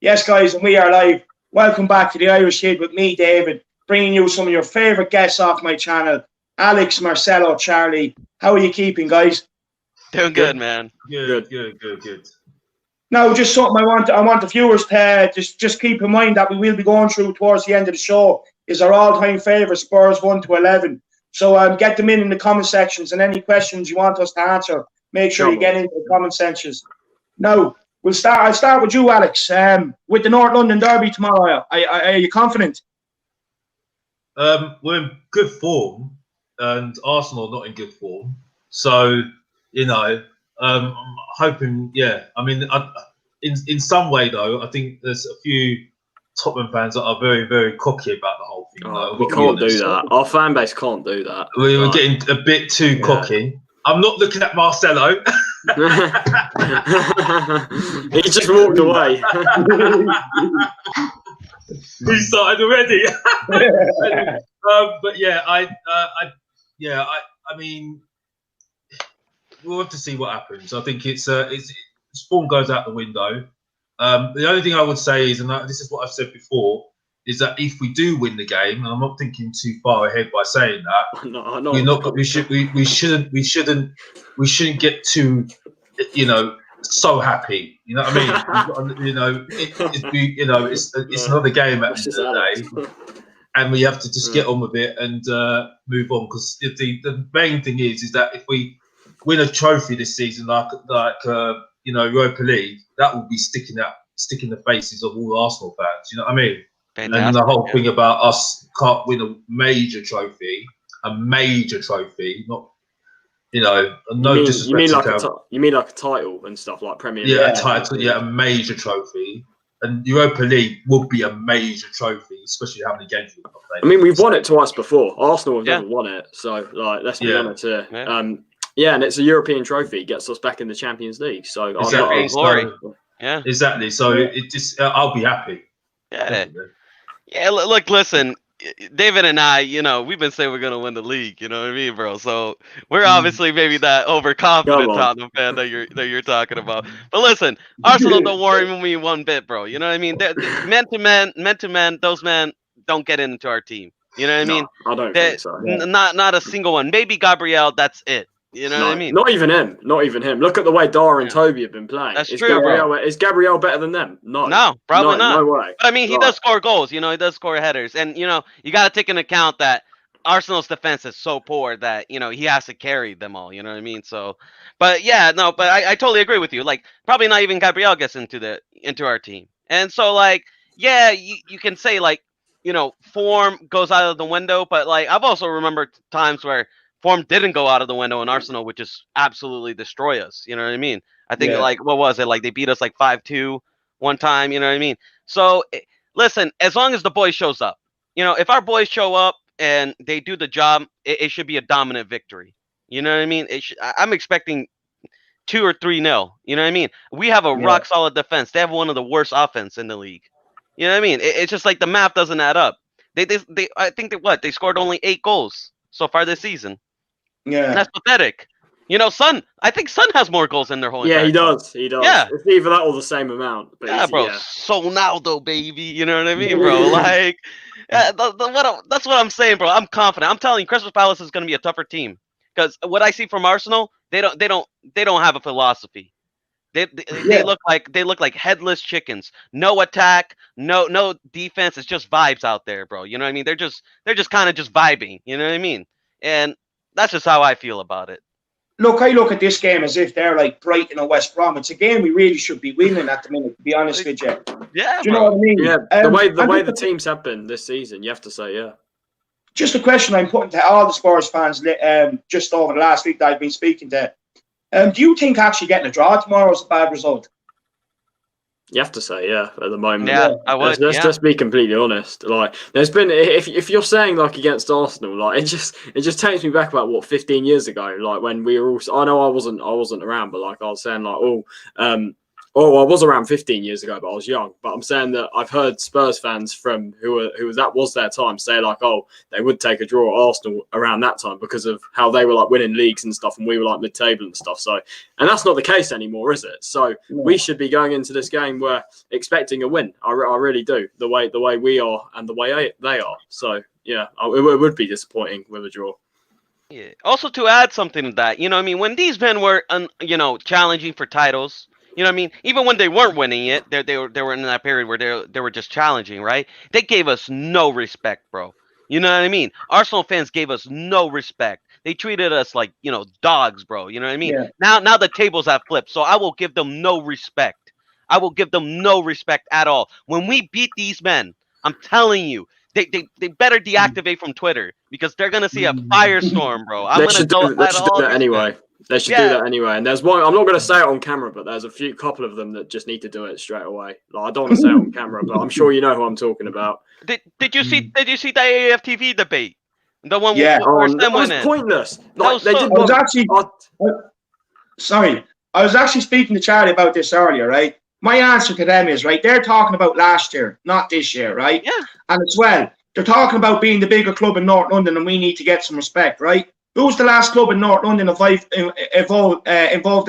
Yes, guys, and we are live. Welcome back to the Irish Kid with me, David, bringing you some of your favourite guests off my channel. Alex, Marcelo, Charlie. How are you keeping, guys? Doing good, man. Good. Now, just something I want the viewers to just keep in mind that we will be going through towards the end of the show is our all-time favourite Spurs 1 to 11. So get them in the comment sections, and any questions you want us to answer, make sure you get into the comment sections. Now, I'll start with you, Alex. With the North London derby tomorrow, are you confident? We're in good form, and Arsenal not in good form. So, I'm hoping. Yeah, I mean, in some way though, I think there's a few Tottenham fans that are very, very cocky about the whole thing. We can't do that. Our fan base can't do that. We were getting a bit too cocky. I'm not looking at Marcelo. He just walked away. He started already. But yeah, I mean, we'll have to see what happens. I think it's form goes out the window. The only thing I would say is, and this is what I've said before, is that if we do win the game, and I'm not thinking too far ahead by saying that, we shouldn't get too, so happy. You know what I mean? It's another game at the end of the day, and we have to just get on with it and move on. Because the main thing is that if we win a trophy this season, like Europa League, that will be sticking the faces of all Arsenal fans. You know what I mean? Fantastic, and the whole thing about us can't win a major trophy, not no disrespect. You mean like a title and stuff like Premier League? Yeah, a title, a major trophy. And Europa League would be a major trophy, especially how many games we've played. I mean, we've won it twice before. Arsenal have never won it, so let's be honest here. Yeah. And it's a European trophy, gets us back in the Champions League. So exactly. Glory. Yeah, exactly. So it just, I'll be happy. Yeah. Yeah, look, listen, David and I, we've been saying we're going to win the league, you know what I mean, bro? So we're obviously maybe that overconfident Tottenham fan that you're talking about. But listen, Arsenal don't worry me one bit, bro. You know what I mean? Men to men, those men don't get into our team. You know what I mean? I don't think so. Not a single one. Maybe Gabriel, that's it. You know what I mean? Not even him. Look at the way Dara and Toby have been playing. That's true, bro. Is Gabriel better than them? No, probably not. No way. But I mean, he does score goals. He does score headers, and you got to take into account that Arsenal's defense is so poor that he has to carry them all. You know what I mean? So, but I totally agree with you. Like, probably not even Gabriel gets into our team, and so you can say form goes out of the window, but I've also remembered times where form didn't go out of the window and Arsenal would just absolutely destroy us. You know what I mean? I think what was it? They beat us 5-2 one time. You know what I mean? So listen, as long as the boys shows up, if our boys show up and they do the job, it should be a dominant victory. You know what I mean? I'm expecting 2 or 3-0. You know what I mean? We have a rock solid defense. They have one of the worst offense in the league. You know what I mean? It's just the math doesn't add up. I think they scored only 8 goals so far this season. Yeah, and that's pathetic. Son, I think Son has more goals in their whole. Yeah, he does. He does. Yeah, it's either that or the same amount. But bro. Yeah. So now though, baby, you know what I mean, bro? That's what I'm saying, bro. I'm confident. I'm telling you, Crystal Palace is going to be a tougher team because what I see from Arsenal, they don't have a philosophy. They look like headless chickens. No attack, no defense. It's just vibes out there, bro. You know what I mean? They're just kind of just vibing. You know what I mean? And that's just how I feel about it. Look, I look at this game as if they're like Brighton or West Brom. It's a game we really should be winning at the minute, to be honest with you. Yeah, do you know what I mean? Yeah, the way the teams have been this season, you have to say, yeah. Just a question I'm putting to all the Spurs fans just over the last week that I've been speaking to. Do you think actually getting a draw tomorrow is a bad result? You have to say, yeah, at the moment. Yeah, I would. Let's just be completely honest. There's been, if you're saying against Arsenal, it just takes me back about 15 years ago, when we were all. I know I wasn't around, but I was saying Oh, I was around 15 years ago, but I was young. But I'm saying that I've heard Spurs fans from who that was their time say like, oh, they would take a draw at Arsenal around that time because of how they were like winning leagues and stuff, and we were like mid-table and stuff. So, and that's not the case anymore, is it? So we should be going into this game where expecting a win. I really do. The way we are and the way they are. So yeah, it would be disappointing with a draw. Yeah. Also, to add something to that, you know what I mean? When these men were, challenging for titles, you know what I mean? Even when they weren't winning it, they were in that period where they were just challenging, right? They gave us no respect, bro. You know what I mean? Arsenal fans gave us no respect. They treated us like, dogs, bro. You know what I mean? Yeah. Now the tables have flipped, so I will give them no respect. I will give them no respect at all. When we beat these men, I'm telling you, they better deactivate from Twitter because they're gonna see a firestorm, bro. They should do that anyway. They should do that anyway. And there's one. I'm not going to say it on camera, but there's a couple of them that just need to do it straight away. Like, I don't want to say it on camera, but I'm sure you know who I'm talking about. Did you see the AAFTV debate? The one Yeah. That was pointless. Like, Sorry, I was actually speaking to Charlie about this earlier, right? My answer to them is, right, they're talking about last year, not this year, right? Yeah. And as well, they're talking about being the bigger club in North London and we need to get some respect, right? Who's the last club in North London involved in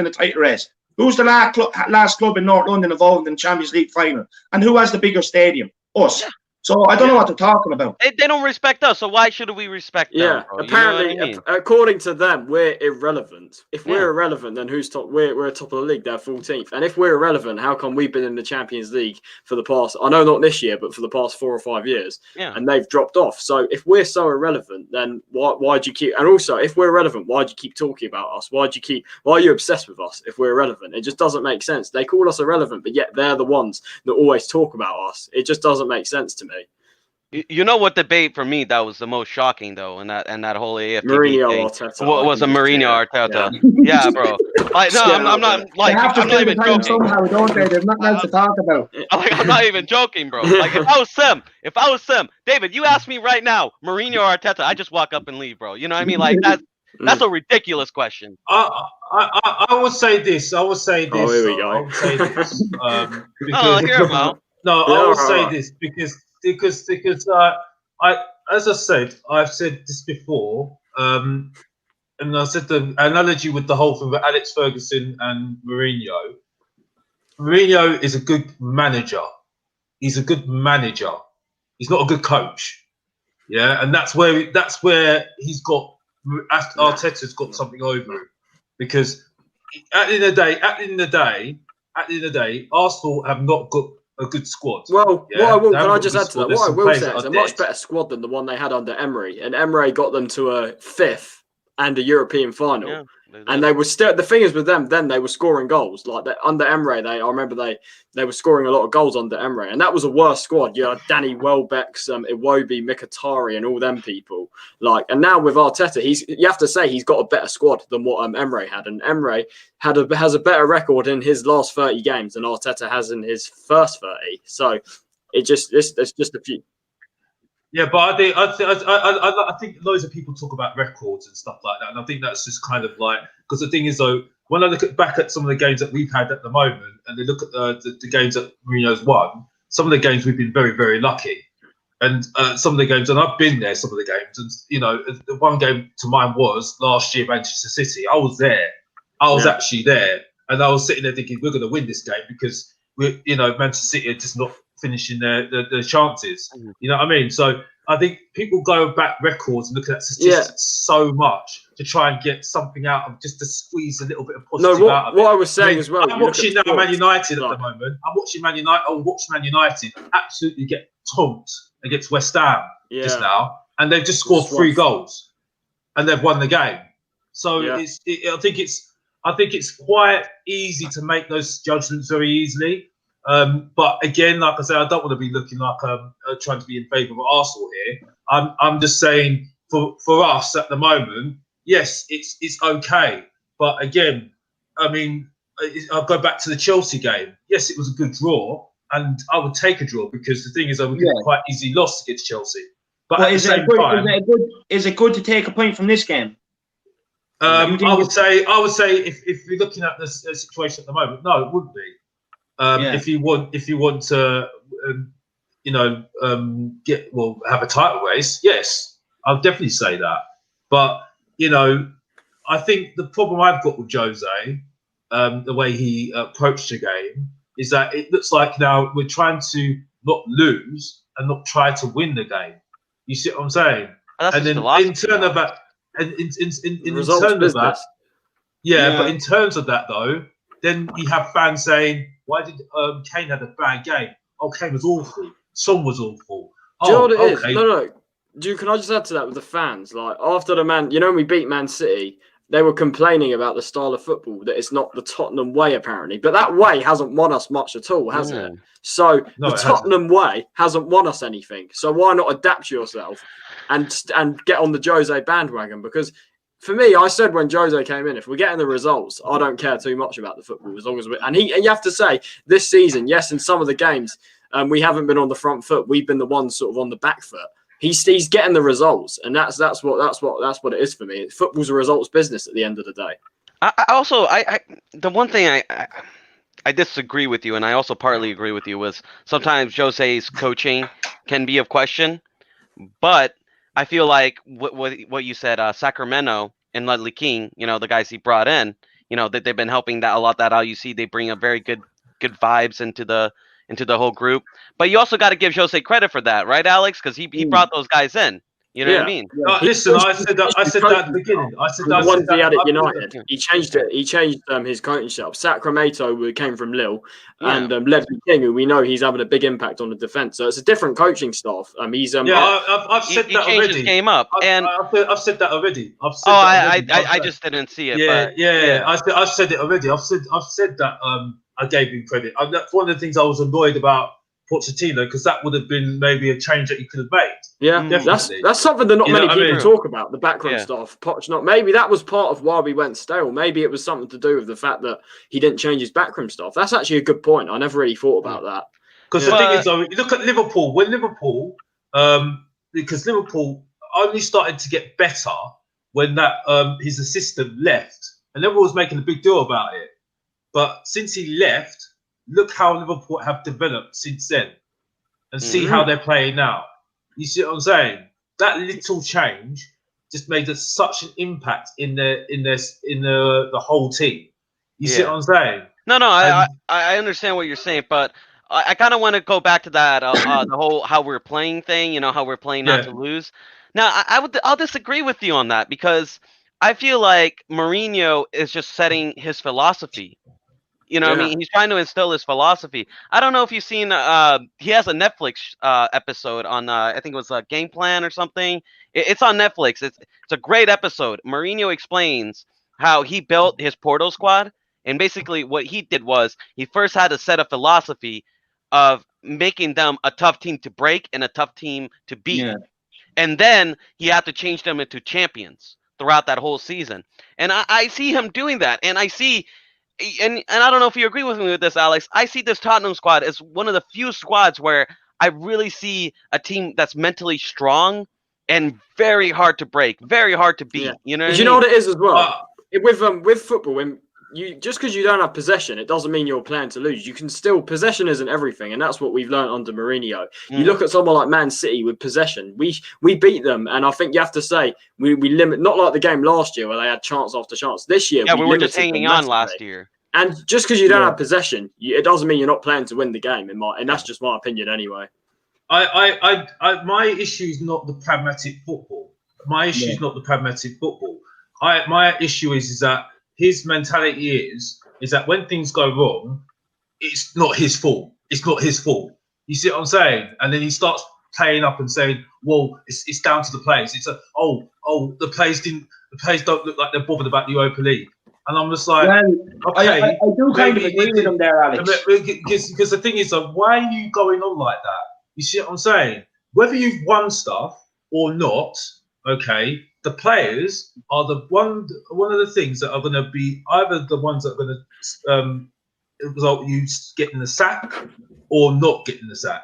the title race? Who's the last club in North London involved in the Champions League final? And who has the bigger stadium? Us. Yeah. So I don't know what they're talking about. They don't respect us, so why should we respect them? Bro? Apparently, according to them, we're irrelevant. If we're irrelevant, then who's top? We're top of the league. They're 14th. And if we're irrelevant, how come we've been in the Champions League for the past? I know not this year, but for the past 4 or 5 years. Yeah. And they've dropped off. So if we're so irrelevant, then why do you keep? And also, if we're irrelevant, why do you keep talking about us? Why are you obsessed with us? If we're irrelevant, it just doesn't make sense. They call us irrelevant, but yet they're the ones that always talk about us. It just doesn't make sense to me. You know what debate for me that was the most shocking though, and that whole AFTV Mourinho thing Arteta was a Mourinho Arteta. Yeah, bro. I'm not like they have to I'm not even joking. Somehow, don't they? There's nothing else to talk about. I'm not even joking, bro. Like if I was Sim, David, you ask me right now, Mourinho Arteta, I just walk up and leave, bro. You know what I mean? Like that's a ridiculous question. I would say this. Oh, here we go. I would say this. No, I would say this because as I said, I've said this before, and I said the analogy with the whole thing with Alex Ferguson and Mourinho. Mourinho is a good manager. He's a good manager. He's not a good coach. Yeah, and that's where he's got Arteta's got something over him, because at the end of the day, Arsenal have not got a good squad. Well, can I just add to that? What I will say is a much better squad than the one they had under Emery, and Emery got them to a 5th and a European final. Yeah, and they were still. The thing is with them, then they were scoring goals. Like under Emery, I remember they were scoring a lot of goals under Emery, and that was a worse squad. You had Danny Welbeck's, Iwobi, Mkhitaryan, and all them people. Like, and now with Arteta, you have to say he's got a better squad than what Emery had, and Emery has a better record in his last 30 games than Arteta has in his first 30. So it's just a few. Yeah, but I think loads of people talk about records and stuff like that, and I think that's just kind of like, because the thing is though, when I look back at some of the games that we've had at the moment, and they look at the games that Mourinho's won, some of the games we've been very, very lucky, and some of the games, and I've been there, some of the games, and the one game to mind was last year Manchester City. I was there, I was actually there, and I was sitting there thinking we're going to win this game because Manchester City are just not finishing their chances. You know what I mean? So I think people go back records and look at statistics so much to try and get something out of, just to squeeze a little bit of positive out of it. What I was saying as well. I'm watching now Man United at the moment. I'm watching Man United. I watch Man United absolutely get tonked against West Ham just now, and they've just scored 3 goals, and they've won the game. So I think it's quite easy to make those judgments very easily. But again, like I said, I don't want to be looking like I'm trying to be in favour of Arsenal here. I'm just saying for us at the moment, yes, it's okay. But again, I mean, I'll go back to the Chelsea game. Yes, it was a good draw, and I would take a draw because the thing is, I would get quite easy loss against Chelsea. But at the same time, is it good to take a point from this game? I would say if you're looking at the situation at the moment, no, it wouldn't be. If you want to, have a title race, yes, I'll definitely say that. But I think the problem I've got with Jose, the way he approached the game, is that it looks like now we're trying to not lose and not try to win the game. You see what I'm saying? And then in turn of that, but in terms of that though, then you have fans saying, "Why did Kane have a bad game? Oh, Kane was awful. Son was awful." Do you know what it is? No. Can I just add to that with the fans? Like after when we beat Man City, they were complaining about the style of football, that it's not the Tottenham way apparently. But that way hasn't won us much at all, has it? So the Tottenham way hasn't won us anything. So why not adapt yourself and get on the Jose bandwagon? Because for me, I said when Jose came in, if we're getting the results, I don't care too much about the football as long as and you have to say this season, yes, in some of the games, we haven't been on the front foot. We've been the ones sort of on the back foot. He's getting the results, and that's what it is for me. Football's a results business at the end of the day. The one thing I disagree with you, and I also partly agree with you, was sometimes Jose's coaching can be of question, but I feel like what you said, Sacramento and Ledley King, the guys he brought in, that they've been helping that a lot. That LUC, they bring a very good vibes into the whole group. But you also got to give Jose credit for that, right, Alex? Because he brought those guys in. You know what I mean? Listen, I said that at the beginning. I said that. The ones he had at United. He changed it. He changed his coaching setup. Sacramento came from Lille, and Ledley King, who we know he's having a big impact on the defense. So it's a different coaching staff. I've said that already. His game up, I've said that already. I just didn't see it. I've said it already. I've said that. I gave him credit. That's one of the things I was annoyed about Pochettino, because that would have been maybe a change that you could have made. Yeah, definitely. That's something that not many people talk about, the background stuff. Maybe that was part of why we went stale. Maybe it was something to do with the fact that he didn't change his backroom stuff. That's actually a good point. I never really thought about that. Because the thing is, though, you look at Liverpool. Because Liverpool only started to get better when that his assistant left, and everyone was making a big deal about it. But since he left, look how Liverpool have developed since then, and see how they're playing now. You see what I'm saying? That little change just made such an impact in the whole team. You see what I'm saying? No, I understand what you're saying, but I kind of want to go back to that the whole how we're playing thing. How we're playing not to lose. Now, I'll disagree with you on that, because I feel like Mourinho is just setting his philosophy. I mean, he's trying to instill his philosophy. I don't know if you've seen, he has a Netflix episode on, I think it was a Game Plan or something. It's on Netflix. It's a great episode. Mourinho explains how he built his Porto squad. And basically what he did was he first had to set a philosophy of making them a tough team to break and a tough team to beat. Yeah. And then he had to change them into champions throughout that whole season. And I see him doing that. And I see... And I don't know if you agree with me with this, Alex. I see this Tottenham squad as one of the few squads where I really see a team that's mentally strong and very hard to break, very hard to beat. Yeah. You know what it is as well? With football, when just because you don't have possession, it doesn't mean you're playing to lose. You can still, possession isn't everything, and that's what we've learned under Mourinho. You look at someone like Man City with possession. We beat them, and I think you have to say we limit, not like the game last year where they had chance after chance. This year, we were just hanging on last year. And just because you don't have possession, it doesn't mean you're not playing to win the game. And that's just my opinion anyway. My issue is not the pragmatic football. My issue is not the pragmatic football. My issue is that his mentality is that when things go wrong, it's not his fault. It's not his fault. You see what I'm saying? And then he starts playing up and saying, "Well, it's down to the players. It's the players don't look like they're bothered about the Europa League." And I'm just like, okay, I do kind of agree with him there, Alex. Because the thing is, why are you going on like that? You see what I'm saying? Whether you've won stuff or not, okay, the players are one of the things that are going to be either the ones that are going to result in you getting the sack or not getting the sack.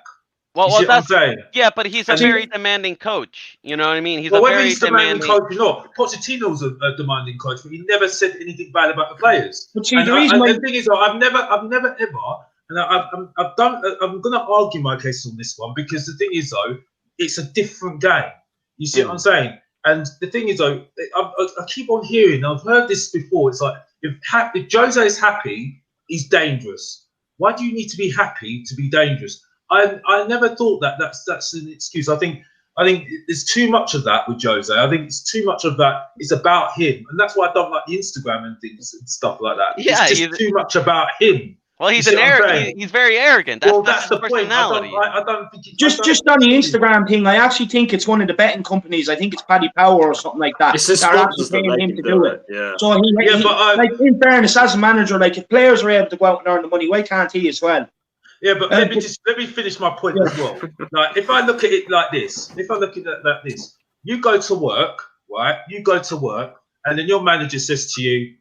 Well, that's what I'm saying. Yeah, but he's a very demanding coach. You know what I mean? He's whether he's demanding coach or not, Pochettino's a demanding coach, but he never said anything bad about the players. But see, the thing is, I've never ever And I'm going to argue my case on this one because the thing is, though, it's a different game. You see what I'm saying? And the thing is, though, I keep on hearing, I've heard this before. It's like, if Jose is happy, he's dangerous. Why do you need to be happy to be dangerous? I never thought that's an excuse. I think there's too much of that with Jose. I think it's too much of that. It's about him. And that's why I don't like the Instagram and things and stuff like that. Yeah, it's just too much about him. Well, he's he's very arrogant. That's the personality. Point. I don't think just on the Instagram thing, I actually think it's one of the betting companies. I think it's Paddy Power or something like that. It's just actually paying him to do it. Yeah. So like in fairness, as a manager, like if players are able to go out and earn the money, why can't he as well? Yeah, but let me finish my point as well. Like if I look at it like this, you go to work, right? You go to work, and then your manager says to you,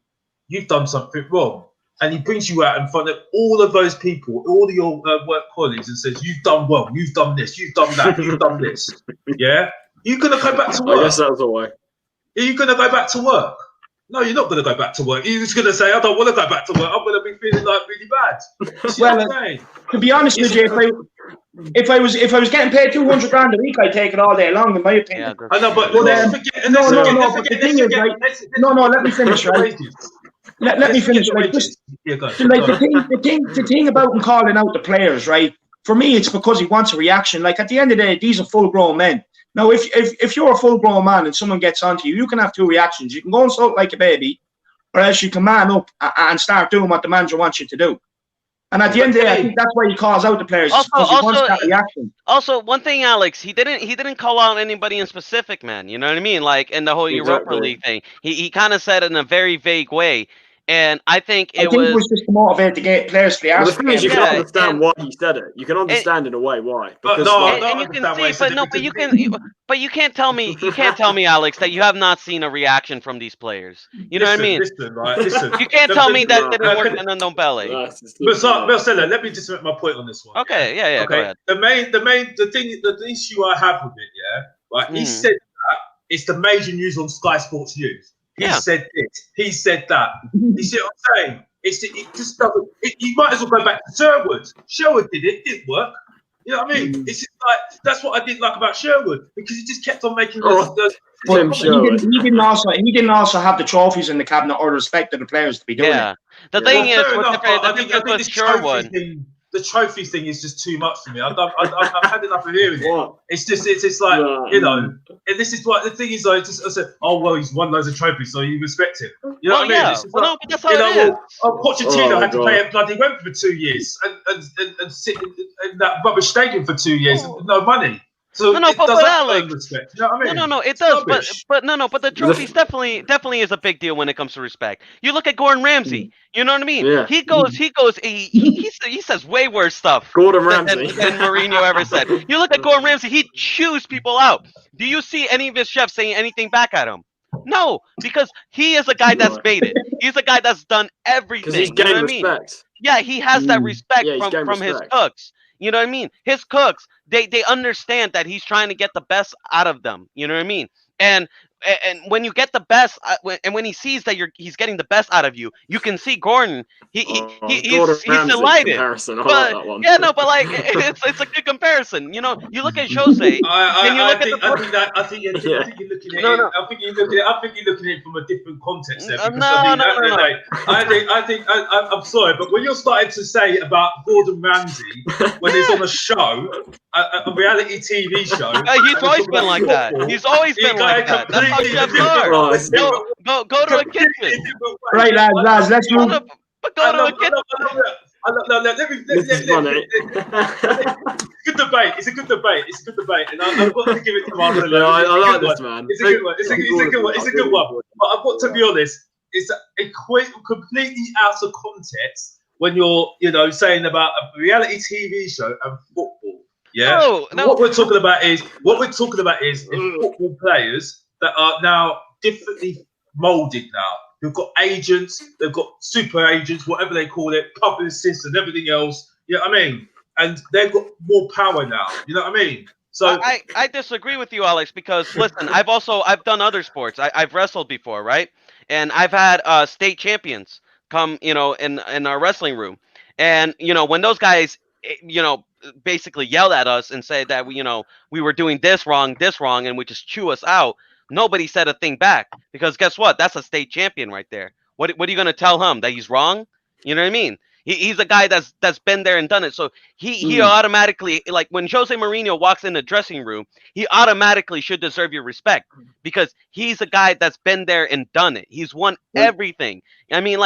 "You've done something wrong." And he brings you out in front of all of those people, all of your work colleagues, and says, "You've done well. You've done this. You've done that. You've done this." Yeah, you're gonna go back to work. I guess that was the way. Are you gonna go back to work? No, you're not gonna go back to work. You're just gonna say, "I don't want to go back to work. I'm gonna be feeling like really bad." Well, to be honest with you, if I was getting paid 200 grand a week, I'd take it all day long, in my opinion. I know, but let me finish, right? Let me finish. Like, the thing about him calling out the players, right? For me, it's because he wants a reaction. Like at the end of the day, these are full-grown men. Now, if you're a full-grown man and someone gets onto you, you can have two reactions. You can go and sulk like a baby, or else you can man up and start doing what the manager wants you to do. And at the end of the day, I think that's why he calls out the players. Because he wants that reaction. Also, one thing, Alex, he didn't call out anybody in specific, man. You know what I mean? Like in the whole Europa League thing, he kind of said it in a very vague way. And I think it was just to motivate to get players to the Arsenal. The thing is, you can understand why he said it. You can understand in a way why. Because you can't tell me, Alex, that you have not seen a reaction from these players. You know what I mean? Listen. You can't tell me that didn't work in Ndombele. Marcelo, let me just make my point on this one. Okay, yeah, go ahead. The issue I have with it, right? He said that it's the major news on Sky Sports News. He said this. He said that. You see what I'm saying? It just doesn't. You might as well go back to Sherwood. Sherwood did it. It didn't work. You know what I mean? It's just like that's what I didn't like about Sherwood because he just kept on making those. He didn't also have the trophies in the cabinet or the respect of the players to be doing it. The thing is, the difference with Sherwood. The trophy thing is just too much for me. I've had enough of hearing it. It's just like you know. And this is what the thing is. I said, oh well, he's won loads of trophies, so you respect him. You know what I mean? Yeah. Well, but that's how it is. Pochettino had to pay a bloody rent for 2 years and sit in that rubbish stadium for 2 years with no money. So but Alex, respect. You know what I mean? No, it does. But the trophies definitely is a big deal when it comes to respect. You look at Gordon Ramsay. You know what I mean? Yeah. He says way worse stuff. Gordon Ramsay than Mourinho ever said. You look at Gordon Ramsay. He chews people out. Do you see any of his chefs saying anything back at him? No, because he is a guy that's baited. He's a guy that's done everything. Because he's gained respect. Yeah, he has that respect from his cooks. You know what I mean? His cooks, they understand that he's trying to get the best out of them. You know what I mean? And when you get the best, and when he sees that he's getting the best out of you, you can see Gordon. He's delighted. But like it's a good comparison. You know, you look at Jose. I think you're looking at it from a different context there. I'm sorry, but when you're starting to say about Gordon Ramsay when he's on a show, a reality TV show, he's always been like that. He's always been like that. That's how chefs are. Go to a kitchen. Right, lads, let's move. Go to a kitchen. Good debate. It's a good debate, and I've got to give it to Marcelo. I like this, man. It's a good one. But I've got to be honest. It's completely out of context when you're saying about a reality TV show and football. Yeah. No. What we're talking about is football players that are now differently molded now. They've got agents, they've got super agents, whatever they call it, publicists and everything else. You know what I mean? And they've got more power now. You know what I mean? So I disagree with you, Alex, because listen, I've done other sports. I've wrestled before, right? And I've had state champions come, in our wrestling room. And when those guys, basically yelled at us and said that we were doing this wrong, and would just chew us out, nobody said a thing back, because guess what? That's a state champion right there. What are you gonna tell him, that he's wrong? You know what I mean? He's a guy that's been there and done it. So he automatically, like when Jose Mourinho walks in the dressing room, he automatically should deserve your respect, because he's a guy that's been there and done it. He's won everything. I mean,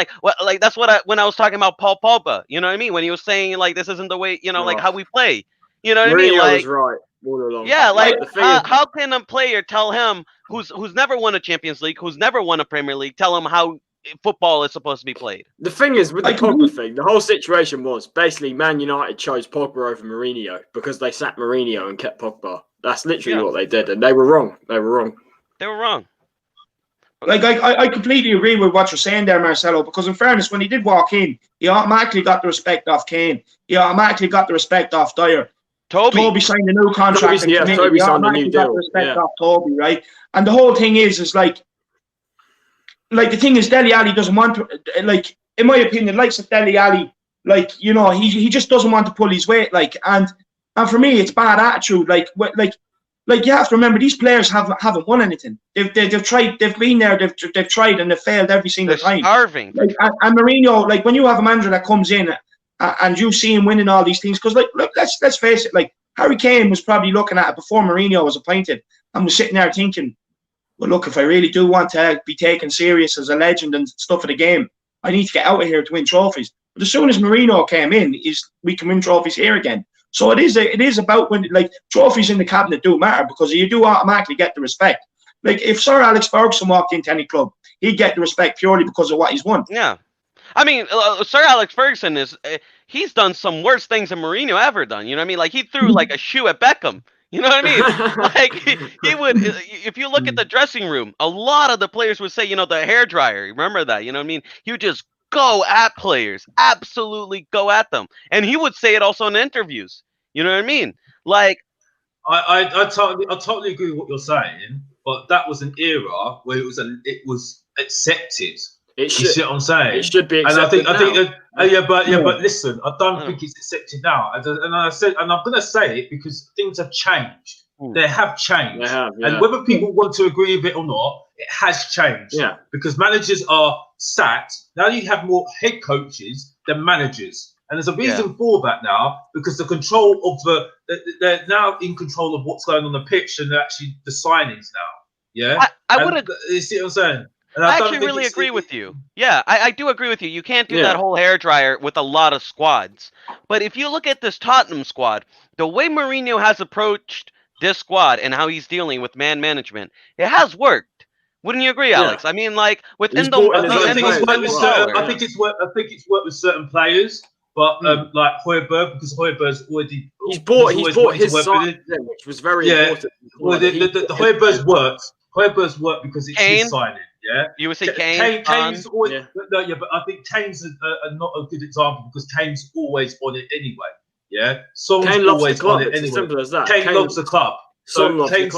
that's when I was talking about Paul Pogba. You know what I mean? When he was saying like this isn't the way, like how we play. You know what I mean? Like, was right all along. Yeah, how can a player tell him who's never won a Champions League, who's never won a Premier League, tell him how football is supposed to be played? The thing is, with the Pogba thing, the whole situation was basically Man United chose Pogba over Mourinho because they sacked Mourinho and kept Pogba. That's literally what they did, and they were wrong. They were wrong. Like I completely agree with what you're saying there, Marcelo, because in fairness, when he did walk in, he automatically got the respect off Kane. He automatically got the respect off Dyer. Toby signed a new contract. Toby signed a new deal. Respect off Toby, right? And the whole thing is like the thing is, Dele Alli doesn't want to, like, in my opinion, likes of Dele Alli, like, he just doesn't want to pull his weight, like, and for me, it's bad attitude, like you have to remember, these players haven't won anything. They've tried, they've been there, they've tried, and they've failed every single time. Starving. Like, and Mourinho, like, when you have a manager that comes in and you see him winning all these things, because, like, look, let's face it, like, Harry Kane was probably looking at it before Mourinho was appointed and was sitting there thinking, well, look, if I really do want to be taken serious as a legend and stuff of the game, I need to get out of here to win trophies. But as soon as Mourinho came in, we can win trophies here again. So it is about when, like, trophies in the cabinet do matter, because you do automatically get the respect. Like, if Sir Alex Ferguson walked into any club, he'd get the respect purely because of what he's won. Yeah. I mean, Sir Alex Ferguson he's done some worse things than Mourinho ever done. You know what I mean? Like, he threw like a shoe at Beckham. You know what I mean? Like, he would, if you look at the dressing room, a lot of the players would say, the hairdryer. Remember that? You know what I mean? He would just go at players, absolutely go at them. And he would say it also in interviews. You know what I mean? Like, I totally agree with what you're saying, but that was an era where it was accepted. You see what I'm saying? It should be accepted. And I think, but listen, I don't think it's accepted now. And I'm going to say it because things have changed. They have changed. They have, and whether people want to agree with it or not, it has changed. Yeah. Because managers are sacked. Now you have more head coaches than managers. And there's a reason for that now, because the control of they're now in control of what's going on the pitch and actually the signings now. Yeah. I would. You see what I'm saying? I actually really agree with you. Yeah, I do agree with you. You can't do that whole hairdryer with a lot of squads. But if you look at this Tottenham squad, the way Mourinho has approached this squad and how he's dealing with man management, it has worked. Wouldn't you agree, Alex? I mean, like, within I think it's worked with certain players, but like Højbjerg, because Højbjerg's already he's bought his side, which was very important. Well, the Højbjerg's worked because it's his signing. Yeah, you would say Kane's always but I think Kane's not a good example because Kane's always on it anyway. Yeah, Kane always on it anyway. As simple as that. Kane loves the club. So Kane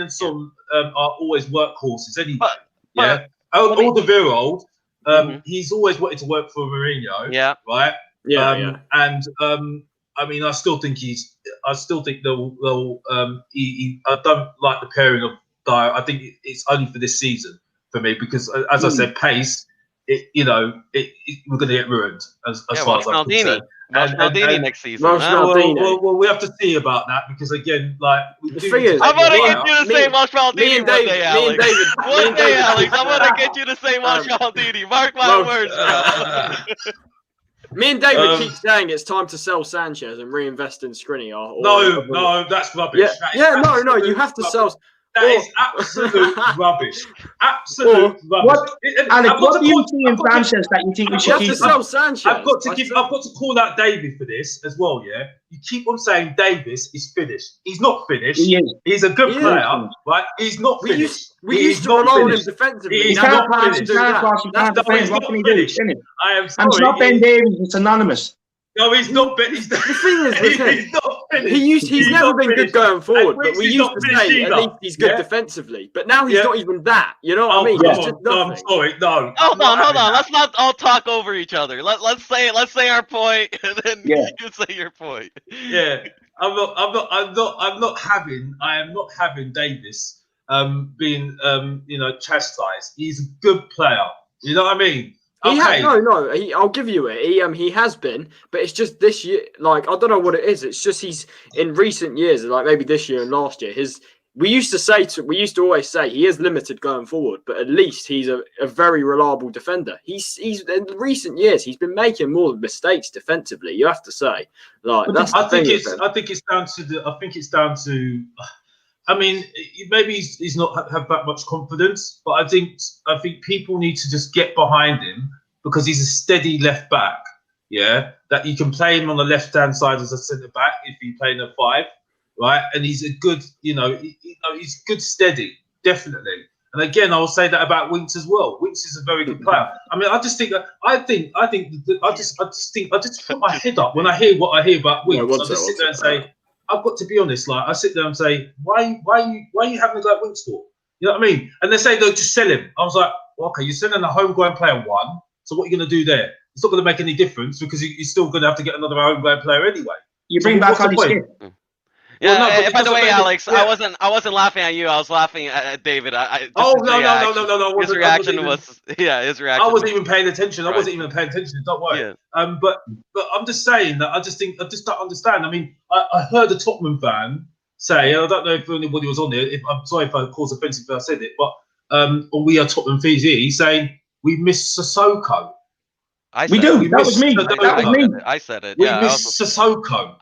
and Son are always workhorses anyway. Alderweireld, he's always wanted to work for Mourinho. Yeah. Right. Yeah. And I mean, I still think they'll. I don't like the pairing of. I think it's only for this season for me because, as I said, pace. We're going to get ruined as far as I'm concerned. Maldini next season. Well, we have to see about that because again, like the thing is, I'm gonna get you to say Marsh Maldini one day, Alex. One day, Alex, I'm gonna get you to say Marsh Maldini. Mark my words, bro. Me and David keep saying it's time to sell Sanchez and reinvest in Skriniar. No, that's rubbish. No, you have to sell. That is absolute rubbish. Absolute rubbish. Alex, what do you see in Sanchez that you think we should keep? Sanchez. I've got to call out David for this as well. Yeah, you keep on saying Davis is finished. He's not finished. He's a good player, right? He's not finished. We used to rely on him defensively. He's not finished. What can he do? I am sorry. And it's not Ben Davies. It's anonymous. No, he's not Ben. The thing is, he's not. He's never been good going forward, but we used to say either. at least he's good defensively. But now he's not even that. You know what I mean? I'm sorry, no. Hold on. Let's not all talk over each other. Let's say our point, and then you say your point. Yeah, I am not having Davis being chastised. He's a good player. You know what I mean? I'll give you it. He has been, but it's just this year. Like, I don't know what it is. It's just he's in recent years, like maybe this year and last year. We used to always say he is limited going forward, but at least he's a very reliable defender. He's in recent years he's been making more mistakes defensively. You have to say, like, I think it's down to. I mean, maybe he's not have that much confidence, but I think people need to just get behind him because he's a steady left back. Yeah, that you can play him on the left hand side as a centre back if you play in a 5, right? And he's a good, he's good steady, definitely. And again, I will say that about Winx as well. Winx is a very good player. I mean, I just put my head up when I hear what I hear about Winx. I just sit there and say, I've got to be honest. Like, I sit there and say, why are you having a go at Winx for? You know what I mean? And they say they'll just sell him. I was like, well, okay, you're selling a homegrown player 1. So what are you going to do there? It's not going to make any difference because you're still going to have to get another homegrown player anyway. You bring back on the Yeah. Well, no, by the way, Alex, I wasn't laughing at you. I was laughing at David. No. His reaction was. I wasn't even paying attention. I wasn't even paying attention. Don't worry. Yeah. But I'm just saying that I just don't understand. I mean, I heard a Tottenham fan say, and I don't know if anybody was on there. I'm sorry if I caused offensive if I said it, but on We Are Tottenham Fiji saying we miss Sissoko. We do. That was me. I said it. We miss Sissoko.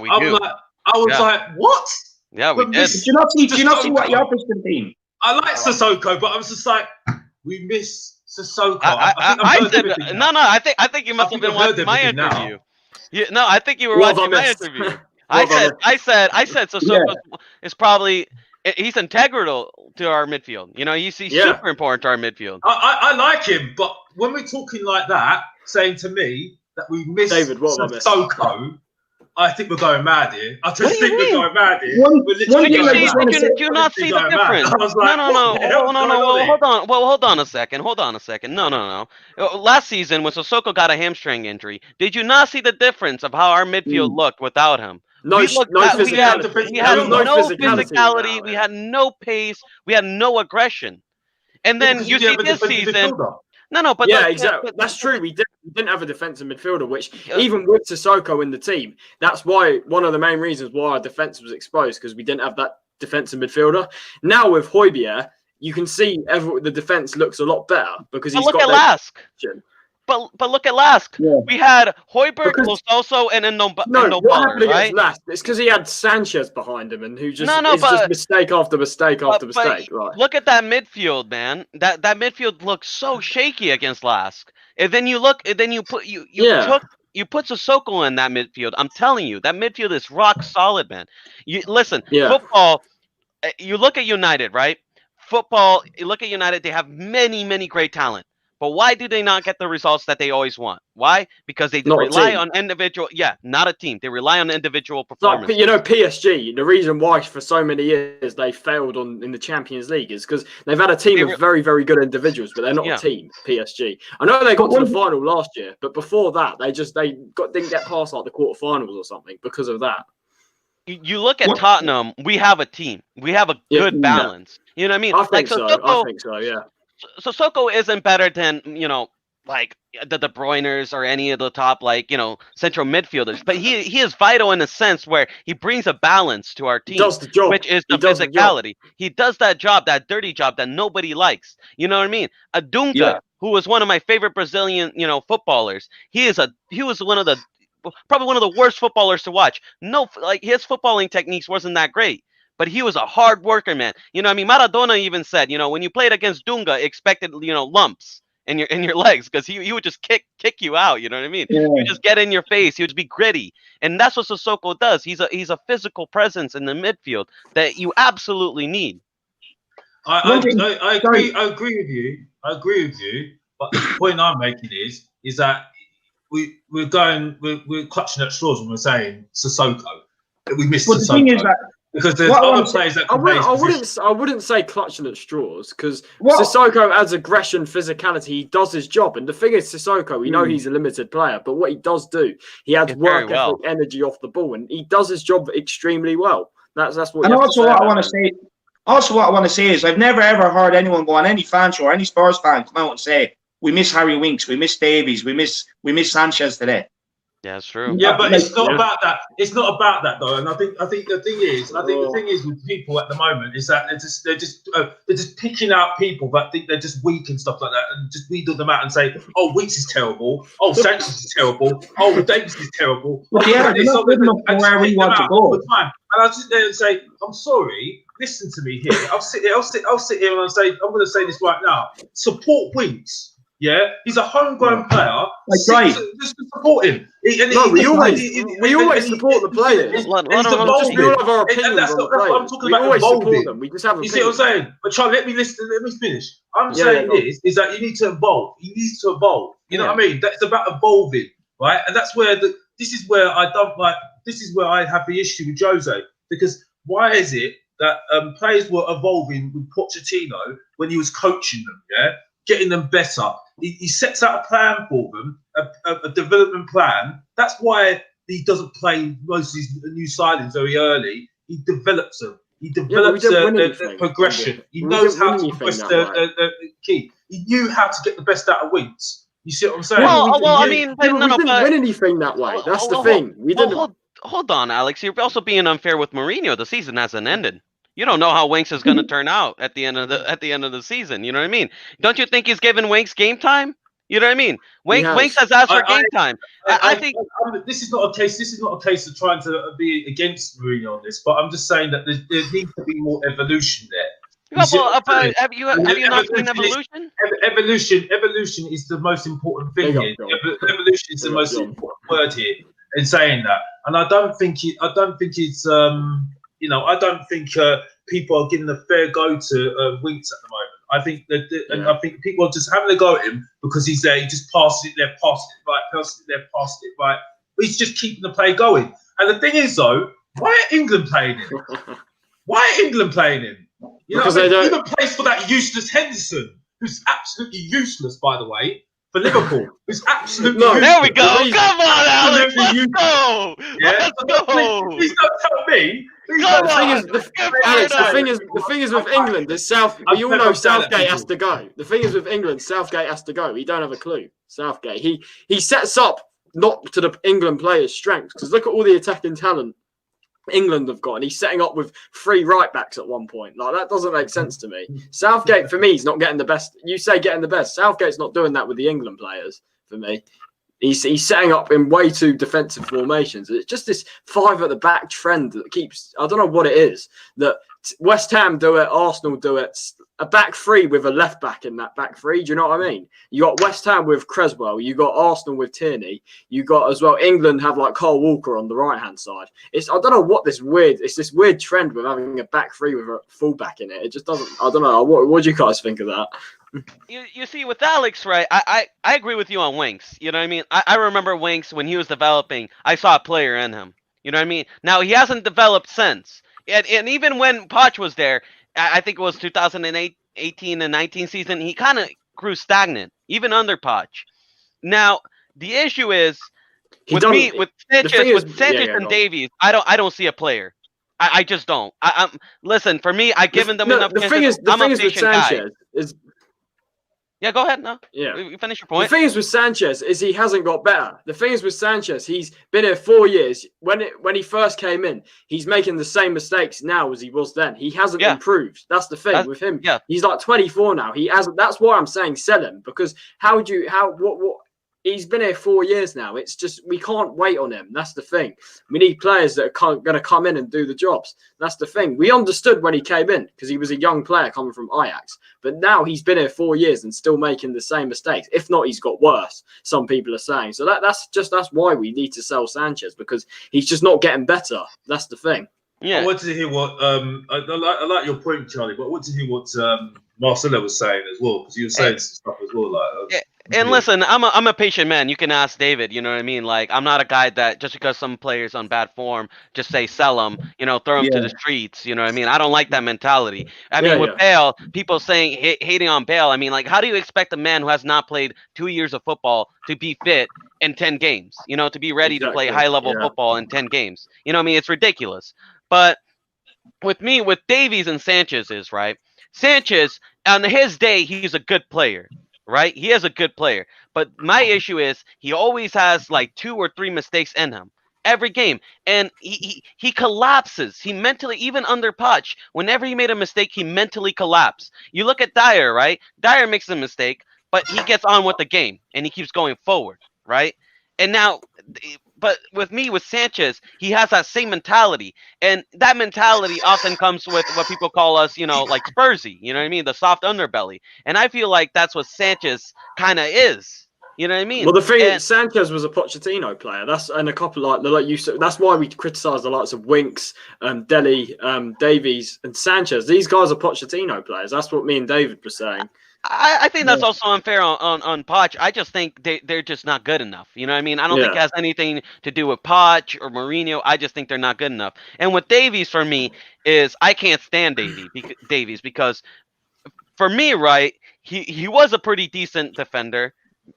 We do. I was like, what? Yeah, we did. Did you not see what he offers to the team? I like Sissoko, but I was just like, we miss Sissoko. I think you must have been watching my interview. No, I think you were watching my interview. I said Sissoko is probably he's integral to our midfield. You know, he's super important to our midfield. I like him, but when we're talking like that, saying to me that we miss Sissoko, I think we're going mad here. I just think we're going mad here. Do you not see the difference? No. Hold on a second. No. Last season, when Sissoko got a hamstring injury, did you not see the difference of how our midfield looked without him? We had no physicality. We had no pace. We had no aggression. And then you see this season. No, but exactly. That's true. We didn't have a defensive midfielder, which even with Sissoko in the team, that's why one of the main reasons why our defense was exposed, because we didn't have that defensive midfielder. Now with Højbjerg, you can see the defense looks a lot better because he's got Lask. But look at Lask. Yeah. We had Højbjerg, Lo Celso, and Ndombele, right? Lask? It's because he had Sanchez behind him, and who just just mistake after mistake after mistake. Right. Look at that midfield, man. That midfield looks so shaky against Lask. And then you look, and then you put Sissoko in that midfield. I'm telling you, that midfield is rock solid, man. Football. You look at United, right? Football. You look at United. They have many great talent. But why do they not get the results that they always want? Why? Because they rely on individual. Yeah, not a team. They rely on individual performance. But PSG, the reason why for so many years they failed in the Champions League is because they've had a team of very good individuals, but they're not a team. PSG. I know they got to the final last year, but before that, they didn't get past like the quarterfinals or something because of that. You look at Tottenham. We have a team. We have a good balance. You know what I mean? I think so. Yeah. Sissoko isn't better than, like the De Bruyners or any of the top, central midfielders. But he is vital in a sense where he brings a balance to our team, which is the physicality. He does that job, that dirty job that nobody likes. You know what I mean? Dunga, who was one of my favorite Brazilian, footballers. He was probably one of the worst footballers to watch. His footballing techniques wasn't that great. But he was a hard worker, man. You know, I mean, Maradona even said, when you played against Dunga, expected, lumps in your legs because he would just kick you out. You know what I mean? Yeah. He would just get in your face. He would be gritty, and that's what Sissoko does. He's a physical presence in the midfield that you absolutely need. I agree with you. But the point I'm making is that we're clutching at straws when we're saying Sissoko. we missed. But the thing is that because there's other players that I wouldn't say clutching at straws because Sissoko adds aggression, physicality. He does his job, and the thing is, Sissoko, we know he's a limited player, but what he does do, he adds work ethic, energy off the ball, and he does his job extremely well. That's what. And also, what I want to say. Also, what I want to say is, I've never ever heard anyone go on any fan show or any Spurs fan come out and say, "We miss Harry Winks, we miss Davies, we miss Sanchez today." Yeah, it's true. Yeah, but it's not about that. It's not about that though. And I think the thing is with people at the moment is that they're just picking out people that think they're just weak and stuff like that, and just wheedle them out and say, "Oh, Winks is terrible. Oh, Sanchez is terrible. Oh, Davies is terrible." But yeah, they're not good enough for where we want to go. And I sit there and say, "I'm sorry. Listen to me here. I'll sit here and I'm going to say this right now. Support Winks. Yeah, he's a homegrown player. Right. Just support him. We always support the players. We all have our opinions on the players. I'm talking about evolving them. We just have. You see what I'm saying? But Charlie, let me finish. I'm saying is that you need to evolve. He needs to evolve. You know what I mean? That's about evolving, right? And that's where this is where I have the issue with Jose, because why is it that players were evolving with Pochettino when he was coaching them? Yeah. Getting them better. He sets out a plan for them, a development plan. That's why he doesn't play most of these new signings very early. He develops them. He develops the progression. He knows how to progress the key. He knew how to get the best out of Winks. You see what I'm saying? I mean, we didn't win anything that way. That's the thing. We didn't. Hold on, Alex. You're also being unfair with Mourinho. The season hasn't ended. You don't know how Winks is going to turn out at the end of the season. You know what I mean? Don't you think he's giving Winks game time? You know what I mean? Winks has asked for game time. I think this is not a case. This is not a case of trying to be against Mourinho on this, but I'm just saying that there needs to be more evolution there. Have you not seen evolution? Evolution is the most important thing here. Evolution is the most important word here in saying that, and I don't think it's. I don't think people are giving a fair go to Winks at the moment. I think I think people are just having a go at him because he's there. He just passes it there, passes it right. But he's just keeping the play going. And the thing is, though, why are England playing him? You know, he even plays for that useless Henderson, who's absolutely useless, by the way. For Liverpool, who's absolutely useless. There we go. Come on, Alex. Let's go. Yeah? Let's go. Please don't tell me. The thing is with England, we all know Southgate has to go. The thing is with England, Southgate has to go. He don't have a clue. Southgate. He sets up not to the England players' strengths, because look at all the attacking talent England have got, and he's setting up with 3 right backs at one point. Like, that doesn't make sense to me. Southgate, for me, is not getting the best. You say getting the best. Southgate's not doing that with the England players, for me. He's setting up in way too defensive formations. It's just this 5 at the back trend that keeps. I don't know what it is that West Ham do it, Arsenal do it. A back 3 with a left back in that back 3. Do you know what I mean? You got West Ham with Creswell. You got Arsenal with Tierney. You got as well England have like Kyle Walker on the right hand side. I don't know what this weird. It's this weird trend with having a back 3 with a full back in it. It just doesn't. I don't know. What do you guys think of that? You see, with Alex, right, I agree with you on Winks. You know what I mean? I remember Winks when he was developing. I saw a player in him. You know what I mean? Now, he hasn't developed since. And even when Poch was there, I think it was 2018 and 19 season, he kind of grew stagnant, even under Poch. Now, the issue is, with Sanchez and Davies, I don't see a player. I just don't. Listen, for me, I've given them enough chances. I'm a patient guy. Yeah, go ahead. No. Yeah. You finish your point. The thing is with Sanchez is he hasn't got better. The thing is with Sanchez, he's been here 4 years. When he first came in, he's making the same mistakes now as he was then. He hasn't improved. That's the thing with him. Yeah. He's like 24 now. He hasn't. That's why I'm saying sell him, because what he's been here 4 years now. It's just, we can't wait on him. That's the thing. We need players that are going to come in and do the jobs. That's the thing. We understood when he came in because he was a young player coming from Ajax. But now he's been here 4 years and still making the same mistakes. If not, he's got worse, some people are saying. So that's why we need to sell Sanchez, because he's just not getting better. That's the thing. Yeah. I wanted to hear what I like your point, Charlie, but I wanted to hear what Marcelo was saying as well, because he was saying stuff as well. And listen, I'm a patient man. You can ask David. You know what I mean? Like, I'm not a guy that just because some player's on bad form, just say sell them. You know, throw them to the streets. You know what I mean? I don't like that mentality. I mean, with Bale, people saying hating on Bale. I mean, like, how do you expect a man who has not played 2 years of football to be fit in 10 games? You know, to be ready to play high level football in 10 games. You know what I mean? It's ridiculous. But with me, with Davies and Sanchez is right. Sanchez on his day, he's a good player. Right? He is a good player. But my issue is he always has like 2 or 3 mistakes in him every game. And he collapses. He mentally, even under Poch, whenever he made a mistake, he mentally collapsed. You look at Dyer, right? Dyer makes a mistake, but he gets on with the game and he keeps going forward, right? And now, but with me, with Sanchez, he has that same mentality. And that mentality often comes with what people call us, you know, like Spursy, you know what I mean? The soft underbelly. And I feel like that's what Sanchez kind of is. You know what I mean? Well, the thing is, Sanchez was a Pochettino player. That's and a couple like you said. That's why we criticise the likes of Winx, Dele, Davies, and Sanchez. These guys are Pochettino players. That's what me and David were saying. I think that's also unfair on Poch. I just think they're just not good enough. You know what I mean? I don't think it has anything to do with Poch or Mourinho. I just think they're not good enough. And with Davies, for me, is I can't stand Davies because for me, right, he was a pretty decent defender,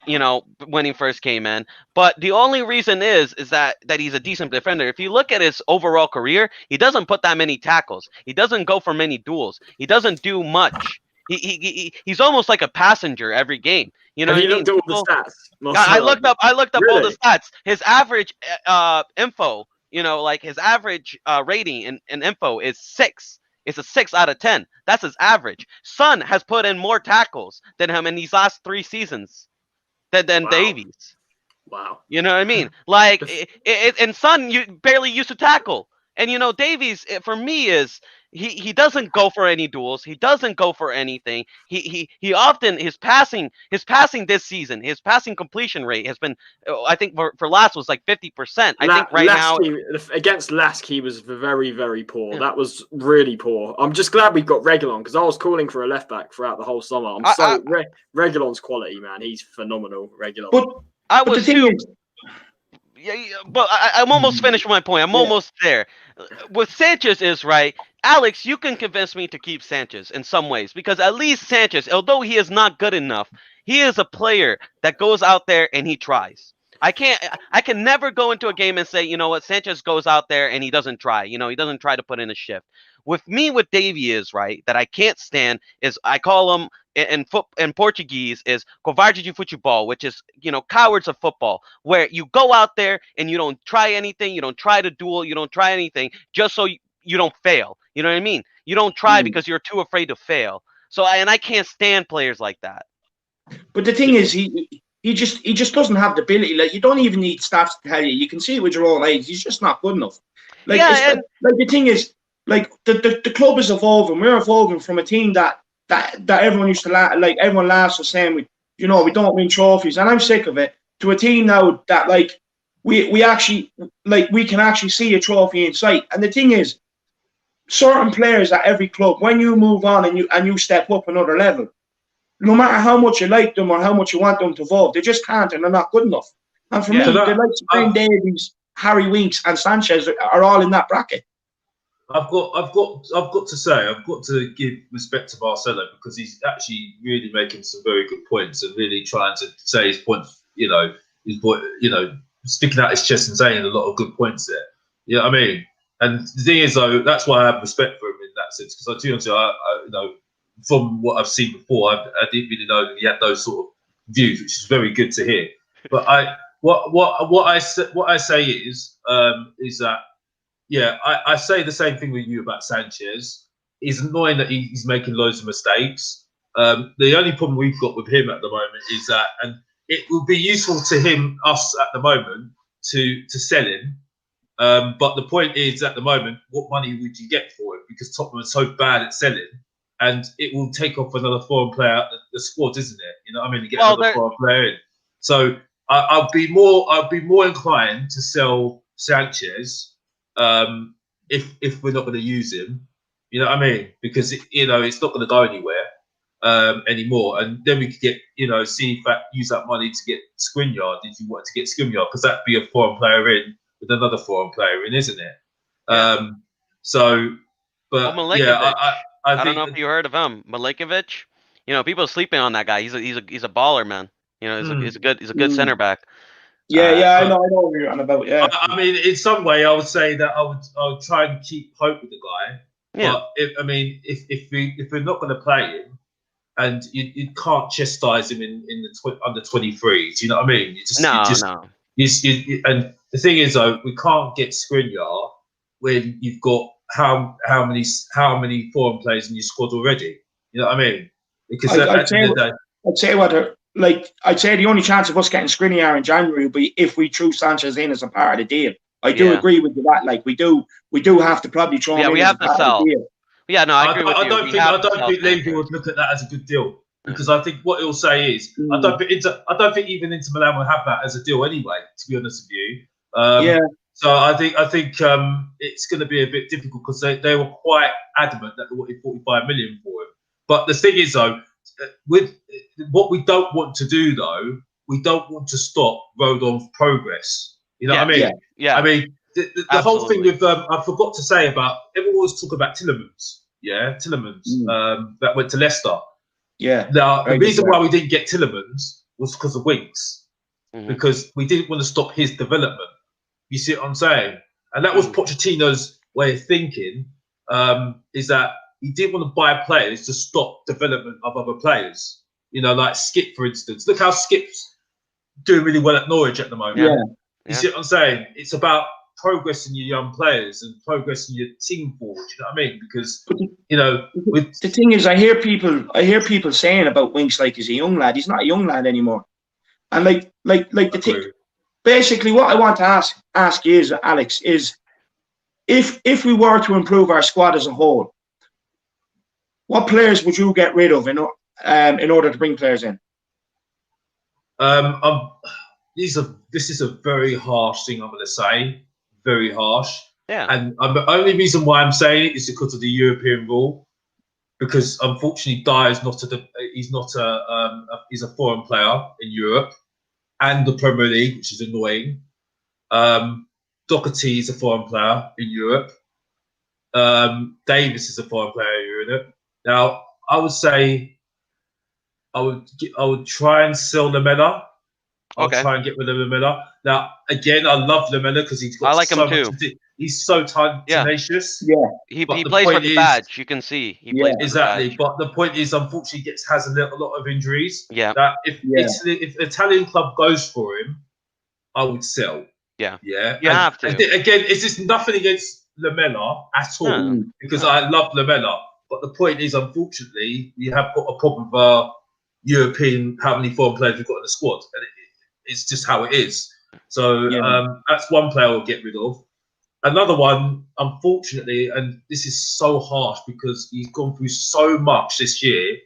you know, when he first came in. But the only reason is that he's a decent defender. If you look at his overall career, he doesn't put that many tackles. He doesn't go for many duels. He doesn't do much. He's almost like a passenger every game. You know what I mean? Looked at all the stats. I looked up all the stats. His average info, you know, like his average rating in info is 6. It's a 6 out of 10. That's his average. Son has put in more tackles than him in these last 3 seasons than Davies. Wow. You know what I mean? Like, and Son you barely used to tackle. And, you know, Davies, for me, is he doesn't go for any duels. He doesn't go for anything. He often, his passing this season, his passing completion rate has been, I think for last was like 50%. I think right now. Against Lask, he was very, very poor. Yeah. That was really poor. I'm just glad we've got Reguilon because I was calling for a left back throughout the whole summer. Reguilon's quality, man. He's phenomenal, Reguilon. But the thing is, but I'm almost finished with my point. I'm almost there. With Sanchez is right. Alex, you can convince me to keep Sanchez in some ways because at least Sanchez, although he is not good enough, he is a player that goes out there and he tries. I can never go into a game and say, you know what, Sanchez goes out there and he doesn't try. You know, he doesn't try to put in a shift. With me, what Davey is, right, that I can't stand is I call him in Portuguese is covarde de futebol, which is, you know, cowards of football, where you go out there and you don't try anything, you don't try to duel, you don't try anything just so you don't fail. You know what I mean? You don't try because you're too afraid to fail. So I can't stand players like that. But the thing is, he just doesn't have the ability. Like, you don't even need stats to tell you. You can see it with your own eyes. He's just not good enough. Like, like the thing is, like the club is evolving. We're evolving from a team that everyone used to like. Everyone laughs the same. You know, we don't win trophies, and I'm sick of it. To a team now that like we actually like we can actually see a trophy in sight. And the thing is, certain players at every club, when you move on and you step up another level, no matter how much you like them or how much you want them to evolve, they just can't, and they're not good enough. And for me, the likes of Ben Davies, Harry Winks, and Sanchez are all in that bracket. I've got to say, I've got to give respect to Marcelo because he's actually really making some very good points and really trying to say his points. You know, sticking out his chest and saying a lot of good points there. You know what I mean? And the thing is, though, that's why I have respect for him in that sense because you know, from what I've seen before, I didn't really know that he had those sort of views, which is very good to hear. But what I say is that. Yeah, I say the same thing with you about Sanchez. It's annoying that he's making loads of mistakes. The only problem we've got with him at the moment is that, and it would be useful to us at the moment to sell him. But the point is, at the moment, what money would you get for it? Because Tottenham are so bad at selling, and it will take off another foreign player out the squad, isn't it? You know what I mean? To get another foreign player in. So I'll be more inclined to sell Sanchez. If we're not going to use him, you know what I mean? Because it's not going to go anywhere. anymore, and then we could get see if that use that money to get Skriniar if you want to get Skriniar, because that'd be a foreign player in with another foreign player in, isn't it? Yeah. But Milinkovic. I don't know if you heard of him, Milinkovic. People are sleeping on that guy. He's a baller, man. He's a good center back. I know what you're on about. Yeah, I mean, in some way, I would say that I would try and keep hope with the guy. Yeah. But if we're not going to play him, and you can't chastise him in the under 23s, you know what I mean? No. And the thing is, though, we can't get Skriniar when you've got how many foreign players in your squad already. You know what I mean? Because I'd say the only chance of us getting Skriniar in January would be if we threw Sanchez in as a part of the deal. I do agree with you that, like, we do have to probably throw him in. We have to sell. Yeah, no, I agree with you. I don't think Levy would look at that as a good deal, because I think what he'll say is, I don't think even Inter Milan will have that as a deal anyway, to be honest with you. So I think it's going to be a bit difficult, because they were quite adamant that they wanted 45 million for him. But the thing is, though, with what we don't want to do, though, we don't want to stop Rodon's progress. You know what I mean? Yeah. I mean, the whole thing with I forgot to say about, everyone always talk about Tillemans. Yeah, Tillemans that went to Leicester. Yeah. Now the reason why we didn't get Tillemans was because of Winx, because we didn't want to stop his development. You see what I'm saying? And that was Pochettino's way of thinking. Is that he didn't want to buy players to stop development of other players. Like Skip, for instance. Look how Skip's doing really well at Norwich at the moment. Yeah. You see what I'm saying? It's about progressing your young players and progressing your team forward. You know what I mean? Because the thing is, I hear people saying about Winx like he's a young lad. He's not a young lad anymore. And like the thing. Basically, what I want to ask you is, Alex, is if we were to improve our squad as a whole, what players would you get rid of in order to bring players in? This is a very harsh thing I'm going to say. Very harsh. Yeah. And the only reason why I'm saying it is because of the European rule. Because unfortunately, Dyer is he's a foreign player in Europe and the Premier League, which is annoying. Doherty is a foreign player in Europe. Davis is a foreign player in Europe. Now, I would say I would try and sell Lamela. I'll try and get rid of Lamela. Now, again, I love Lamela because he's got so much to do. He's so tenacious. Yeah. He plays for the badge. You can see. He plays exactly. But the point is, unfortunately, has a lot of injuries. Yeah. That if Italian club goes for him, I would sell. Yeah. Yeah. You have to. Again, it's just nothing against Lamela at all, because I love Lamela. But the point is, unfortunately, we have got a problem with our European, how many foreign players we've got in the squad. And it's just how it is. So that's one player I'll get rid of. Another one, unfortunately, and this is so harsh because he's gone through so much this year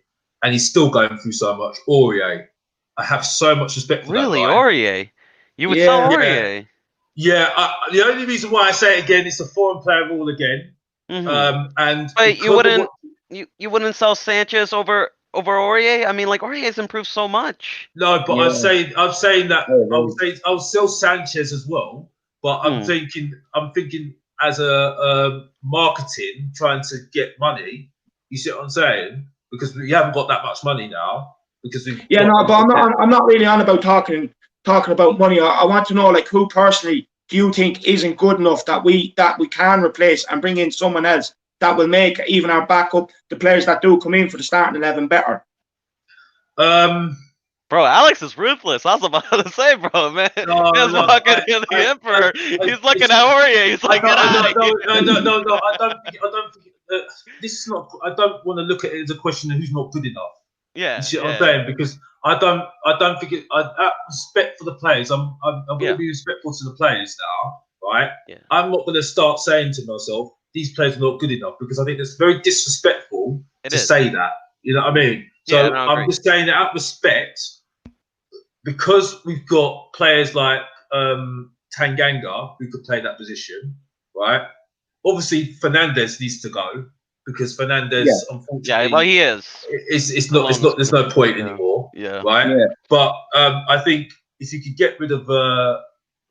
and he's still going through so much, Aurier. I have so much respect for that guy. Aurier? You would sell Aurier? Yeah. The only reason why I say it again, it's a foreign player rule again. But you wouldn't sell Sanchez over Aurier? I mean, like, Aurier's improved so much. No, but I'm saying that I'll sell Sanchez as well. But I'm thinking as a marketing, trying to get money. You see what I'm saying? Because we haven't got that much money now. Because I'm not really on about talking about money. I want to know, like, who personally do you think isn't good enough that we can replace and bring in someone else that will make even our backup, the players that do come in for the starting 11, better? Bro, Alex is ruthless. I was about to say, bro, man. He's walking in the Emperor. He's looking at Aurier. He's like, no. I don't think this is not. I don't want to look at it as a question of who's not good enough. Yeah, you see what I'm saying? Because I don't think it. Respect for the players. I'm going to be respectful to the players now, right? Yeah. I'm not going to start saying to myself these players are not good enough, because I think that's very disrespectful to say that. You know what I mean? So I'm just saying that out of respect, because we've got players like Tanganga who could play that position, right? Obviously, Fernandez needs to go. because Fernandez, unfortunately, well, he is. It's not. There's no point anymore. Yeah. Right. Yeah. But I think if you could get rid of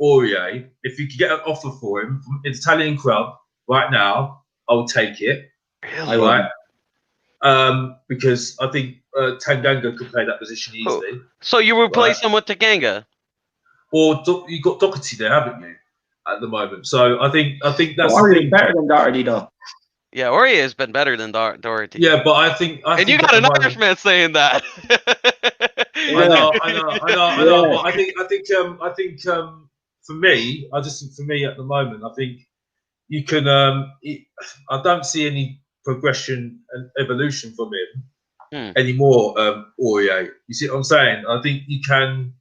Oreo, if you could get an offer for him from an Italian club right now, I would take it. Really? Right. Because I think Tanganga could play that position easily. So you replace him with Tanganga? Or you've got Doherty there, haven't you, at the moment? So I think that's the thing. Better than Doherty, though. Yeah, Oreo has been better than Doherty. Yeah, but I think you got an Irishman saying that. I know. But I think for me at the moment, I think you can. I don't see any progression and evolution from him anymore. Oreo, you see what I'm saying? I think you can.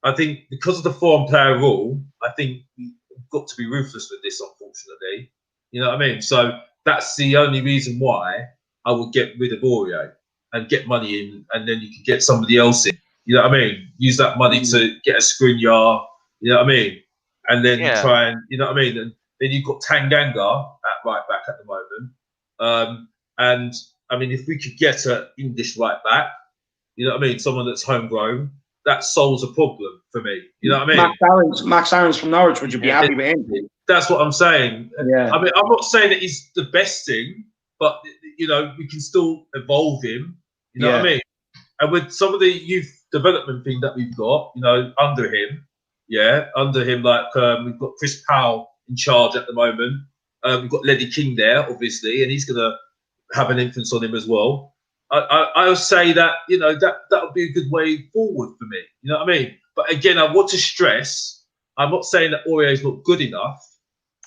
I think because of the foreign player rule, I think we've got to be ruthless with this. Unfortunately, you know what I mean. So that's the only reason why I would get rid of Oreo and get money in, and then you can get somebody else in. You know what I mean? Use that money to get a Skriniar. You know what I mean? And then try and, you know what I mean? And then you've got Tanganga at right back at the moment. And I mean, if we could get an English right back, you know what I mean? Someone that's homegrown, that solves a problem for me. You know what I mean? Max Aarons from Norwich, would you be happy with him? That's what I'm saying. Yeah. I mean, I'm not saying that he's the best thing, but, you know, we can still evolve him. You know what I mean? And with some of the youth development thing that we've got, you know, under him, like we've got Chris Powell in charge at the moment. We've got Leddy King there, obviously, and he's going to have an influence on him as well. I would say that, you know, that would be a good way forward for me. You know what I mean? But again, I want to stress, I'm not saying that Oreo is not good enough.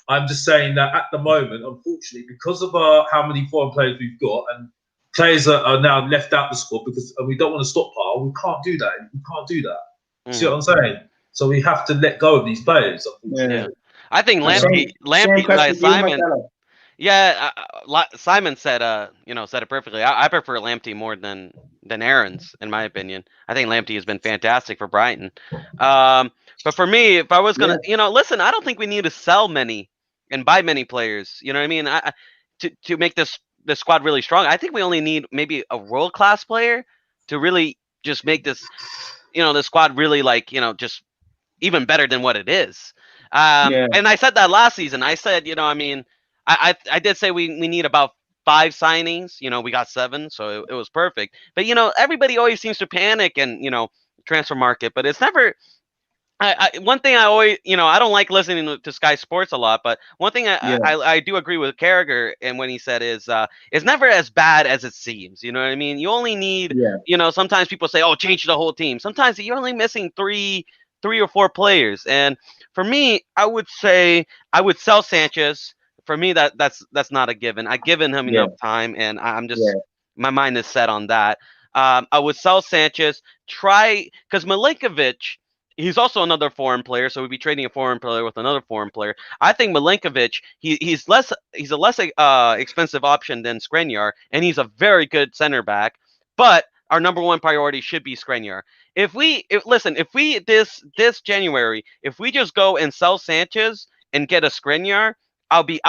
I'm just saying that at the moment, unfortunately, because of how many foreign players we've got and players are now left out the squad because we don't want to stockpile, we can't do that. We can't do that. See what I'm saying? So we have to let go of these players. Yeah. I think Lamptey, like Simon. Yeah, Simon said, said it perfectly. I prefer Lamptey more than Aarons, in my opinion. I think Lamptey has been fantastic for Brighton. But for me, if I was gonna, listen, I don't think we need to sell many and buy many players. You know what I mean? To make this squad really strong, I think we only need maybe a world class player to really just make this, the squad really just even better than what it is. And I said that last season. I said, I did say we need about 5 signings. We got 7, so it was perfect. But everybody always seems to panic and transfer market, but it's never. One thing I always, I don't like listening to Sky Sports a lot, but one thing I do agree with Carragher and when he said is it's never as bad as it seems. You know what I mean? You only need, sometimes people say, oh, change the whole team. Sometimes you're only missing 3 or 4 players. And for me, I would say I would sell Sanchez. For me, that's not a given. I've given him enough time, and I'm just my mind is set on that. I would sell Sanchez. Because Milinkovic, he's also another foreign player, so we'd be trading a foreign player with another foreign player. I think Milinkovic, he's a less expensive option than Skriniar, and he's a very good center back. But our number one priority should be Skriniar. If we this January, if we just go and sell Sanchez and get a Skriniar, I'll be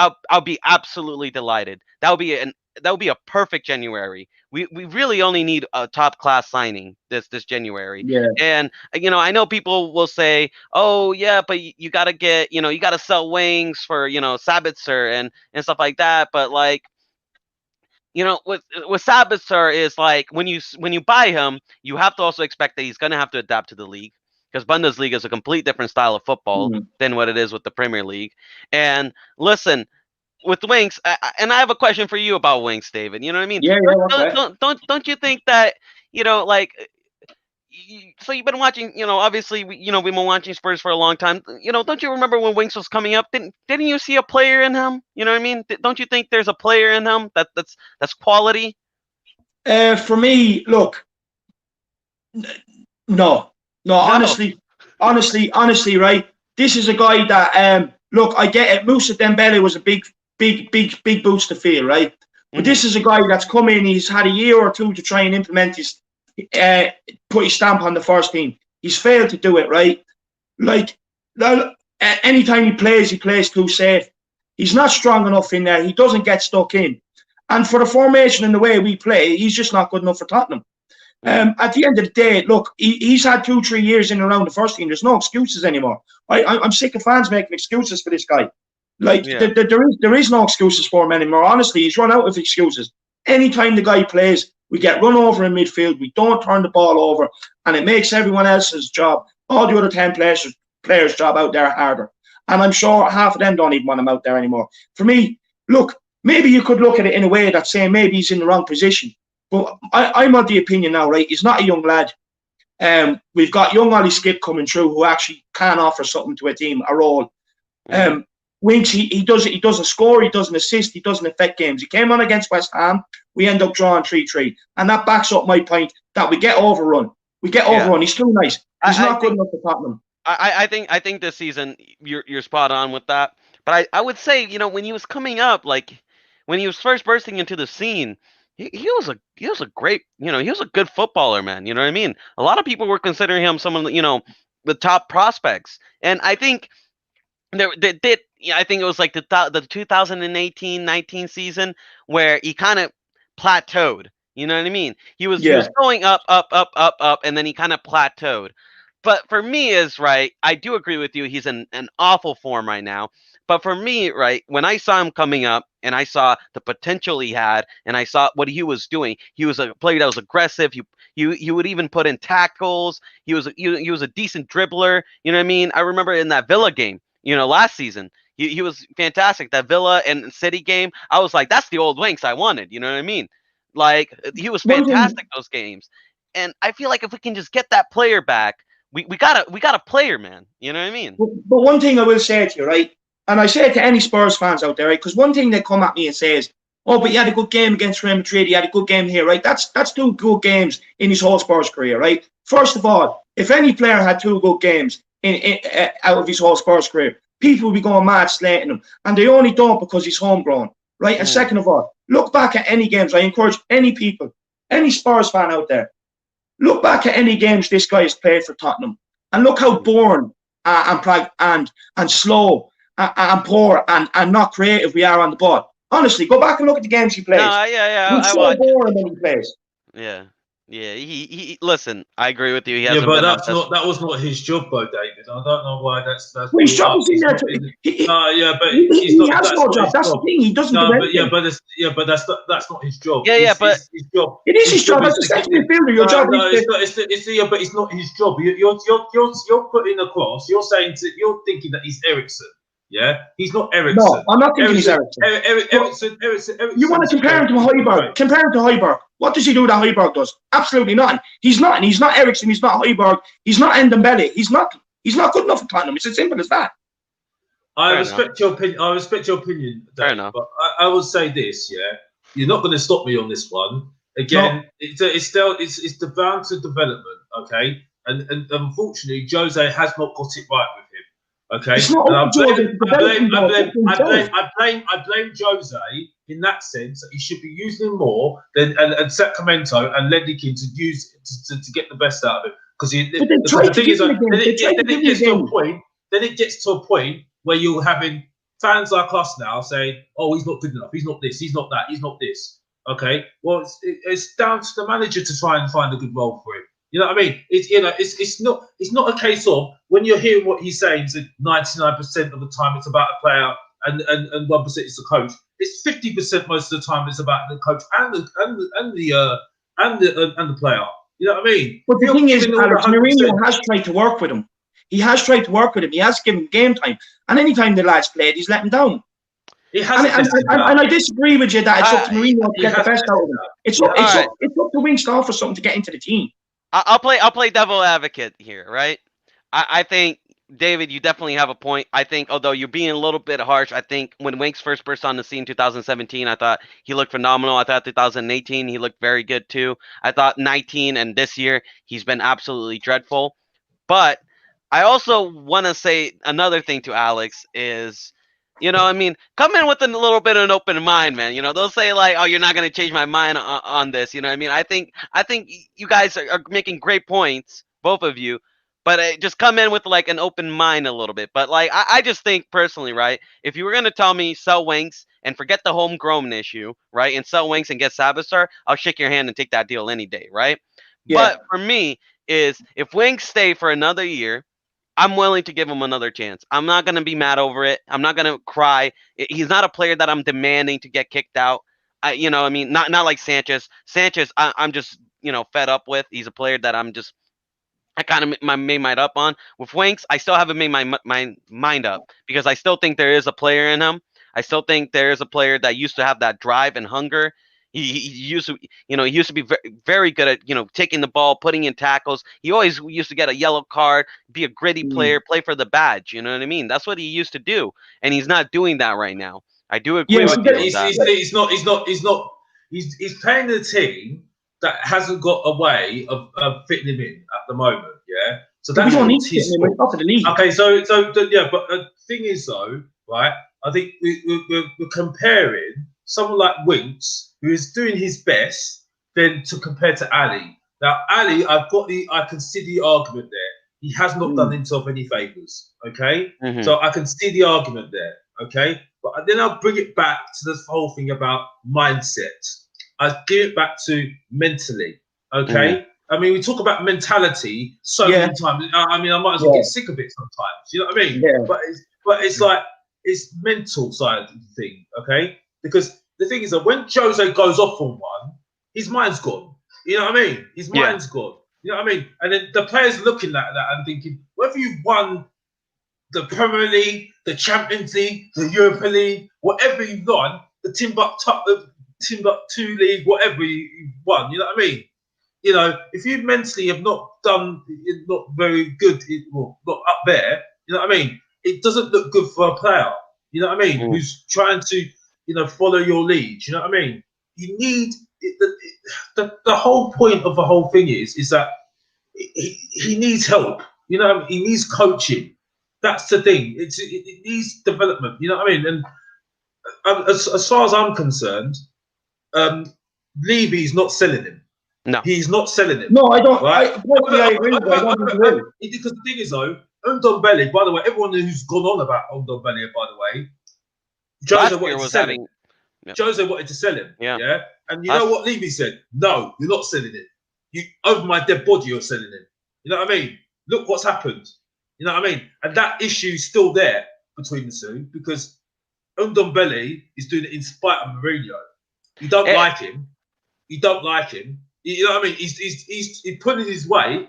absolutely delighted. That would be a perfect January. We really only need a top class signing this January. Yeah. And I know people will say, oh yeah, but you gotta get you gotta sell winx for Sabitzer and stuff like that. But with Sabitzer is when you buy him, you have to also expect that he's gonna have to adapt to the league. Because Bundesliga is a complete different style of football than what it is with the Premier League. And listen, with winx, and I have a question for you about winx, David. You know what I mean? Yeah. Don't you think that so you've been watching? Obviously, we've been watching Spurs for a long time. Don't you remember when winx was coming up? Didn't you see a player in him? You know what I mean? Don't you think there's a player in him that's quality? For me, look, No, honestly, right? This is a guy that, look, I get it. Moussa Dembele was a big boost to feel, right? But this is a guy that's come in. He's had a year or 2 to try and implement his, put his stamp on the first team. He's failed to do it, right? Anytime he plays too safe. He's not strong enough in there. He doesn't get stuck in. And for the formation and the way we play, he's just not good enough for Tottenham. At the end of the day, look, he's had 2-3 years in and around the first team. There's no excuses anymore. I'm sick of fans making excuses for this guy. Like, there is no excuses for him anymore. Honestly, he's run out of excuses. Anytime the guy plays, we get run over in midfield. We don't turn the ball over. And it makes everyone else's job, all the other 10 players' job out there harder. And I'm sure half of them don't even want him out there anymore. For me, look, maybe you could look at it in a way that's saying maybe he's in the wrong position. But I'm of the opinion now, right? He's not a young lad. We've got young Ollie Skip coming through who actually can offer something to a team, a role. Winx, he doesn't score, he doesn't assist, he doesn't affect games. He came on against West Ham, we end up drawing 3-3. And that backs up my point that we get overrun. He's too nice. He's not good enough for Tottenham. I think this season you're spot on with that. But I would say, when he was coming up, like when he was first bursting into the scene, he was a great, he was a good footballer, man. You know what I mean? A lot of people were considering him someone, the top prospects. And I think I think it was like the 2018-19 season where he kind of plateaued. You know what I mean? He was going up, and then he kind of plateaued. But for me, I do agree with you. He's in an awful form right now. But for me, when I saw him coming up and I saw the potential he had and I saw what he was doing, he was a player that was aggressive. He would even put in tackles. He was a decent dribbler. You know what I mean? I remember in that Villa game, last season, he was fantastic. That Villa and City game, I was like, that's the old Winx I wanted. You know what I mean? Like, he was fantastic those games. And I feel like if we can just get that player back, we got a player, man. You know what I mean? But one thing I will say to you, right? And I say it to any Spurs fans out there, right? Because one thing they come at me and say is, oh, but he had a good game against Real Madrid. He had a good game here, right? That's 2 good games in his whole Spurs career, right? First of all, if any player had 2 good games out of his whole Spurs career, people would be going mad slating him. And they only don't because he's homegrown, right? And second of all, look back at any games. I encourage any people, any Spurs fan out there, look back at any games this guy has played for Tottenham. And look how boring and slow and poor and not creative we are on the ball. Honestly, go back and look at the games he plays. He's so boring when he plays. Yeah. He listen. I agree with you. But that was not his job, though, David. I don't know why that's. Well, his job is in there. But he has no job. That's the thing. He doesn't. But that's not his job. But his job. It is his job. As a second midfielder, your job. But it's not his job. You're putting across. You're thinking that he's Eriksen. Yeah, he's not Eriksen. No, I'm not thinking he's Eriksen. Eriksen. You want to compare him to Højbjerg? Compare him to Højbjerg. What does he do that Højbjerg does? Absolutely nothing. He's not, and he's not Eriksen. He's not Højbjerg. He's not Ndombele. He's not good enough for Tottenham. It's as simple as that. I respect your opinion. Fair enough. But I will say this. Yeah, you're not going to stop me on this one. Again, it's down to development. Okay, and unfortunately, Jose has not got it right with him. Okay, I blame Jose in that sense that he should be using him more than and Sacramento and Ledickin to use to get the best out of him. Because the thing is, then it gets to a point where you're having fans like us now saying, "Oh, he's not good enough. He's not this. He's not that. He's not this." Okay, well, it's down to the manager to try and find a good role for him. You know what I mean? It's not a case of when you're hearing what he's saying, that 99% of the time it's about a player and 1% is the coach. It's 50% most of the time it's about the coach and the player. You know what I mean? But the thing is, Alex, Mourinho has tried to work with him. He has tried to work with him. He has given him game time, and anytime the lads played, he's let him down. And I disagree with you that it's up to Mourinho to get the best out of him. It's up to Winx to offer something to get into the team. I'll play devil advocate here, right? I think, David, you definitely have a point. I think, although you're being a little bit harsh, I think when Winx first burst on the scene in 2017, I thought he looked phenomenal. I thought 2018, he looked very good too. I thought 19 and this year, he's been absolutely dreadful. But I also want to say another thing to Alex is, come in with a little bit of an open mind, man. They'll say like, "Oh, you're not going to change my mind on this." You know what I mean? I think you guys are making great points, both of you. but just come in with like an open mind a little bit. But like I just think personally, right? If you were gonna tell me sell Winx and forget the homegrown issue, right, and sell Winx and get Savitar, I'll shake your hand and take that deal any day, right? Yeah. But for me, is if Winx stay for another year, I'm willing to give him another chance. I'm not gonna be mad over it. I'm not gonna cry. He's not a player that I'm demanding to get kicked out. I mean, not like Sanchez. Sanchez, I'm just fed up with. He's a player that I kind of made my up on. With Winx, I still haven't made my mind up because I still think there is a player in him. I still think there is a player that used to have that drive and hunger. He used to, he used to be very good at, taking the ball, putting in tackles. He always used to get a yellow card, be a gritty player, play for the badge. You know what I mean? That's what he used to do, and he's not doing that right now. I do agree with you. He's playing the team that hasn't got a way of fitting him in at the moment. Yeah, so that's his fault. Okay, so yeah, but the thing is though, right? I think we're comparing someone like Winx, who is doing his best, then to compare to Ali. Now, Ali, I can see the argument there. He has not done himself any favours. Okay, so I can see the argument there. Okay, but then I'll bring it back to this whole thing about mindset. I give it back to mentally. Okay, I mean, we talk about mentality so many times. I mean, I might as well get sick of it sometimes. You know what I mean? Yeah. But it's like it's mental side of the thing. Okay, because the thing is that when Jose goes off on one, his mind's gone. You know what I mean? His mind's gone. You know what I mean? And then the players looking at that and thinking, whether you've won the Premier League, the Champions League, the Europa League, whatever you've won, the Timbuktu League, whatever you've won, you know what I mean? You know, if you mentally have not done, not very good, well, not up there, you know what I mean? It doesn't look good for a player, you know what I mean? Who's trying to, follow your lead, you know what I mean? You need, the whole point of the whole thing is that he needs help, you know, he needs coaching. That's the thing. It needs development, you know what I mean? And as far as I'm concerned, Levy's not selling him. No, he's not selling him. No, I don't. Right? I agree. Because the thing is, though, Ndombele. By the way, everyone who's gone on about Ndombele, by the way, Jose wanted to sell him. Jose wanted to sell him. Yeah. And you know what Levy said? No, you're not selling it. You over my dead body, you're selling him. You know what I mean? Look what's happened. You know what I mean? And that issue's still there between the two because Ndombele is doing it in spite of Mourinho. You don't like him. You don't like him. You know what I mean? He's putting his weight.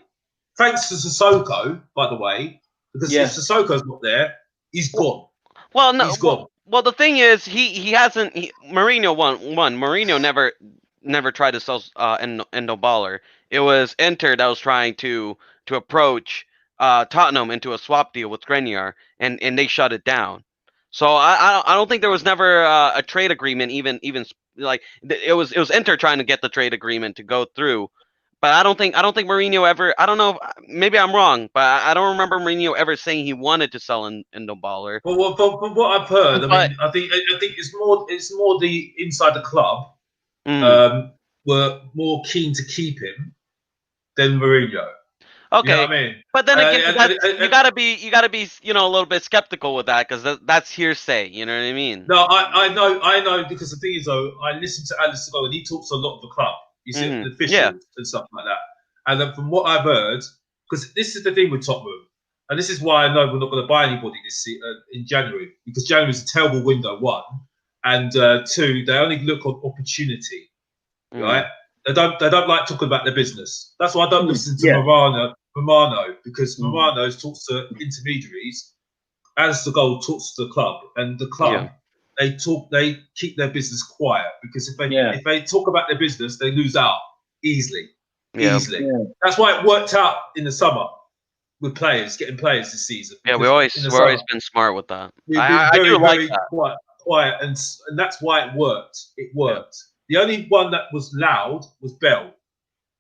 Thanks to Sissoko, by the way, because if Sissoko's not there, he's gone. Well, no, he's gone. Well, the thing is, he hasn't. Mourinho won. Mourinho never tried to sell Endo Baller. It was Inter that was trying to approach Tottenham into a swap deal with Skriniar, and they shut it down. So I don't think there was never a trade agreement. Even like it was Inter trying to get the trade agreement to go through. But I don't think Mourinho ever. I don't know. Maybe I'm wrong, but I don't remember Mourinho ever saying he wanted to sell Endo Baller. Well, but what I've heard, I think it's more the inside the club were more keen to keep him than Mourinho. Okay, you know what I mean? But then again, you gotta be a little bit skeptical with that because that's hearsay. You know what I mean? No, I know because the thing is though, I listen to Alistair Gold and he talks a lot of the club. You see the officials and stuff like that. And then from what I've heard, because this is the thing with Tottenham, and this is why I know we're not going to buy anybody in January, because January is a terrible window, one, and two, they only look on opportunity, right? They don't like talking about their business. That's why I don't listen to Romano, because Romano talks to intermediaries, Alistair Gold talks to the club, and the club. They keep their business quiet because if they talk about their business, they lose out easily. Easily. Yeah. That's why it worked out in the summer with getting players this season. Yeah, we're always been smart with that. I do like that. Quiet, and that's why it worked. It worked. Yeah. The only one that was loud was Bell,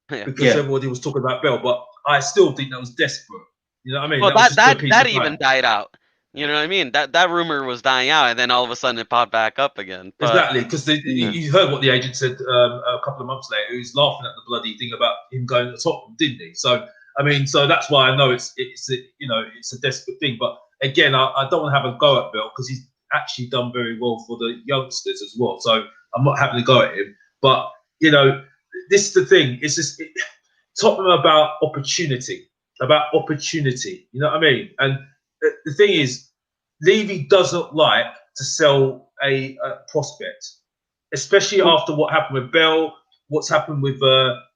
because everybody was talking about Bell. But I still think that was desperate. You know what I mean? Well, that even died out. You know what I mean? That rumor was dying out, and then all of a sudden it popped back up again. But, exactly, because you heard what the agent said a couple of months later. He was laughing at the bloody thing about him going to Tottenham, didn't he? So I mean, so that's why I know it's a desperate thing. But again, I don't want to have a go at Bell because he's actually done very well for the youngsters as well. So I'm not having to go at him. But this is the thing. It's just Tottenham about opportunity. You know what I mean? And the thing is, Levy doesn't like to sell a prospect, especially after what happened with Bell, what's happened with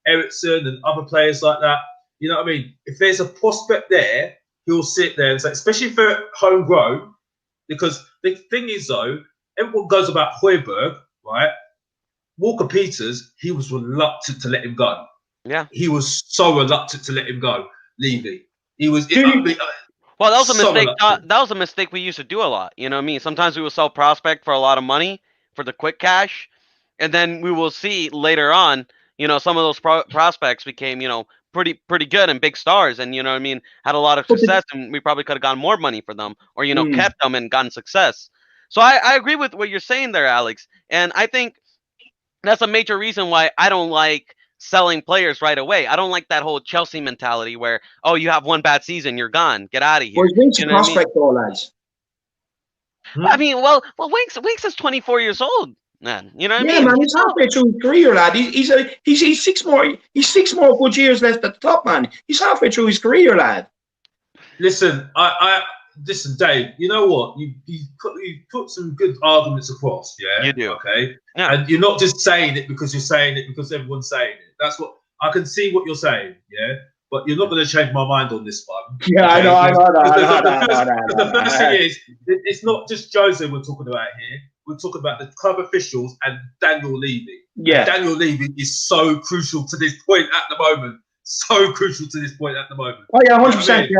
Ericsson and other players like that. You know what I mean? If there's a prospect there, he'll sit there and say, especially for homegrown, because the thing is though, everyone goes about Højbjerg, right? Walker Peters, he was reluctant to let him go. Yeah, he was so reluctant to let him go. Levy, he was. Well, that was a mistake. That was a mistake we used to do a lot. You know what I mean? Sometimes we will sell prospect for a lot of money for the quick cash, and then we will see later on, some of those prospects became, pretty good and big stars, and you know what I mean, had a lot of success, and we probably could have gotten more money for them, or kept them and gotten success. So I agree with what you're saying there, Alex, and I think that's a major reason why I don't like selling players right away. I don't like that whole Chelsea mentality where, oh, you have one bad season, you're gone, get out of here. Well, Winx a prospect though, lads. I mean, well, Winx is 24 years old, man. You know what I mean? Yeah, man, he's halfway through his career, lad. He's six more good years left at the top, man. He's halfway through his career, lad. Listen, listen, Dave. You know what? You put some good arguments across. Yeah, you do. Okay, yeah. And you're not just saying it because you're saying it because everyone's saying it. That's what I can see what you're saying. Yeah, but you're not going to change my mind on this one. Yeah, okay? I know. The first thing is, it's not just Jose we're talking about here. We're talking about the club officials and Daniel Levy. Yeah, Daniel Levy is so crucial to this point at the moment. So crucial to this point at the moment. Oh yeah, 100%. Yeah.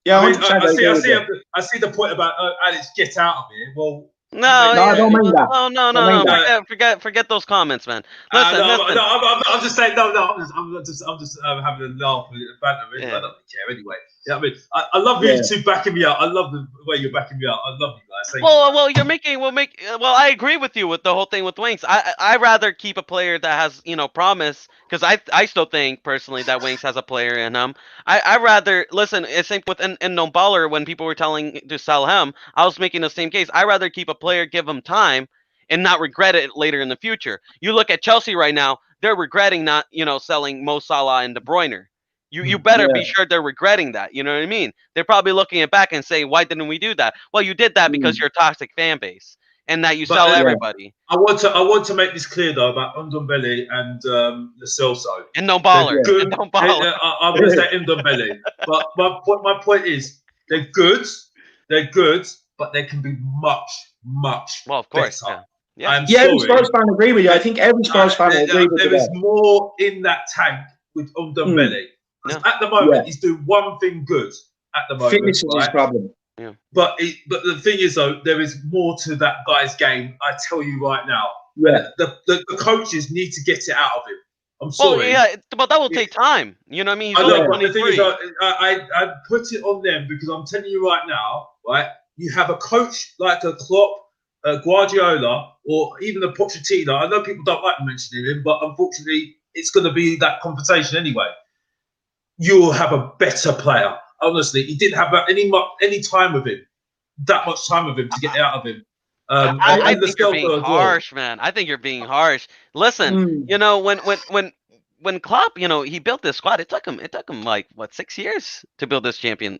Yeah, I see the point about Alex, get out of here. Well, no, I don't mind that. No. Forget those comments, man. Listen, I'm just saying. I'm just having a laugh with it, banter. I don't really care anyway. Yeah, I mean, I love you two backing me up. I love the way you're backing me up. I love you guys. Well, I agree with you with the whole thing with Winx. I rather keep a player that has promise, because I still think personally that Winx has a player in him. I rather listen. It's same with Baller when people were telling to sell him. I was making the same case. I rather keep a player, give him time, and not regret it later in the future. You look at Chelsea right now; they're regretting not selling Mo Salah and De Bruyne. You better be sure they're regretting that. You know what I mean? They're probably looking it back and saying, why didn't we do that? Well, you did that because you're a toxic fan base and that you sell everybody. I want to make this clear though about Ndombele and Lo Celso. And no baller. I'm going to say Ndombele. But my point is they're good, but they can be much well, of course, better. Yeah. Every Spurs fan agree with you. I think every Spurs fan agree with you. There is more in that tank with Ndombele. At the moment, he's doing one thing good. At the moment, fitness is his problem. Yeah. But the thing is, though, there is more to that guy's game. I tell you right now. Yeah. The coaches need to get it out of him. I'm sorry. Oh yeah, but that will take time. You know what I mean? He's only 23. The thing is, I put it on them because I'm telling you right now, right? You have a coach like a Klopp, Guardiola, or even a Pochettino. I know people don't like mentioning him, but unfortunately, it's going to be that conversation anyway. You'll have a better player. Honestly, he didn't have any time with him, that much time with him to get it out of him. I think you're being harsh, man. I think you're being harsh. Listen, when Klopp, he built this squad, it took him like 6 years to build this champion.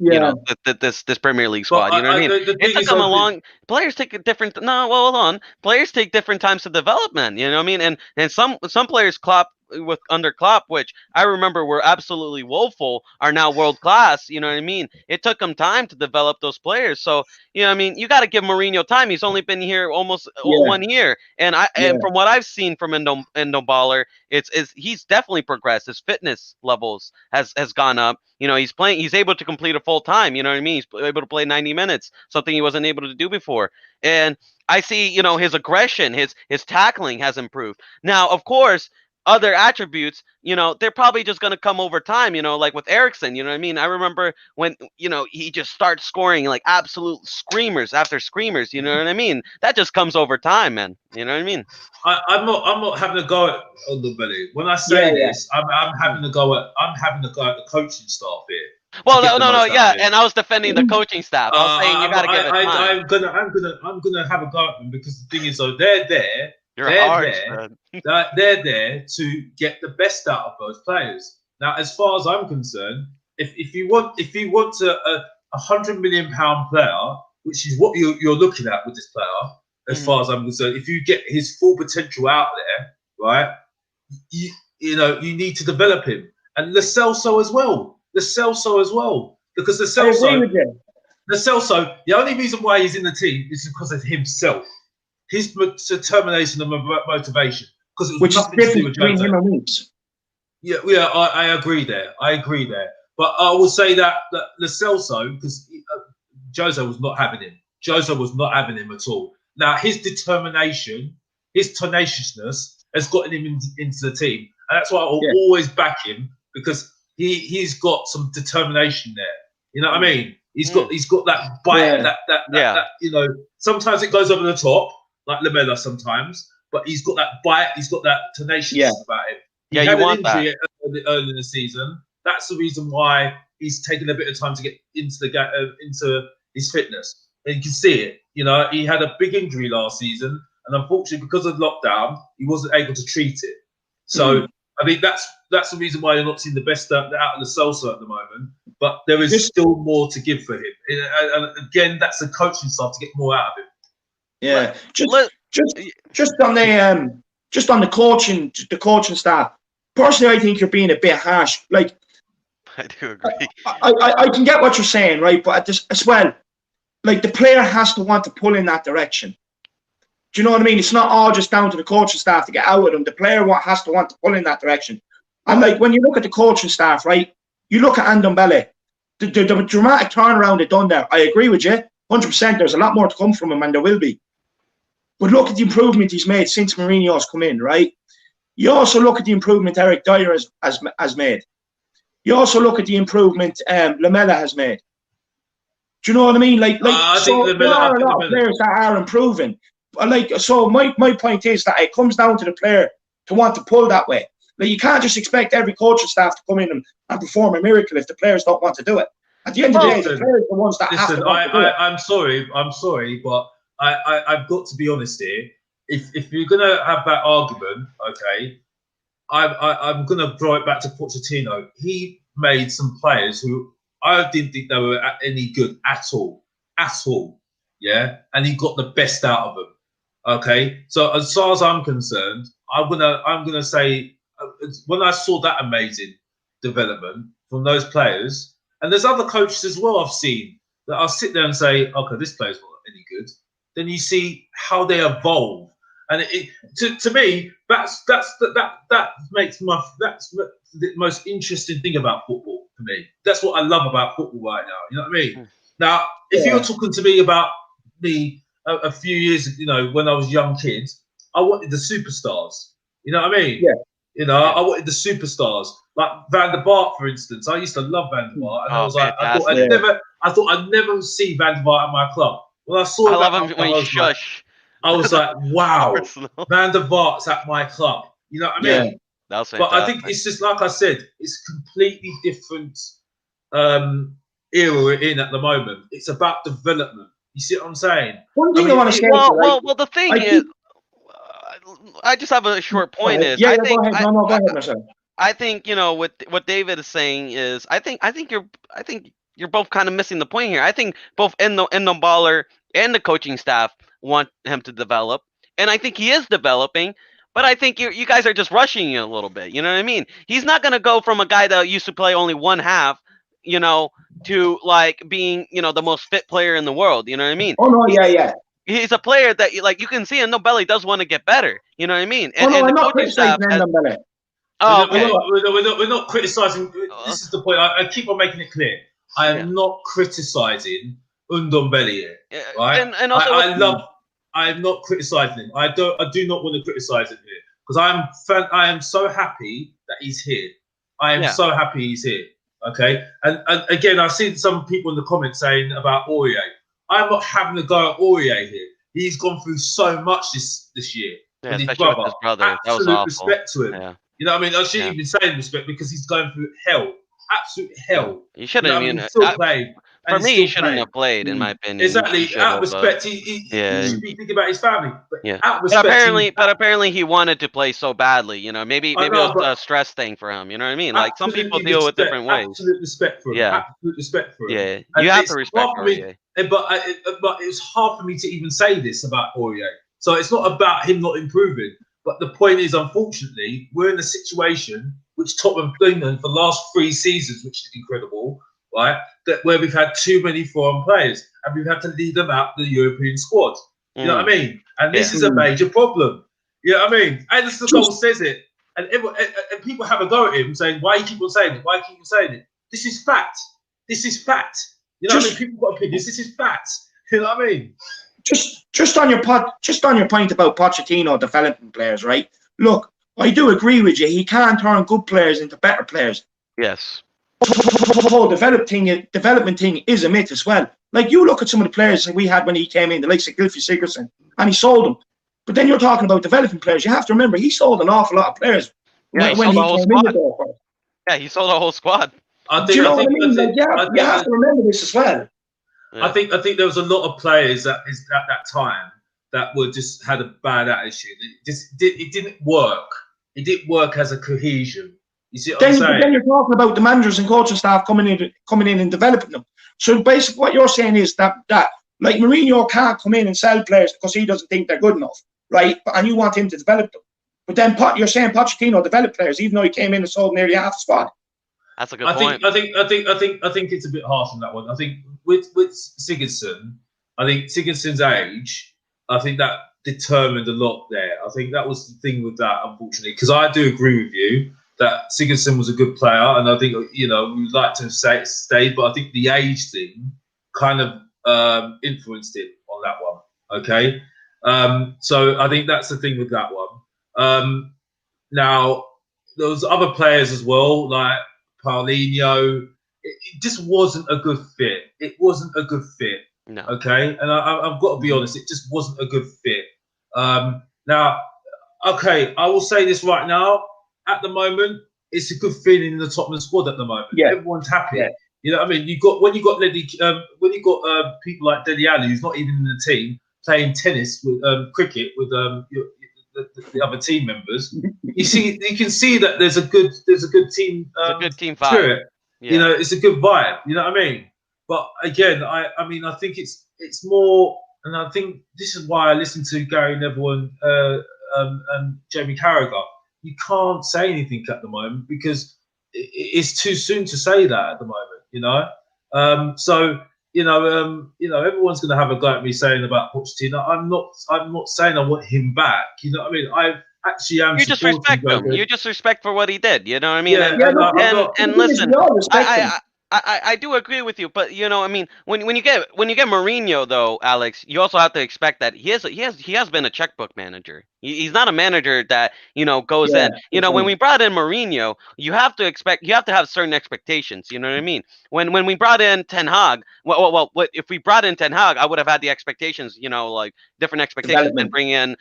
This Premier League squad. You know what I mean? It took him a long. Players take a different. No, well, hold on. Players take different times of development. You know what I mean? And some players Klopp. Under Klopp, which I remember were absolutely woeful, are now world class. You know what I mean? It took him time to develop those players. So you know what I mean? You got to give Mourinho time. He's only been here almost 1 year, and and from what I've seen from Baller, he's definitely progressed. His fitness levels has gone up. He's able to complete a full time. You know what I mean? He's able to play 90 minutes, something he wasn't able to do before. And I see, his aggression, his tackling has improved. Now, of course, other attributes, they're probably just going to come over time, like with Eriksen, you know what I mean? I remember when, he just starts scoring like absolute screamers after screamers, you know what I mean? That just comes over time, man. You know what I mean? I'm not having a go at Ndombele. When I say this, I'm having a go at the coaching staff here. Well, no, yeah, and I was defending the coaching staff. I was saying you got to give it time. I'm gonna have a go at them because the thing is, though, they're there. They're there to get the best out of those players. Now, as far as I'm concerned, if you want a £100 million player, which is what you're looking at with this player, as far as I'm concerned, if you get his full potential out there, right, you need to develop him, and Lo Celso as well. Because Lo Celso, the only reason why he's in the team is because of himself, his determination and motivation. Because it was nothing to do with between him and Winx. Yeah, I agree there. But I will say that Lo Celso, because Jose was not having him. At all. Now, his determination, his tenaciousness has gotten him into the team. And that's why I'll always back him, because he's got some determination there. You know what I mean? He's got that bite, that sometimes it goes over the top, like Lamela sometimes, but he's got that bite, he's got that tenaciousness about him. He had an injury early in the season. That's the reason why he's taken a bit of time to get into his fitness. And you can see it. He had a big injury last season, and unfortunately, because of lockdown, he wasn't able to treat it. So I think that's the reason why you're not seeing the best out of the Celso at the moment. But there is still more to give for him. And again, that's the coaching staff to get more out of him. Yeah, just on the coaching staff. Personally, I think you're being a bit harsh. Like, I do agree. I can get what you're saying, right? But as well, like, the player has to want to pull in that direction. Do you know what I mean? It's not all just down to the coaching staff to get out of them. The player has to want to pull in that direction. And like, when you look at the coaching staff, right? You look at Ndombele, the dramatic turnaround they've done there. I agree with you, 100%. There's a lot more to come from him, and there will be. But look at the improvement he's made since Mourinho's come in, right? You also look at the improvement Eric Dyer has made. You also look at the improvement Lamela has made. Do you know what I mean? Like, there are a lot of players that are improving. So my point is that it comes down to the player to want to pull that way. Like, you can't just expect every coaching staff to come in and perform a miracle if the players don't want to do it. At the end of the day, the players are the ones that have to want to do it. I'm sorry, but I've got to be honest here. If you're gonna have that argument, okay, I'm gonna draw it back to Pochettino. He made some players who I didn't think they were any good at all. Yeah, and he got the best out of them. Okay, so as far as I'm concerned, I'm gonna say when I saw that amazing development from those players, and there's other coaches as well I've seen that I'll sit there and say, okay, this player's not any good. Then you see how they evolve, and to me, that's the most interesting thing about football for me. That's what I love about football right now. You know what I mean? Now, if you're talking to me about me a few years, when I was a young kid, I wanted the superstars. You know what I mean? Yeah. I wanted the superstars, like Van der Vaart, for instance. I used to love Van der Vaart, and I was like, I thought I'd never see Van der Vaart at my club. When I saw love him when he shush. I was like, wow, Van der Vaart's at my club. You know what I mean? Yeah, that's fantastic. But I think it's just like I said, it's completely different era we're in at the moment. It's about development. You see what I'm saying? One thing I want to say. Well, the thing is, I just have a short point. Go ahead. I think what David is saying is I think you're both kind of missing the point here. I think both Ndombele and the coaching staff want him to develop, and I think he is developing. But I think you guys are just rushing it a little bit. You know what I mean? He's not going to go from a guy that used to play only one half, to like being the most fit player in the world. You know what I mean? Oh no, yeah. He's a player that you can see, and Ndombele does want to get better. You know what I mean? And, I'm the not coaching staff. Ndombele. Okay. We're not criticizing. This is the point. I keep on making it clear. I am not criticizing Ndombele here, right? And also I'm not criticizing him. I do not want to criticize him here. because I am so happy that he's here. I am so happy he's here. Okay, and again, I've seen some people in the comments saying about Aurier. I'm not having a go at Aurier here. He's gone through so much this year with his brother. With his brother. Absolute respect to him. Yeah. You know what I mean? I shouldn't even say respect because he's going through hell. Absolute hell. You shouldn't. You know he's still playing. For me, he shouldn't have played, in my opinion. Exactly. Out of respect, he should be thinking about his family. But out of respect, but apparently, he wanted to play so badly. You know, maybe it was a stress thing for him. You know what I mean? Like some people deal with different ways. Absolute respect for him. Yeah. Absolute respect for him. Yeah. You have to respect Aurier. But it's hard for me to even say this about Aurier. So it's not about him not improving. But the point is, unfortunately, we're in a situation which Tottenham have been in for the last 3 seasons, which is incredible, right? Where we've had too many foreign players and we've had to lead them out the European squad. You know what I mean? And this is a major problem. You know what I mean? And the goal says it. And people have a go at him saying, why you keep on saying it? Why you keep on saying it? This is fact. This is fact. You know what I mean? People got opinions. This is fact. You know what I mean? Just on your point about Pochettino developing players, right? Look, I do agree with you. He can turn good players into better players. Yes. The whole development thing is a myth as well. Like you look at some of the players that we had when he came in, the likes of Gylfi Sigurdsson, and he sold them. But then you're talking about developing players. You have to remember he sold an awful lot of players when he came in the door. Yeah, he sold a whole squad. Do you know what I mean? You have to remember this as well. Yeah. I think there was a lot of players at that time that were just had a bad attitude. It didn't work. It didn't work as a cohesion. You see what I'm saying? Then you're talking about the managers and coaching staff coming in and developing them. So basically, what you're saying is that like Mourinho can't come in and sell players because he doesn't think they're good enough, right? And you want him to develop them. But then you're saying Pochettino developed players, even though he came in and sold nearly half the squad. That's a good point. I think it's a bit harsh on that one. I think with Sigurdsson, I think Sigurdsson's age, I think that determined a lot there. I think that was the thing with that, unfortunately, because I do agree with you that Sigurdsson was a good player, and I think we'd like to say stayed, but I think the age thing kind of influenced it on that one. Okay, so I think that's the thing with that one. Now there was other players as well, like Paulinho. It just wasn't a good fit. It wasn't a good fit. No. Okay, and I've got to be honest, it just wasn't a good fit. Now, okay, I will say this right now. At the moment, it's a good feeling in the Tottenham squad at the moment. Yeah. Everyone's happy. Yeah. You know what I mean? When you got people like Dele Alli, who's not even in the team, playing tennis with cricket with the other team members. You can see that there's a good team. It's a good team vibe. Spirit. Yeah. You know, it's a good vibe. You know what I mean? But again, I think it's more, and I think this is why I listen to Gary Neville and Jamie Carragher. You can't say anything at the moment because it's too soon to say that at the moment. You know, so everyone's going to have a go at me saying about Pochettino. I'm not saying I want him back. You know what I mean? I actually am. You just respect him. You just respect for what he did. You know what I mean? Yeah, and listen, I do agree with you, but I mean, when you get Mourinho though, Alex, you also have to expect that he has been a checkbook manager. He's not a manager that goes in. When we brought in Mourinho, you have to have certain expectations. You know what I mean? When we brought in Ten Hag, if we brought in Ten Hag, I would have had the expectations, like different expectations than bringing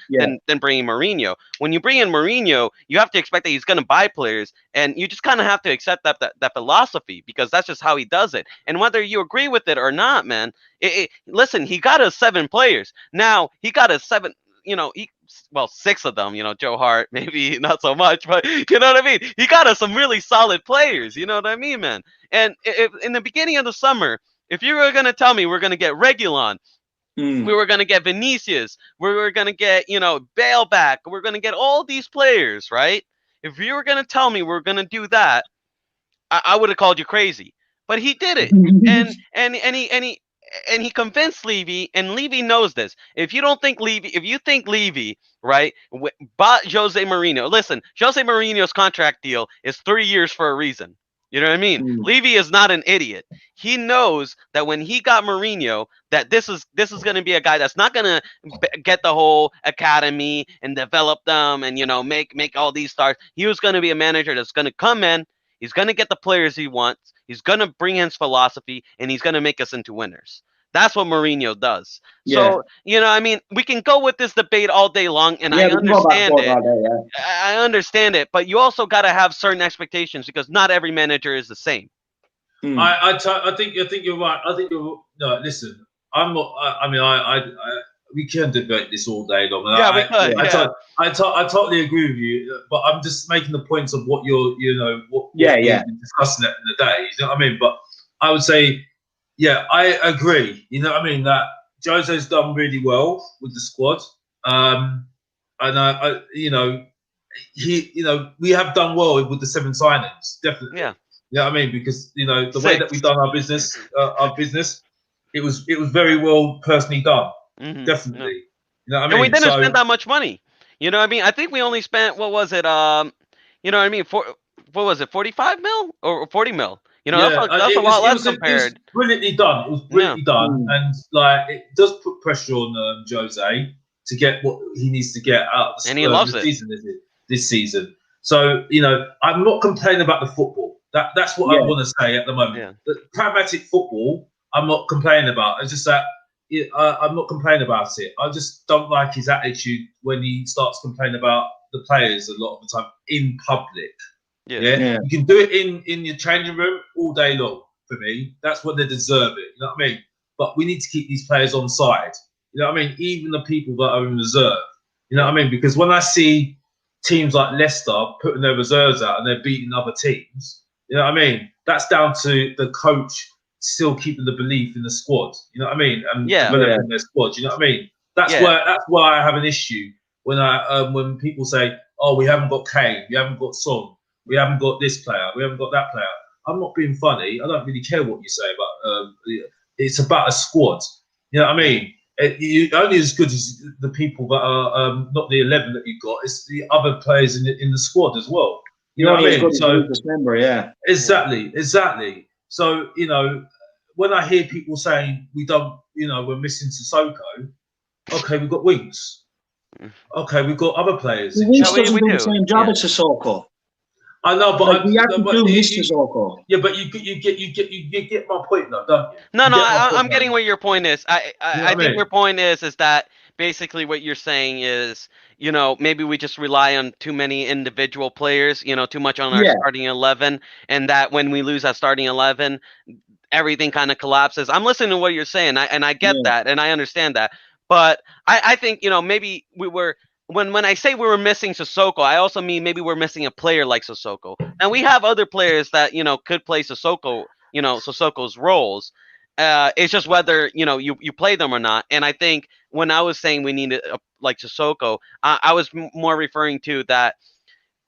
Mourinho. When you bring in Mourinho, you have to expect that he's going to buy players, and you just kind of have to accept that philosophy because that's just how he does it. And whether you agree with it or not, man, listen, he got us 7 players. Now he got us 7. 6 of them, Joe Hart, maybe not so much, but you know what I mean? He got us some really solid players, you know what I mean, man? And if in the beginning of the summer, if you were going to tell me we're going to get Reguilon, we were going to get Vinicius, we were going to get, Bale back, we're going to get all these players, right? If you were going to tell me we're going to do that, I would have called you crazy. But he did it. And he convinced Levy, and Levy knows this. If you think Levy, right, bought Jose Mourinho. Listen, Jose Mourinho's contract deal is 3 years for a reason. You know what I mean? Levy is not an idiot. He knows that when he got Mourinho, that this is going to be a guy that's not going to get the whole academy and develop them and make all these stars. He was going to be a manager that's going to come in. He's going to get the players he wants. He's going to bring his philosophy, and he's going to make us into winners. That's what Mourinho does. Yeah. So, I mean, we can go with this debate all day long, and I understand it. I understand it, but you also got to have certain expectations because not every manager is the same. I think you're right. I think no. Listen, I'm not. We can debate this all day long. We could. I totally agree with you, but I'm just making the points of what you're, what we've been discussing in the day. You know what I mean? But I would say, yeah, I agree. You know what I mean? That Jose's done really well with the squad, and we have done well with the 7 signings, definitely. Yeah. You know what I mean? Because the way that we've done our business, it was very well personally done. Mm-hmm. Definitely. Yeah. You know what I mean? And we didn't spend that much money. You know what I mean? I think we only spent, what was it? You know what I mean? What was it? 45 mil or 40 mil? That's a lot less compared. It was brilliantly done. It was brilliantly done, and it does put pressure on Jose to get what he needs to get out of the and he loves it this season. So I'm not complaining about the football. That's what I want to say at the moment. Yeah. The pragmatic football, I'm not complaining about. It's just that I'm not complaining about it. I just don't like his attitude when he starts complaining about the players a lot of the time in public. Yeah. You can do it in your changing room all day long. For me, that's when they deserve it. You know what I mean? But we need to keep these players on side. You know what I mean? Even the people that are in reserve. You know what I mean? Because when I see teams like Leicester putting their reserves out and they're beating other teams, you know what I mean? That's down to the coach still keeping the belief in the squad. You know what I mean? And developing their squad. You know what I mean? That's why I have an issue when people say, "Oh, we haven't got Kane, we haven't got Son, we haven't got this player, we haven't got that player." I'm not being funny. I don't really care what you say about. It's about a squad. You know what I mean? You're only as good as the people that are not the 11 that you've got. It's the other players in the squad as well. You know what I mean? So exactly. So when I hear people saying we don't, we're missing Sissoko. Okay, we've got winx. Okay, we've got other players. Winx doesn't do the same job as Sissoko. I know, but we have to do Sissoko. Yeah, but you get my point, though, don't you? No, I'm getting what your point is. I think your point is that basically what you're saying is, maybe we just rely on too many individual players, too much on our starting 11, and that when we lose that starting 11, everything kind of collapses. I'm listening to what you're saying, and I get that, and I understand that. But I think, maybe we were, when I say we were missing Sissoko, I also mean maybe we're missing a player like Sissoko. And we have other players that, could play Sissoko, Sissoko's roles. It's just whether, you play them or not. And I think when I was saying we needed like Sissoko, I was more referring to that.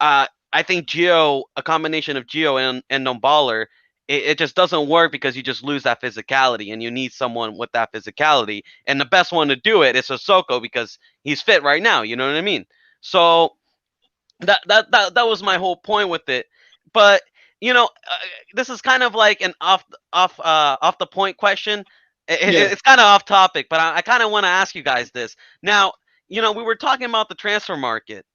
I think Gio, a combination of Gio and Ndombele, it just doesn't work because you just lose that physicality, and you need someone with that physicality. And the best one to do it is Sissoko because he's fit right now. You know what I mean? So that was my whole point with it. But this is kind of like an off the point question. It's kind of off topic, but I kind of want to ask you guys this. Now, we were talking about the transfer market,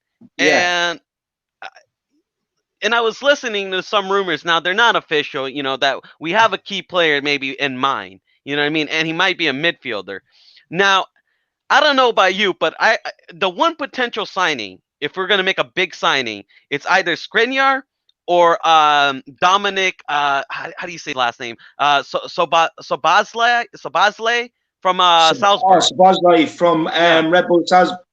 and I was listening to some rumors. Now, they're not official, that we have a key player maybe in mind. You know what I mean? And he might be a midfielder. Now, I don't know about you, but the one potential signing, if we're going to make a big signing, it's either Skriniar or Dominic, how do you say his last name? Szoboszlai from Salzburg. Szoboszlai from Red Bull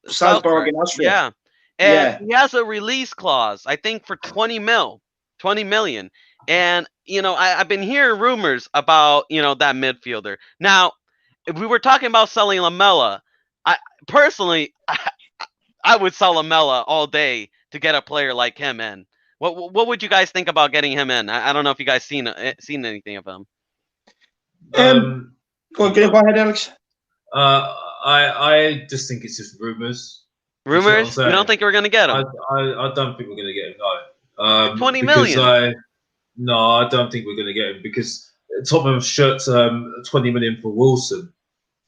Salzburg in Austria. Yeah. And he has a release clause, I think, for 20 million. And, I've been hearing rumors about, that midfielder. Now, if we were talking about selling Lamela, I would sell Lamela all day to get a player like him in. What would you guys think about getting him in? I don't know if you guys seen anything of him. Go ahead, Alex. I just think it's just rumors. Rumors? You don't think we're going to get him? I don't think we're going to get him, no. 20 million. No, I don't think we're going to get him because Tottenham shirts 20 million for Wilson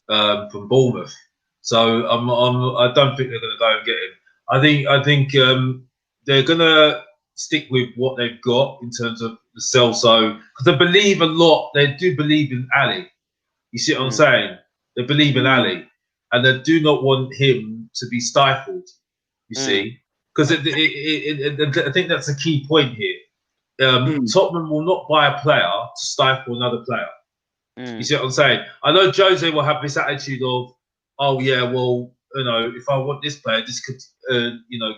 from Bournemouth. So I don't think they're going to go and get him. I think they're going to stick with what they've got in terms of the sell. So because they believe a lot, they do believe in Ali. You see what I'm saying? They believe in Ali, and they do not want him to be stifled. You see, because I think that's a key point here. Tottenham will not buy a player to stifle another player. You see what I'm saying? I know Jose will have this attitude of, oh yeah, well, if I want this player, this could,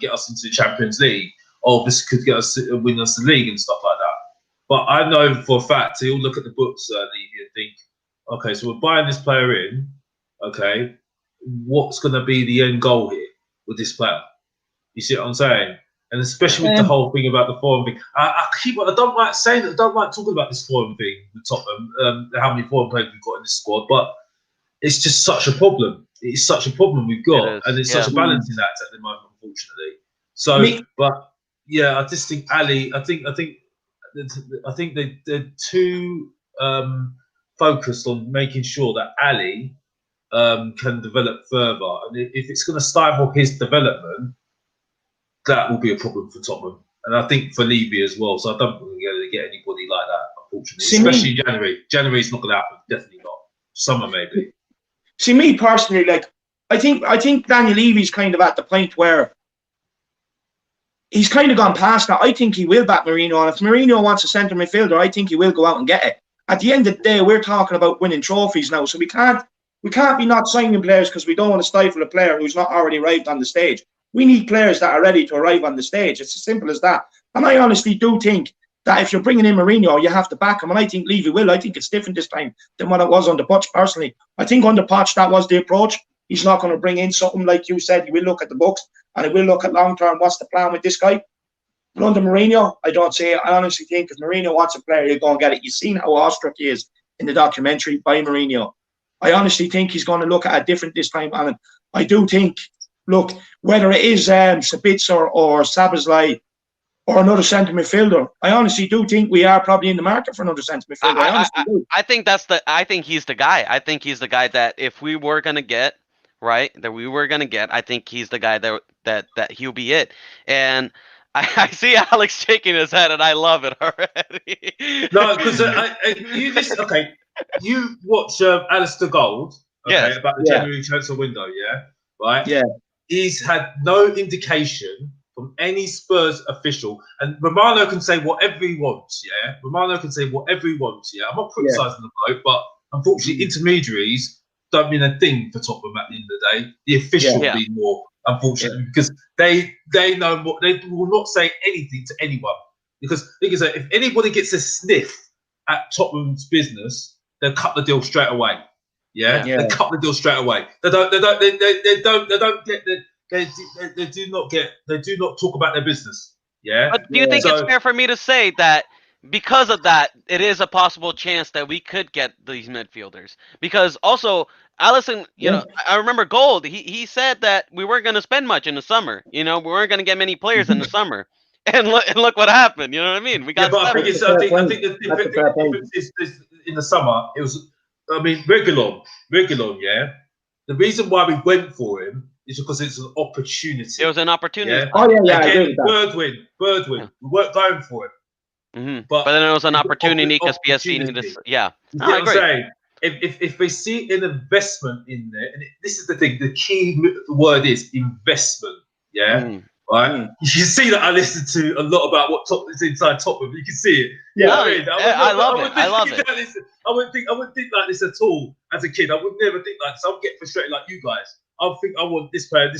get us into the Champions League, or this could get us win us the league and stuff like that. But I know for a fact he'll look at the books, Levy, and think, okay, so we're buying this player in. Okay, what's going to be the end goal here with this player? You see what I'm saying? And especially with the whole thing about the foreign thing, I don't like saying that. I don't like talking about this foreign thing with Tottenham. How many foreign players we've got in this squad, but it's just such a problem. It's such a problem we've got, and it's such a balancing act at the moment, unfortunately. So, but yeah, I just think Ali. I think they're too focused on making sure that Ali can develop further, and if it's going to stifle his development, that will be a problem for Tottenham, and I think for Levy as well. So I don't think we're going to get anybody like that, unfortunately. Especially in January. January's not going to happen. Definitely not. Summer maybe. See, me personally, I think Daniel Levy's kind of at the point where he's kind of gone past that. I think he will back Mourinho, and if Mourinho wants a centre midfielder, I think he will go out and get it. At the end of the day, we're talking about winning trophies now, so we can't be not signing players because we don't want to stifle a player who's not already arrived on the stage. We need players that are ready to arrive on the stage. It's as simple as that. And I honestly do think that if you're bringing in Mourinho, you have to back him. And I think Levy will. I think it's different this time than what it was under Poch, personally. I think under Poch, that was the approach. He's not going to bring in something like you said. He will look at the books and he will look at long term. What's the plan with this guy? But under Mourinho, I don't see it. I honestly think if Mourinho wants a player, he'll go and get it. You've seen how awestruck he is in the documentary by Mourinho. I honestly think he's going to look at it different this time. And I do think, look, whether it is Sabitzer or Szoboszlai or another centre midfielder, I honestly do think we are probably in the market for another centre midfielder. I honestly do. I think he's the guy. I think he's the guy that if we were gonna get, right, I think he's the guy that he'll be it. And I see Alex shaking his head, and I love it already. No, because you watch Alistair Gold, about the January transfer window, right? Yeah. He's had no indication from any Spurs official, and Romano can say whatever he wants, I'm not criticising the bloke, but unfortunately, intermediaries don't mean a thing for Tottenham at the end of the day. The official will be more, unfortunately, because they know more. They will not say anything to anyone, because if anybody gets a sniff at Tottenham's business, they'll cut the deal straight away. They cut the deal straight away. They do not talk about their business. But do you think it's fair for me to say that because of that, it is a possible chance that we could get these midfielders? Because also, Allison, I remember Gold. He said that we weren't going to spend much in the summer. We weren't going to get many players in the summer. And look what happened. You know what I mean? We got. I think the difference is in the summer. It was. Reguilón, the reason why we went for him is because it's an opportunity. It was an opportunity. Yeah? Oh, yeah. Again, Birdwin. We weren't going for him. Mm-hmm. But then it was an opportunity because PSG needed. Yeah. I agree. I'm saying? If we see an investment in there, and this is the thing, the key word is investment. Right? You see that I listen to a lot about what is inside Tottenham. You can see it. I love it. I wouldn't think like this at all as a kid. I would never think like this. I would get frustrated like you guys. I think I want this player.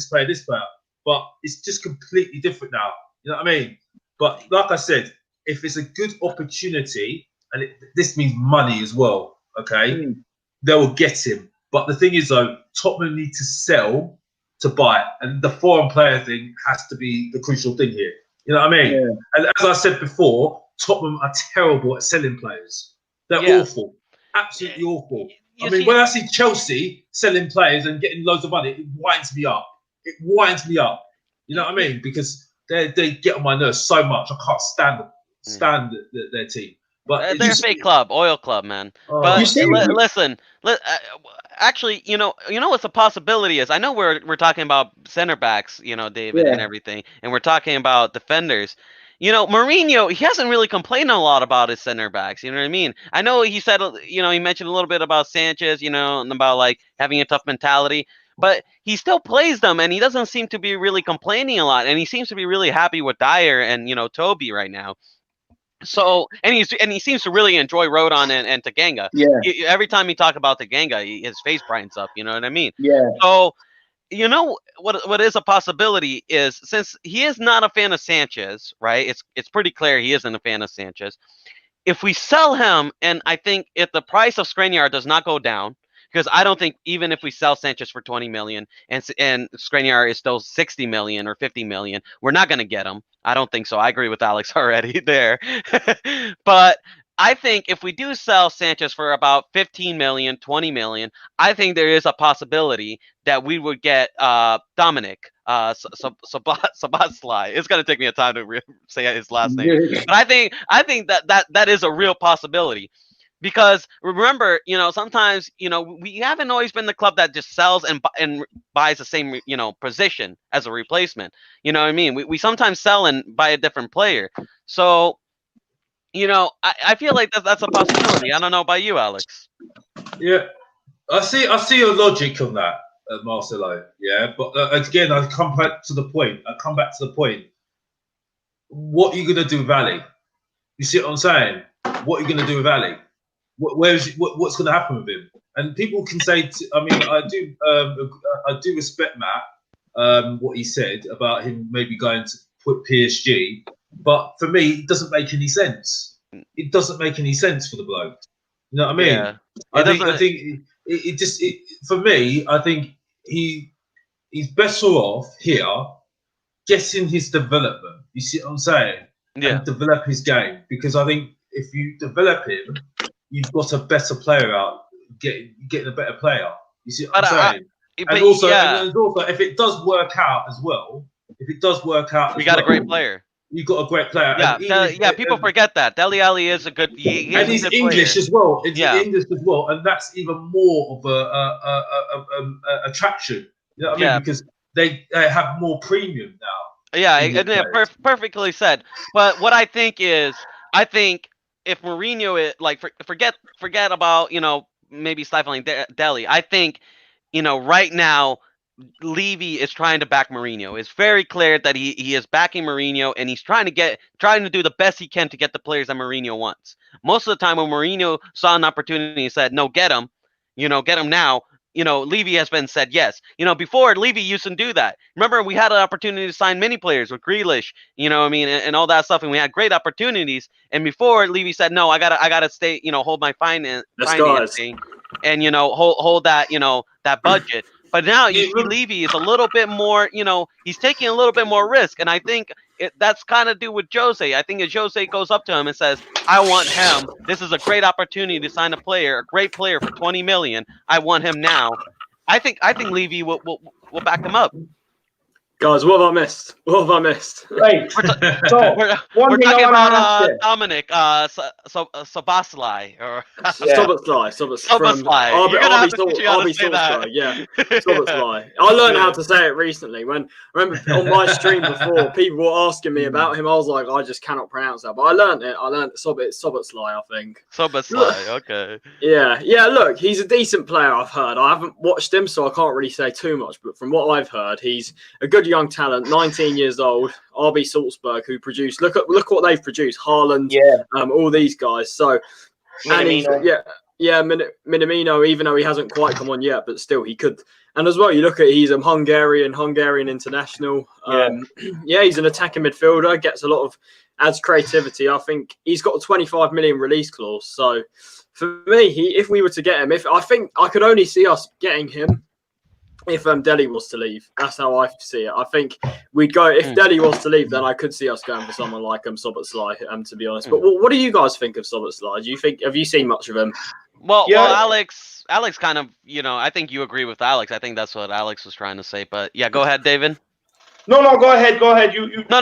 But it's just completely different now. You know what I mean? But like I said, if it's a good opportunity, and this means money as well, okay, they will get him. But the thing is, though, Tottenham need to sell to buy it, and the foreign player thing has to be the crucial thing here. You know what I mean? Yeah. And as I said before, Tottenham are terrible at selling players. They're awful, absolutely awful. When I see Chelsea selling players and getting loads of money, it winds me up. You know what I mean? Because they get on my nerves so much. I can't stand them. stand their team. But they're a fake club, oil club, man. Oh. But You see- listen, actually, you know what's a possibility is. I know we're talking about center backs, David, and everything, and we're talking about defenders. Mourinho, he hasn't really complained a lot about his center backs. You know what I mean? I know he said, he mentioned a little bit about Sanchez, and about like having a tough mentality, but he still plays them, and he doesn't seem to be really complaining a lot, and he seems to be really happy with Dyer and Toby right now. So and he seems to really enjoy Rodon and Taganga. Yeah. Every time he talks about Taganga, his face brightens up. You know what I mean? Yeah. So what is a possibility is, since he is not a fan of Sanchez, right? It's pretty clear he isn't a fan of Sanchez. If we sell him, and I think if the price of Skriniar does not go down, because I don't think even if we sell Sanchez for 20 million and Skriniar is still 60 million or 50 million, we're not going to get him. I don't think so. I agree with Alex already there. But I think if we do sell Sanchez for about 15 million, 20 million, I think there is a possibility that we would get Dominic Szoboszlai. It's going to take me a time to say his last name. But I think that is a real possibility. Because remember, sometimes, we haven't always been the club that just sells and buys the same, position as a replacement. You know what I mean? We sometimes sell and buy a different player. So, I feel like that's a possibility. I don't know about you, Alex. Yeah, I see your logic on that, Marcelo. Yeah, but again, I come back to the point. What are you going to do with Ali? You see what I'm saying? What are you going to do with Ali? What's going to happen with him? And people can say, I do respect Matt, what he said about him maybe going to put PSG, but for me, it doesn't make any sense. It doesn't make any sense for the bloke. You know what I mean? Yeah. I think for me, I think he's better off here getting his development. You see what I'm saying? Yeah. And develop his game, because I think if you develop him, you've got a better player out, getting a better player. You see what I'm saying? And also, if it does work out as well, we got a great player. You got a great player. Yeah, people forget that Dele Alli is a good. And he's English as well. English as well, and that's even more of a attraction. You know what I mean? Because they have more premium now. Yeah, perfectly said. But what I think is, if Mourinho is like, forget about maybe stifling Dele. I think right now Levy is trying to back Mourinho. It's very clear that he is backing Mourinho, and he's trying to do the best he can to get the players that Mourinho wants. Most of the time when Mourinho saw an opportunity and said, no, get him now, Levy has been said yes. Before, Levy used to do that. Remember, we had an opportunity to sign many players with Grealish, and all that stuff, and we had great opportunities. And before, Levy said, no, I gotta stay, hold my financing, and hold that, that budget. But now you see Levy is a little bit more, he's taking a little bit more risk. And I think that's kind of do with Jose. I think if Jose goes up to him and says, I want him, this is a great opportunity to sign a great player for 20 million. I want him now. I think Levy will back him up. Guys, what have I missed? Right. We're talking about Dominic Szoboszlai or Szoboszlai. RB Szoboszlai. Yeah, Szoboszlai. I learned how to say it recently. When remember on my stream before, people were asking me about him. I was like, I just cannot pronounce that. But I learned it. Szoboszlai, I think. Szoboszlai. Okay. Yeah. Look, he's a decent player. I've heard. I haven't watched him, so I can't really say too much. But from what I've heard, he's a good young talent, 19 years old, RB Salzburg, who produced. Look what they've produced. Haaland, all these guys. So, Minamino. Minamino, even though he hasn't quite come on yet, but still he could. And as well, you look at he's a Hungarian international. He's an attacking midfielder. Gets a lot of adds creativity. I think he's got a 25 million release clause. So, for me, if we were to get him, I think I could only see us getting him if Dele was to leave. That's how I see it. I think we'd go if Dele was to leave, then I could see us going for someone like Szoboszlai, to be honest. But what do you guys think of Szoboszlai? Have you seen much of him? Well, Alex kind of, I think you agree with Alex. I think that's what Alex was trying to say. But yeah, go ahead, David. No, go ahead. You. No.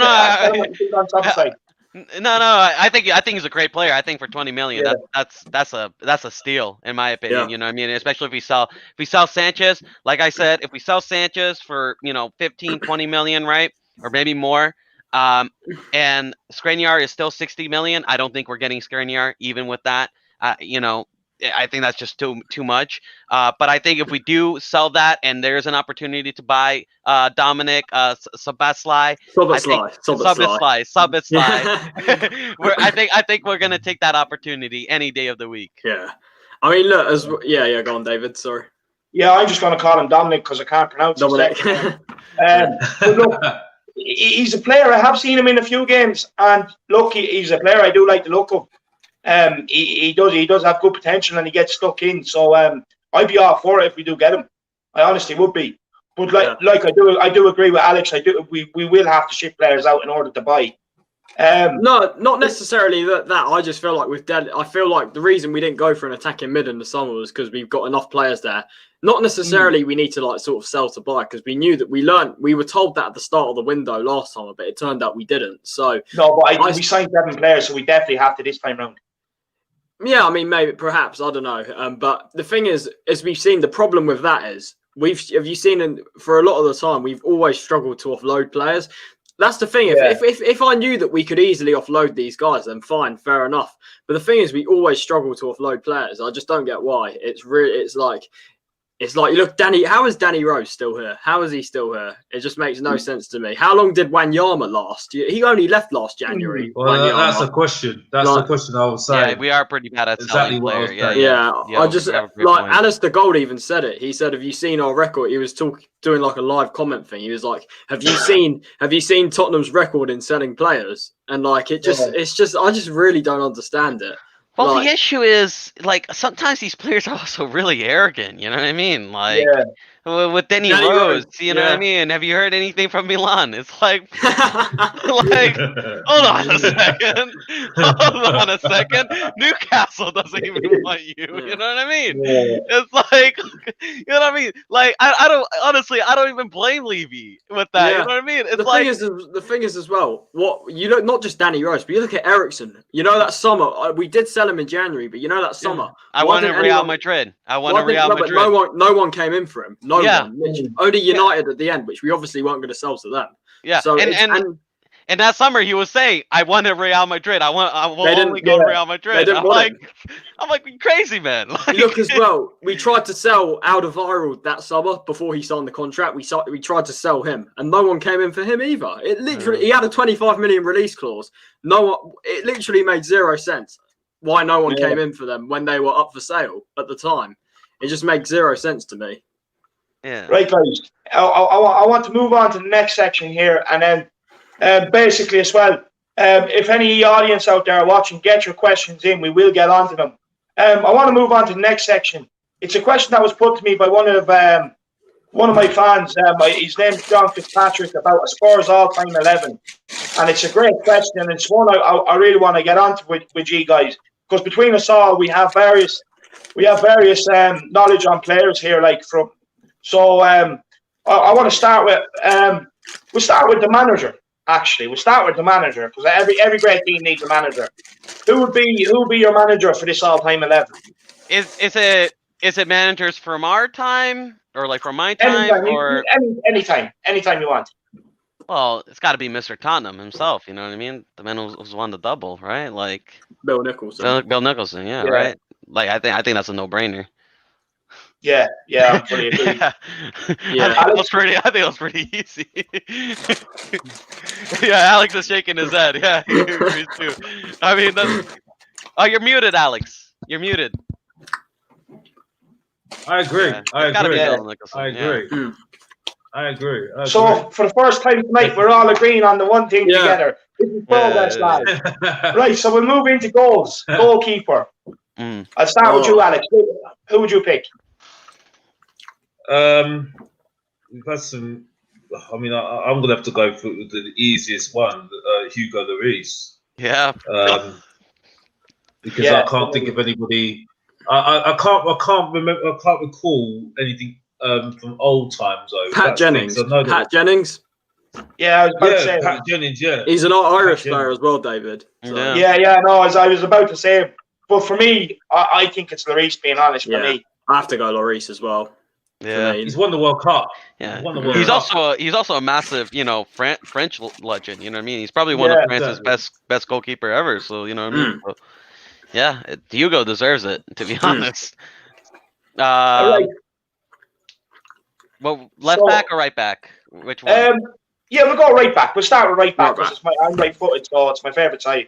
No, I think he's a great player. I think for 20 million, that's a steal in my opinion. Yeah. You know what I mean? Especially if we sell Sanchez, like I said, if we sell Sanchez for 15, 20 million, right, or maybe more, and Skriniar is still 60 million. I don't think we're getting Skriniar even with that. I think that's just too much. But I think if we do sell that and there's an opportunity to buy Dominic Szoboszlai, I think we're gonna take that opportunity any day of the week. Yeah, I mean, look, go on, David. Sorry. Yeah, I'm just going to call him Dominic because I can't pronounce Dominic. But look, he's a player. I have seen him in a few games, and look, he's a player I do like the look of. He does have good potential, and he gets stuck in. So I'd be all for it if we do get him. I honestly would be. But like I do agree with Alex. We will have to ship players out in order to buy. No, not necessarily that. I just feel like I feel like the reason we didn't go for an attacking mid in the summer was because we've got enough players there. Not necessarily we need to sort of sell to buy, because we knew that we were told that at the start of the window last summer, but it turned out we didn't. So no, but we signed 7 players, so we definitely have to this time round. Yeah, I mean, maybe, perhaps, I don't know. But the thing is, as we've seen, the problem with that is for a lot of the time, we've always struggled to offload players. That's the thing. Yeah. If I knew that we could easily offload these guys, then fine, fair enough. But the thing is, we always struggle to offload players. I just don't get why. It's like, you look, how is Danny Rose still here? How is he still here? It just makes no sense to me. How long did Wanyama last? He only left last January. Well, that's a question. That's the question I was saying. Yeah, we are pretty bad at exactly selling players. Yeah. I just, Alistair Gold even said it. He said, have you seen our record? He was doing like a live comment thing. He was like, have you seen Tottenham's record in selling players? And like, I just really don't understand it. Well, the issue is, sometimes these players are also really arrogant. You know what I mean? With Danny Rose, you know what I mean? Have you heard anything from Milan? It's like, hold on a second. Newcastle doesn't even want you. You know what I mean? Yeah. It's like, you know what I mean? Like, I don't even blame Levy with that. Yeah. You know what I mean? It's the thing is as well, not just Danny Rose, but you look at Ericsson. You know, that summer, we did sell him in January, but you know that summer. I wanted Real Madrid. No one came in for him. No one. Only United at the end, which we obviously weren't going to sell to them. Yeah. So and that summer he was saying, I wanted Real Madrid. I will only go to Real Madrid. I'm like, crazy, man. Look as well, we tried to sell Alderweireld that summer before he signed the contract. We tried to sell him, and no one came in for him either. It literally, he had a 25 million release clause. It literally made 0 sense why no one came in for them when they were up for sale at the time. It just makes 0 sense to me. Yeah. Right, guys. I want to move on to the next section here, and then basically as well, if any audience out there are watching, get your questions in. We will get on to them. I want to move on to the next section. It's a question that was put to me by one of my fans. His name's John Fitzpatrick, about a Spurs all-time 11, and it's a great question. And it's one I really want to get on to with you guys, because between us all, we have various knowledge on players here, So I want to start with we'll start with the manager. Actually, we'll start with the manager, because every great team needs a manager. Who would be your manager for this all-time 11? Is it managers from our time, or from my time, anytime you want? Well, it's got to be Mr. Tottenham himself. You know what I mean? The man who's won the double, right? Bill Nicholson. Bill Nicholson, yeah, right. I think that's a no-brainer. Yeah, I'm pretty agree. Yeah, I think that was pretty easy. Yeah, Alex is shaking his head. Yeah, he agrees too. I mean, you're muted, Alex. You're muted. I agree. Yeah, I agree. So for the first time tonight, we're all agreeing on the one thing together. This is progress, lads. Right, so we'll move into goals. Goalkeeper. I'll start with you, Alex. Who would you pick? We've had some. I mean, I'm gonna have to go for the easiest one, Hugo Lloris. Yeah. Because I can't think of anybody. I can't remember. I can't recall anything from old times though. Pat Jennings. Yeah, I was about to say. Pat Jennings, yeah. He's an Irish player as well, David. So. Yeah, no, as I was about to say. But for me, I think it's Lloris, being honest, for me. I have to go Lloris as well. Yeah. He's won the World Cup. Yeah. He's also a massive, French legend, you know what I mean? He's probably one of France's best goalkeeper ever, so you know what I mean? So, yeah, Hugo deserves it, to be honest. Well, left back or right back? Which one? Yeah, we'll go right back. We'll start with right back because I'm right-footed, so it's my favourite side.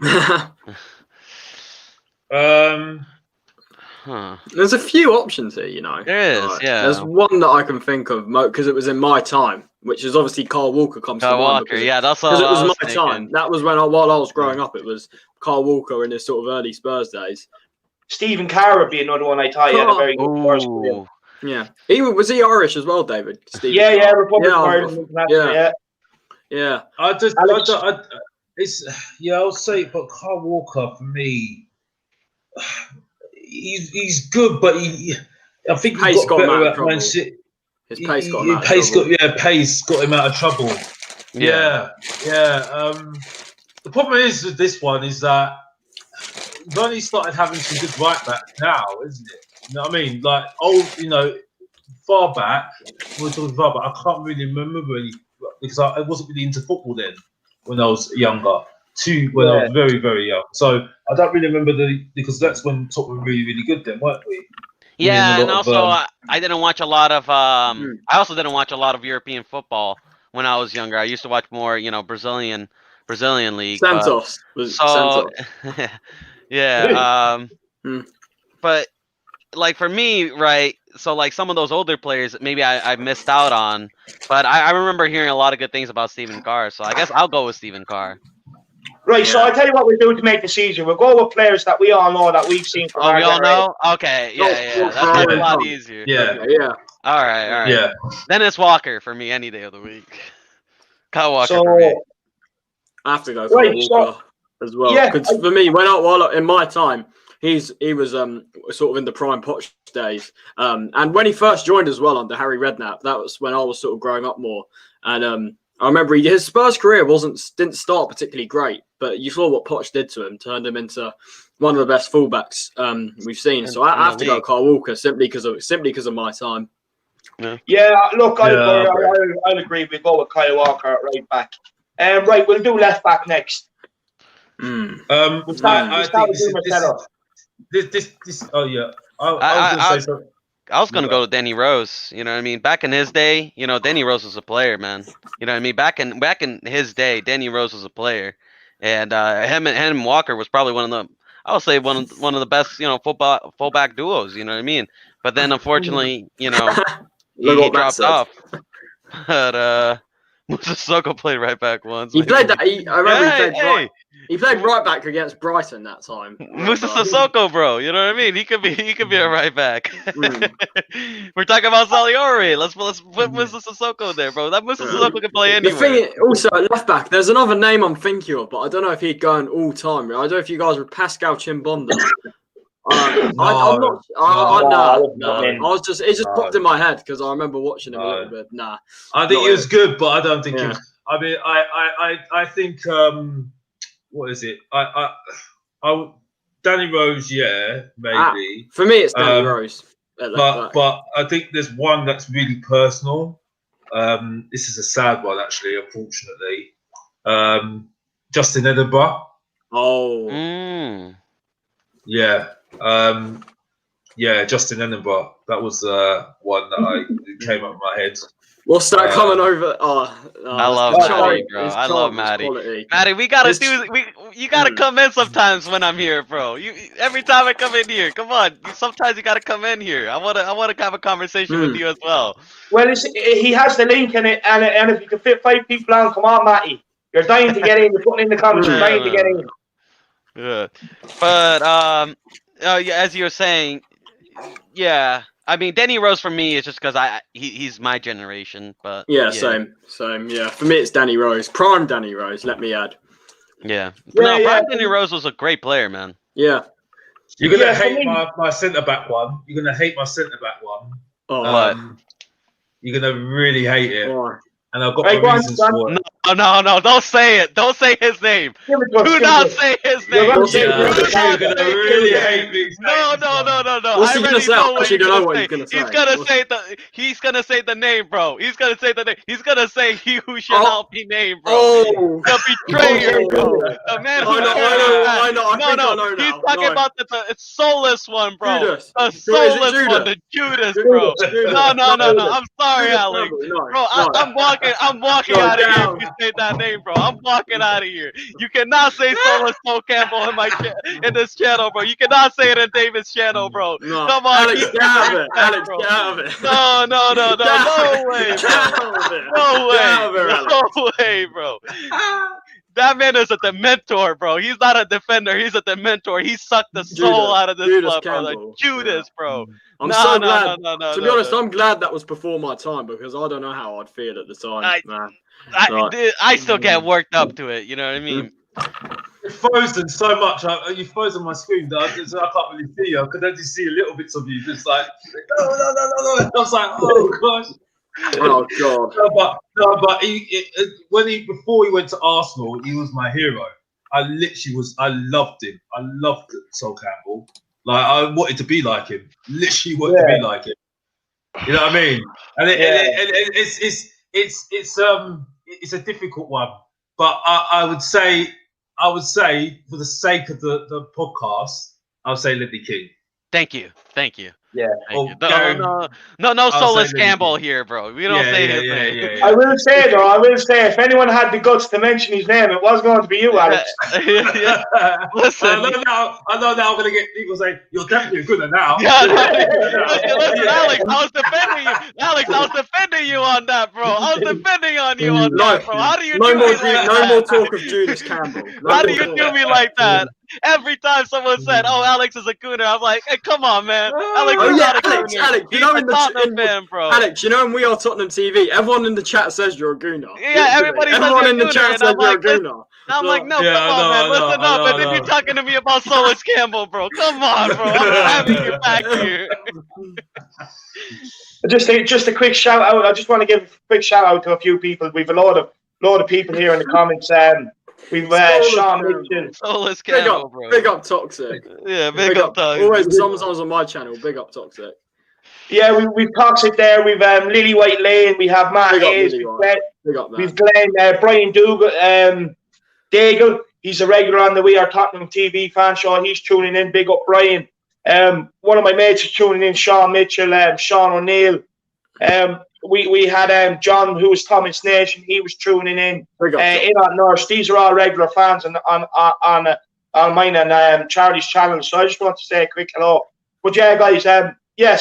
There's a few options here, There is, yeah. There's one that I can think of because it was in my time, which is obviously Carl Walker comes to mind. Walker, that's all. Because it was my time. That was while I was growing up. It was Carl Walker in his sort of early Spurs days. Stephen Carr would be another one I thought he had a very good first career. Yeah, was he Irish as well, David? Stephen Carr. Republic of Ireland. Yeah. I'll say, but Carl Walker for me, he's good, but I think he got better at Man City. His pace got him out of trouble. Pace got him out of trouble. Yeah. The problem is with this one is that we've only started having some good right backs now, isn't it? You know what I mean? Like far back. We're talking far back. I can't really remember any because I wasn't really into football then when I was younger. I was very, very young. So I don't really remember because that's when Tottenham were really, really good then, weren't we? Yeah, and also I didn't watch a lot of I also didn't watch a lot of European football when I was younger. I used to watch more, Brazilian league. Santos. Santos. Yeah. But like for me, right? So like some of those older players, maybe I missed out on, but I remember hearing a lot of good things about Stephen Carr. So I guess I'll go with Stephen Carr. Right, so I'll tell you what we'll do to make this easier. We'll go with players that we all know that we've seen from our we all generation. know? Okay, That's a lot easier. Yeah. All right. Yeah. Dennis Walker for me any day of the week. Kyle Walker So, for me. I have to go for Walker as well. Because for me, in my time, he was sort of in the prime Poch days. And when he first joined as well under Harry Redknapp, that was when I was sort of growing up more. And I remember his Spurs career didn't start particularly great, but you saw what Poch did to him, turned him into one of the best fullbacks we've seen. So I have to go Kyle Walker simply because of my time. Yeah, look, I'll agree. We'll go with Kyle Walker at right back. Right, we'll do left back next. I was going to go with Danny Rose. You know what I mean? Back in his day, Danny Rose was a player, man. You know what I mean? Back in his day, Danny Rose was a player. And him and Walker was probably one of the best, fullback duos, you know what I mean? But then unfortunately, he dropped off. But Musa Sissoko played right back once. He played that. I remember he played right back against Brighton that time. Musa Sissoko, bro. You know what I mean? He could be a right back. We're talking about Saliori. Let's put Musa Sissoko there, bro. That Musa Sissoko can play anywhere. The thing is, also at left back, there's another name I'm thinking of, but I don't know if he'd go in all time. I don't know if you guys were Pascal Chimbonda. I'm not. It just popped in my head because I remember watching him a little bit. Nah, I think he was good, but I don't think. Yeah. I mean, I think. What is it? Danny Rose, maybe. For me, it's Danny Rose. But I think there's one that's really personal. This is a sad one, actually. Unfortunately, Justin Edinburgh. Oh. Yeah. Justin Edinburgh. That was one that came up in my head. We'll start coming over. I love Maddie, bro. I love Maddie. Maddie, we gotta you gotta come in sometimes when I'm here, bro. Every time I come in here, come on. Sometimes you gotta come in here. I wanna have a conversation with you as well. Well, he has the link in it, and if you can fit 5 people on, come on, Matty. You're dying to get in. You're putting in the comments. You're dying to get in. Yeah, but as you were saying, I mean, Danny Rose for me is just because he's my generation, but same. Yeah, for me it's Danny Rose, prime Danny Rose. Let me add. Prime Danny Rose was a great player, man. Yeah. You're gonna hate my centre back one. You're gonna hate my centre back one. What? You're gonna really hate it. and I've got my reasons for it. No, don't say it. Don't say his name. Do not say his name. You're gonna really hate me. No. What's he gonna say? I actually don't know what he's gonna say. He's gonna say the name, bro. He's gonna say the name. He's gonna say he who shall not be named, bro. Oh, the betrayer, bro. The man who I know. No. He's talking about the soulless one, bro. Judas. The soulless one, the Judas, bro. No. I'm sorry, Alex. Bro, I'm walking out of here if you say that name, bro. I'm walking out of here. You cannot say soulless Paul Campbell in this channel, bro. You cannot say it in David's channel, bro. No. Come on, Alex, get out of it. Alex, get out of it. No way, bro. No way, bro. That man is a dementor, bro. He's not a defender. He's a dementor. He sucked the soul out of this club, bro. Like Judas, bro. I'm so glad. To be honest, I'm glad that was before my time because I don't know how I'd feel at the time, man. I still get worked up to it. You know what I mean? You've frozen so much. You've frozen my screen. I can't really see you. I could only see little bits of you. Just like no. I was like, oh gosh. Oh god. But before he went to Arsenal, he was my hero. I loved him. I loved Sol Campbell. Like I wanted to be like him. Literally wanted to be like him. You know what I mean? And it's a difficult one. But I would say for the sake of the podcast, I would say Ledley King. Thank you. Yeah. No soulless Campbell here, bro. We don't say his name. I will say, if anyone had the guts to mention his name, it was going to be you, Alex. Listen. I know now I'm going to get people saying, you're definitely a gooder now. Listen, Alex, I was defending you. Alex, I was defending you on that, bro. I was defending on you on that, bro. How do you do me like that? No more talk of Judas Campbell. How do you do me like that? Every time someone said, "Oh, Alex is a gooner," I'm like, "Hey, come on, man! Alex is not a gooner. Alex, He's a Tottenham fan, bro." Alex, you know, in We Are Tottenham TV, everyone in the chat says you're a gooner. Yeah, everyone in the chat says you're a gooner. I'm like, no, come on, man, listen up. And then you're talking to me about Soulless Campbell, bro. Come on, bro. I'm having you back here. Just a quick shout out. I just want to give a quick shout out to a few people. We've a lot of people here in the comments. We've Sean Mitchell. Soulless Campbell, bro. Big up Toxic. Yeah, big up Toxic. Always sometimes on my channel. Big up Toxic. Yeah, we've Toxic there. We've Lily White Lane. We have Matt Hayes. We've Glenn, Brian Dougal, Daigle. He's a regular on the We Are Tottenham TV fan show. He's tuning in. Big up Brian. One of my mates is tuning in. Sean Mitchell, Sean O'Neill. We had John, who was Thomas Nation. He was tuning in. In on Nurse. These are all regular fans on mine and Charlie's channel. So I just want to say a quick hello. But yeah, guys,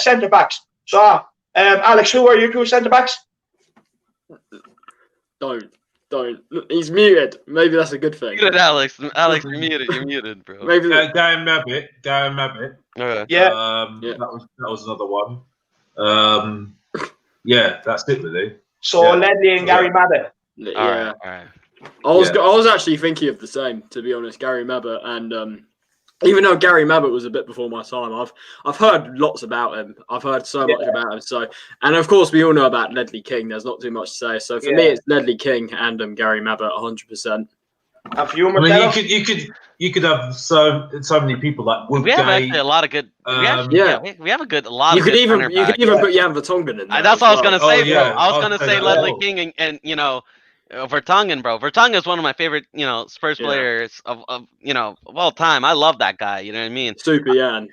centre backs. So Alex, who are your two centre backs? Don't. He's muted. Maybe that's a good thing. Muted, Alex. Alex, you're muted. You're muted, bro. Maybe Gary Mabbott. Okay. That was another one. Yeah, that's it really. So Ledley and Gary Mabbott. Yeah. All right. I was actually thinking of the same, to be honest. Gary Mabbott, and even though Gary Mabbott was a bit before my time, I've heard lots about him. I've heard so much about him. So, and of course we all know about Ledley King. There's not too much to say. So for me, it's Ledley King and Gary Mabbott, 100%. And for you, you could have so many people like Woodgate. We have actually a lot of good. We have a lot. You could even put Jan Vertonghen in there. That's what I was gonna say, bro. I was gonna say Ledley King and Vertonghen, bro. Vertonghen is one of my favorite, Spurs players of all time. I love that guy. You know what I mean? Super Jan,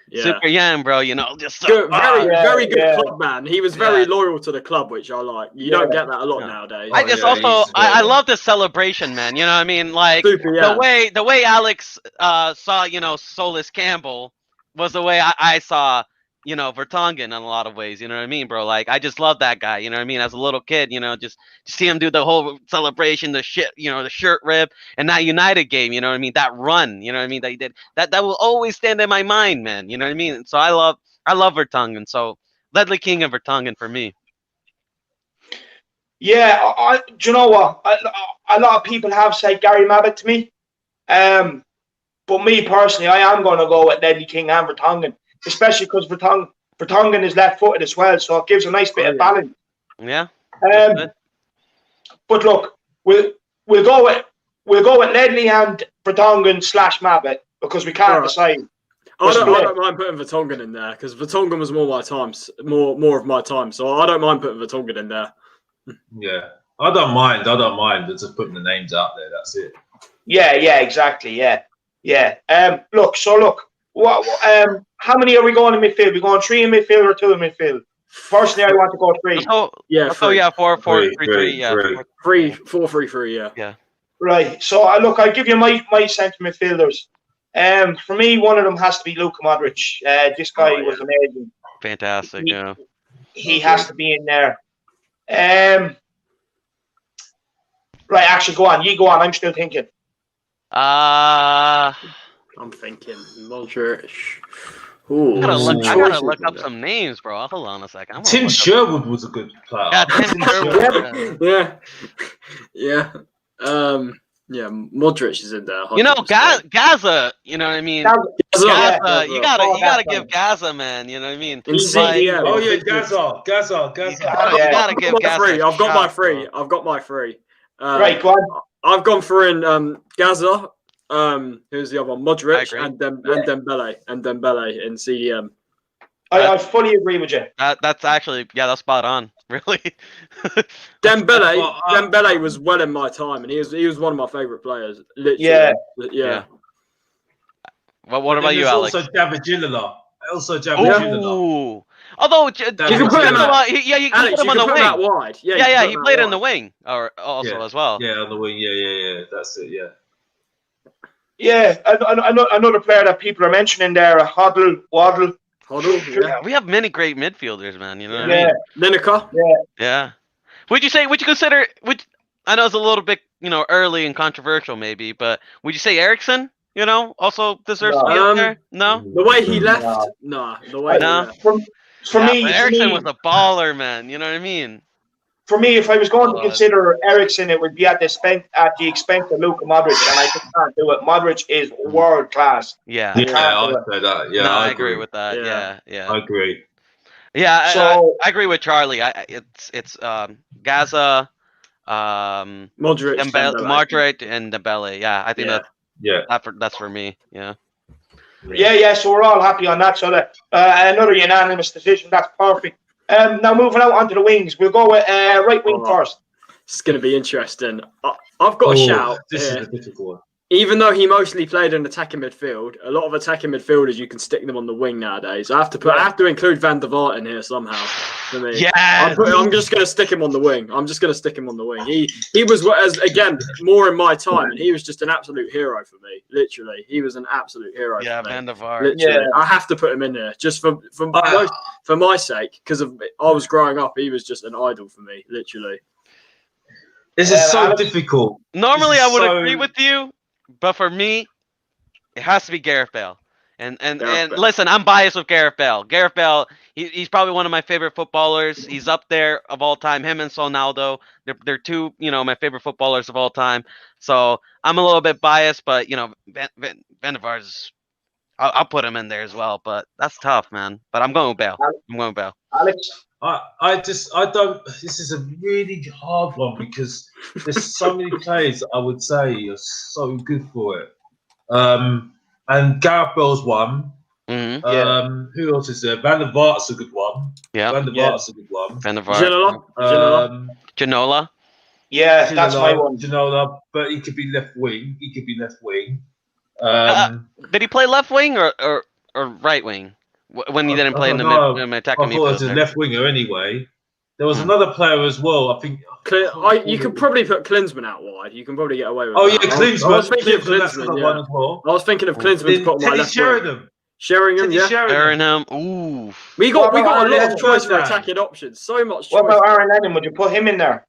bro. Just so very good club man. He was very loyal to the club, which I like. You don't get that a lot nowadays. I love the celebration, man. You know what I mean? Like the way Alex saw, Soulless Campbell was the way I saw. Vertonghen in a lot of ways, you know what I mean, bro? Like, I just love that guy, you know what I mean? As a little kid, just see him do the whole celebration, the shirt rip, and that United game, you know what I mean? That run, you know what I mean? That he did, that will always stand in my mind, man, you know what I mean? So I love Vertonghen. So Ledley King and Vertonghen for me. Yeah, do you know what? A lot of people have said Gary Mabbott to me, but me personally, I am going to go with Ledley King and Vertonghen. Especially because Vertonghen is left-footed as well, so it gives a nice bit of balance. Yeah. But look, we'll go with Ledley and Vertonghen / Mabbott because we can't decide. I don't mind putting Vertonghen in there because Vertonghen was more of my time. So I don't mind putting Vertonghen in there. Yeah, I don't mind. Just putting the names out there. That's it. Yeah, exactly. Yeah. Look. What? How many are we going in midfield? We going 3 in midfield or 2 in midfield? Personally, I want to go 3. Oh, yeah, 4-4-3-3. Yeah, 4-3-3. Yeah. Yeah. Right. So I'll give you my centre midfielders. For me, one of them has to be Luka Modric. This guy was amazing. Fantastic. He has to be in there. Right. Actually, go on. You go on. I'm still thinking. I'm thinking Modric. I gotta look up some names, bro. Hold on a second. Tim Sherwood was a good player. Yeah, Tim Sherwood. Yeah. Modric is in there. 100%. You know, Gaza. You know what I mean? Gaza. You gotta give Gaza, man. You know what I mean? In CDM. Oh yeah, Gaza. You gotta give Gaza. I've got my 3. Right, go on. I've gone for in Gaza. Who's the other one? Modric and Dembele in CDM. I fully agree with you. That's actually that's spot on. Really. Dembele was well in my time, and he was one of my favorite players. Literally. Yeah. Well, what about you, Alex? Also Javagilala. Ooh. Although you can put him you can put him on the wing. That wide. Yeah, he played in the wing as well. Yeah, on the wing. Yeah. That's it. Yeah. Yeah, another player that people are mentioning there, Waddle. Yeah, we have many great midfielders, man. You know what I mean? Lineker. Yeah. Would you consider? I know it's a little bit early and controversial, maybe, but would you say Eriksen? Also deserves to be up there. No. The way he left. No. The way. No. For me, Eriksen was a baller, man. You know what I mean? For me, if I was going to consider Eriksen, it would be at the expense of Luka Modric, and I just can't do it. Modric is world class. Yeah, I'd say that. Yeah, I agree with that. Yeah. I agree. Yeah, so, I agree with Charlie. It's Gaza, Modric, and Dembele. Yeah, I think that's for me. Yeah. So we're all happy on that. So another unanimous decision. That's perfect. Now moving out onto the wings, we'll go with right wing first. It's going to be interesting. I've got a shout. This is a difficult one. Even though he mostly played in attacking midfield, a lot of attacking midfielders you can stick them on the wing nowadays. I have to include Van der Vaart in here somehow. For me, I'm just going to stick him on the wing. He was more in my time, and he was just an absolute hero for me. Literally, he was an absolute hero. Yeah, for me. Van der Vaart. Literally, I have to put him in here just for my sake, because I was growing up. He was just an idol for me. Literally. This is so difficult. Normally, I would agree with you. But for me, it has to be Gareth Bale. And listen, I'm biased with Gareth Bale. Gareth Bale, he's probably one of my favorite footballers. He's up there of all time. Him and Ronaldo, they're two, my favorite footballers of all time. So I'm a little bit biased, but Van der Vaart I'll put him in there as well. But that's tough, man. But I'm going with Bale. Alex. I don't. This is a really hard one because there's so many players I would say are so good for it. And Gareth Bale's one. Mm-hmm. Who else is there? Van der Vaart's a good one. Yeah. Van der Vaart's a good one. Van der Vaart. Ginola. Yeah, that's my one. Ginola, but he could be left wing. Did he play left wing or right wing? When he didn't play in the attacking midfield. I thought it was a left winger anyway. There was another player as well. I think you could probably put Klinsmann out wide. You can probably get away with that. Oh yeah, Klinsmann. I was thinking of Klinsmann. One as well. I was thinking of Klinsmann to put on my left wing. Sheringham. Ooh. We got a lot of choice for attacking options. So much choice. What about Aaron Lennon? Would you put him in there?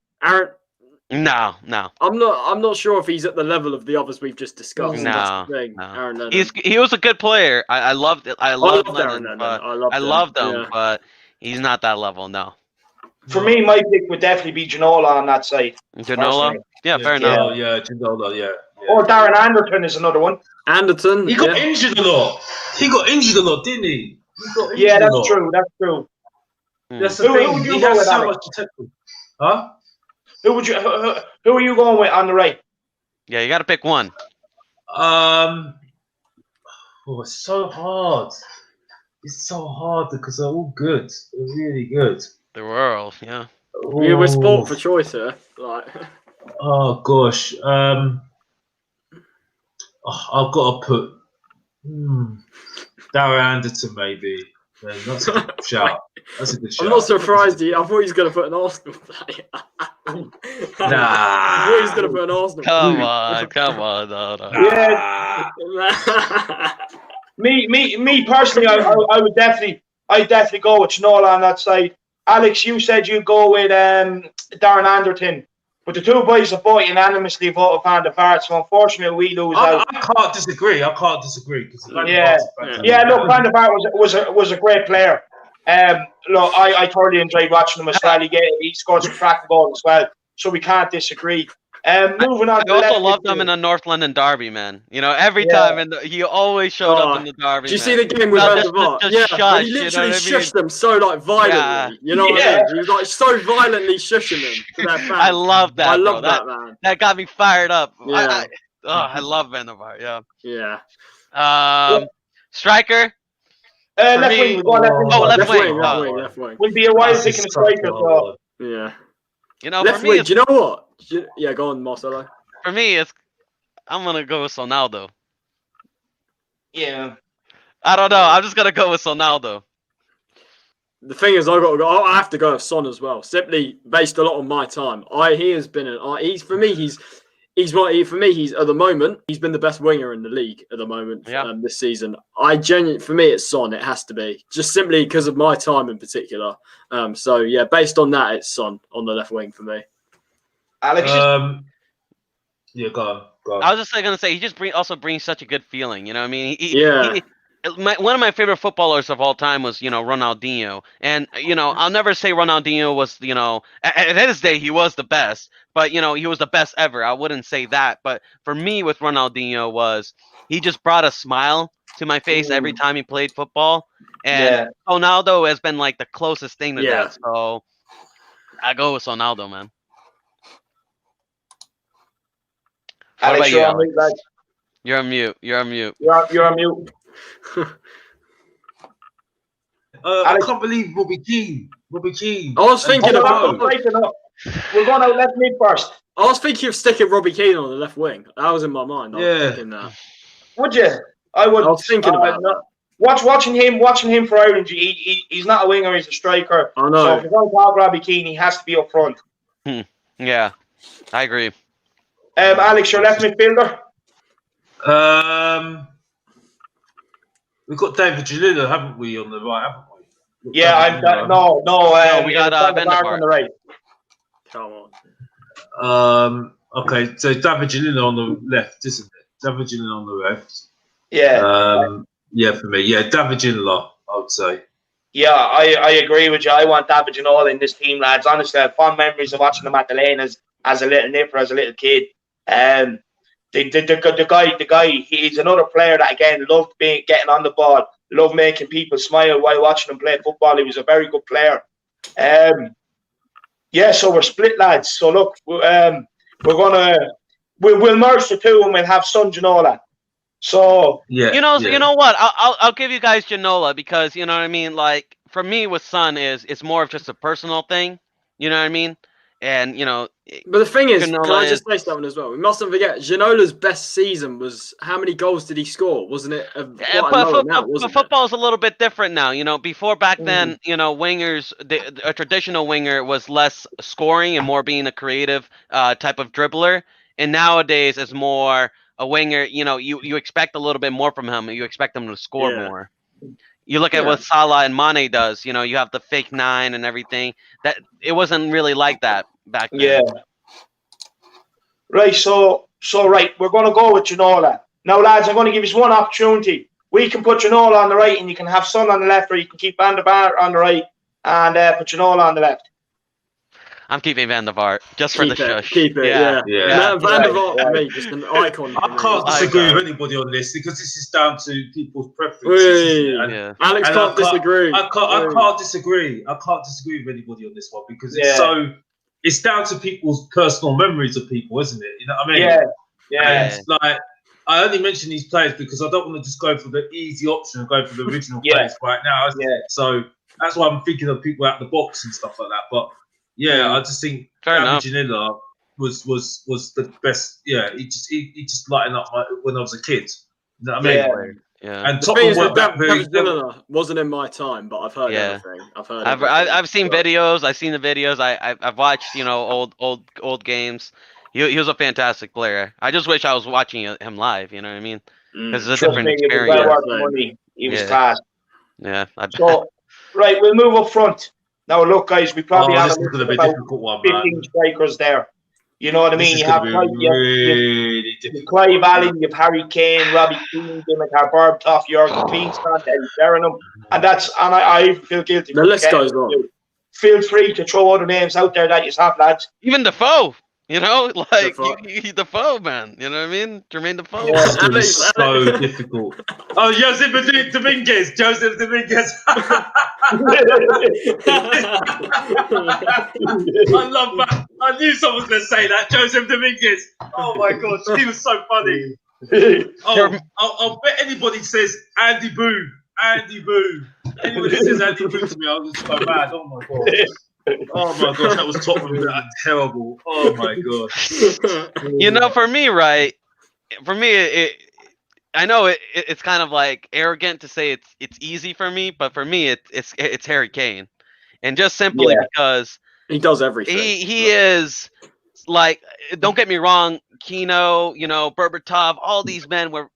No. I'm not sure if he's at the level of the others we've just discussed. No. Aaron Lennon. He was a good player. I loved it. I loved Lennon. I loved him, but he's not that level. No. For me, my pick would definitely be Ginola on that side. Ginola? Yeah, fair enough. Yeah, Ginola, yeah. Or Darren Anderton is another one. Anderton. He got injured a lot. Didn't he? Yeah, that's true. That's the thing. He has so much potential. Huh? Who are you going with on the right? Yeah, you got to pick one. It's so hard. It's so hard because they're all good. They're really good. They were all, yeah. We were sport for choice here. Like. Oh gosh. I've got to put Darren Anderton maybe. Yeah, that's a good shout. That's a good shout. I'm not surprised. I thought he was going to put an Arsenal player. Nah. I thought he was going to put an Arsenal player. Come on. No. Yeah. me personally, I would definitely go with Ginola on that side. Alex, you said you'd go with Darren Anderton. But the two boys have both unanimously voted Van der Vaart, so unfortunately we lose out. I can't disagree. Look, Van der Vaart was a great player. Look, I thoroughly enjoyed watching him as well. He scored some cracking goals as well, so we can't disagree. Moving on. I also loved him in the North London derby, man. You know, every time, he always showed up in the derby. Did you see the game with Van der Vaart? Yeah, he literally shushed them so violently. Yeah. You know what I mean? He was like so violently shushing them to their fans. I love that. I love that, man. That got me fired up. Yeah. I love Van der Vaart. Yeah. Yeah. Striker. Left wing. Left wing. We'll be a while picking a striker. So. Yeah. You know, left wing. Do you know what? Yeah, go on, Marcelo. For me, I'm gonna go with Sonaldo. Yeah. I don't know. I'm just gonna go with Sonaldo. The thing is, I have to go with Son as well. Simply based a lot on my time. He has been He's at the moment. He's been the best winger in the league at the moment this season. For me, it's Son. It has to be just simply because of my time in particular. So yeah, based on that, it's Son on the left wing for me. Alex. Yeah, go on. I was just gonna say he just brings such a good feeling. You know what I mean? One of my favorite footballers of all time was, Ronaldinho. And, I'll never say Ronaldinho was, at his day, he was the best. But, he was the best ever. I wouldn't say that. But for me with Ronaldinho he just brought a smile to my face every time he played football. And Ronaldo has been like the closest thing to that. So I go with Ronaldo, man. Alex, you're on mute. You're on mute. You're on mute. I can't believe Robbie Keane. I was thinking about. We're going out left mid first. I was thinking of sticking Robbie Keane on the left wing. That was in my mind. I was thinking that. Would you? I would. I was thinking about that. Watching him for Ireland, he's not a winger. He's a striker. I know. So if we're going to talk Robbie Keane, he has to be up front. Yeah, I agree. Alex, your left midfielder. We've got David Jalila, haven't we, on the right, haven't we? Yeah, no. We got Van der Vaart on the right. Come on. Okay, so David Jalila on the left, isn't it? David Jalila on the left. Yeah. Yeah, for me. Yeah, David Jalila, I would say. Yeah, I agree with you. I want David Jalila in this team, lads. Honestly, I have fond memories of watching him at the lane as a little nipper, as a little kid. The guy, he's another player that again loved getting on the ball, loved making people smile while watching him play football. He was a very good player. So we're split, lads. So look, we'll merge the two and we'll have Son Ginola. So you know what? I'll give you guys Ginola because you know what I mean. Like for me with Son it's more of just a personal thing. You know what I mean? And but the thing is, Ginola, can I just say something as well? We mustn't forget Ginola's best season was how many goals did he score? Wasn't it? But football's a little bit different now. Before back then, wingers, a traditional winger was less scoring and more being a creative type of dribbler. And nowadays, it's more a winger. You expect a little bit more from him. You expect him to score more. You look at what Salah and Mane does. You have the fake 9 and everything. That it wasn't really like that back then. Yeah. Right. So we're going to go with Ginola. Now, lads, I'm going to give you one opportunity. We can put Ginola on the right, and you can have Son on the left, or you can keep Van der Vaart on the right and put Ginola on the left. I'm keeping Van der Vaart just for the shush. Keep it, yeah. No, Van der Vaart for me, just an icon. I can't disagree with anybody on this because this is down to people's preferences. Alex can't disagree. I can't disagree. I can't disagree with anybody on this one because it's so it's down to people's personal memories of people, isn't it? You know what I mean? Yeah. And like, I only mention these players because I don't want to just go for the easy option and go for the original players right now. So that's why I'm thinking of people out the box and stuff like that. But I just think David Janilla was the best. Yeah, he just lightened up when I was a kid. You know what I mean? Yeah. And Tottenham went back very. Wasn't in my time, but I've heard everything. I've seen videos. I've seen the videos. I've watched old games. He was a fantastic player. I just wish I was watching him live. You know what I mean? Because it's a different experience. He was class. Yeah. So right, we'll move up front. Now look, guys, we probably have a bit difficult one, 15 strikers there. You know what I mean? You have Clive Allen, you have Harry Kane, Robbie Keane, Dimitar Berbatov, Jurgen Klinsmann, Eddie Sheringham, and I feel guilty. The list goes on. Feel free to throw other names out there that you have, lads. Even Defoe. You know, like Defoe, man. You know what I mean? Jermaine Defoe. It's so difficult. Oh, Joseph Dominguez. I love that. I knew someone was going to say that. Joseph Dominguez. Oh my God, he was so funny. I'll bet anybody says Andy Boo. Anybody says Andy Boo to me, I'll just go mad. Oh my God. Oh my gosh, that was Tottenham. That terrible. Oh my god. You know, for me, I know it's kind of like arrogant to say it's easy for me, but for me, it's Harry Kane, and just simply because he does everything. He is like, don't get me wrong, Kino, Berbatov, all these men were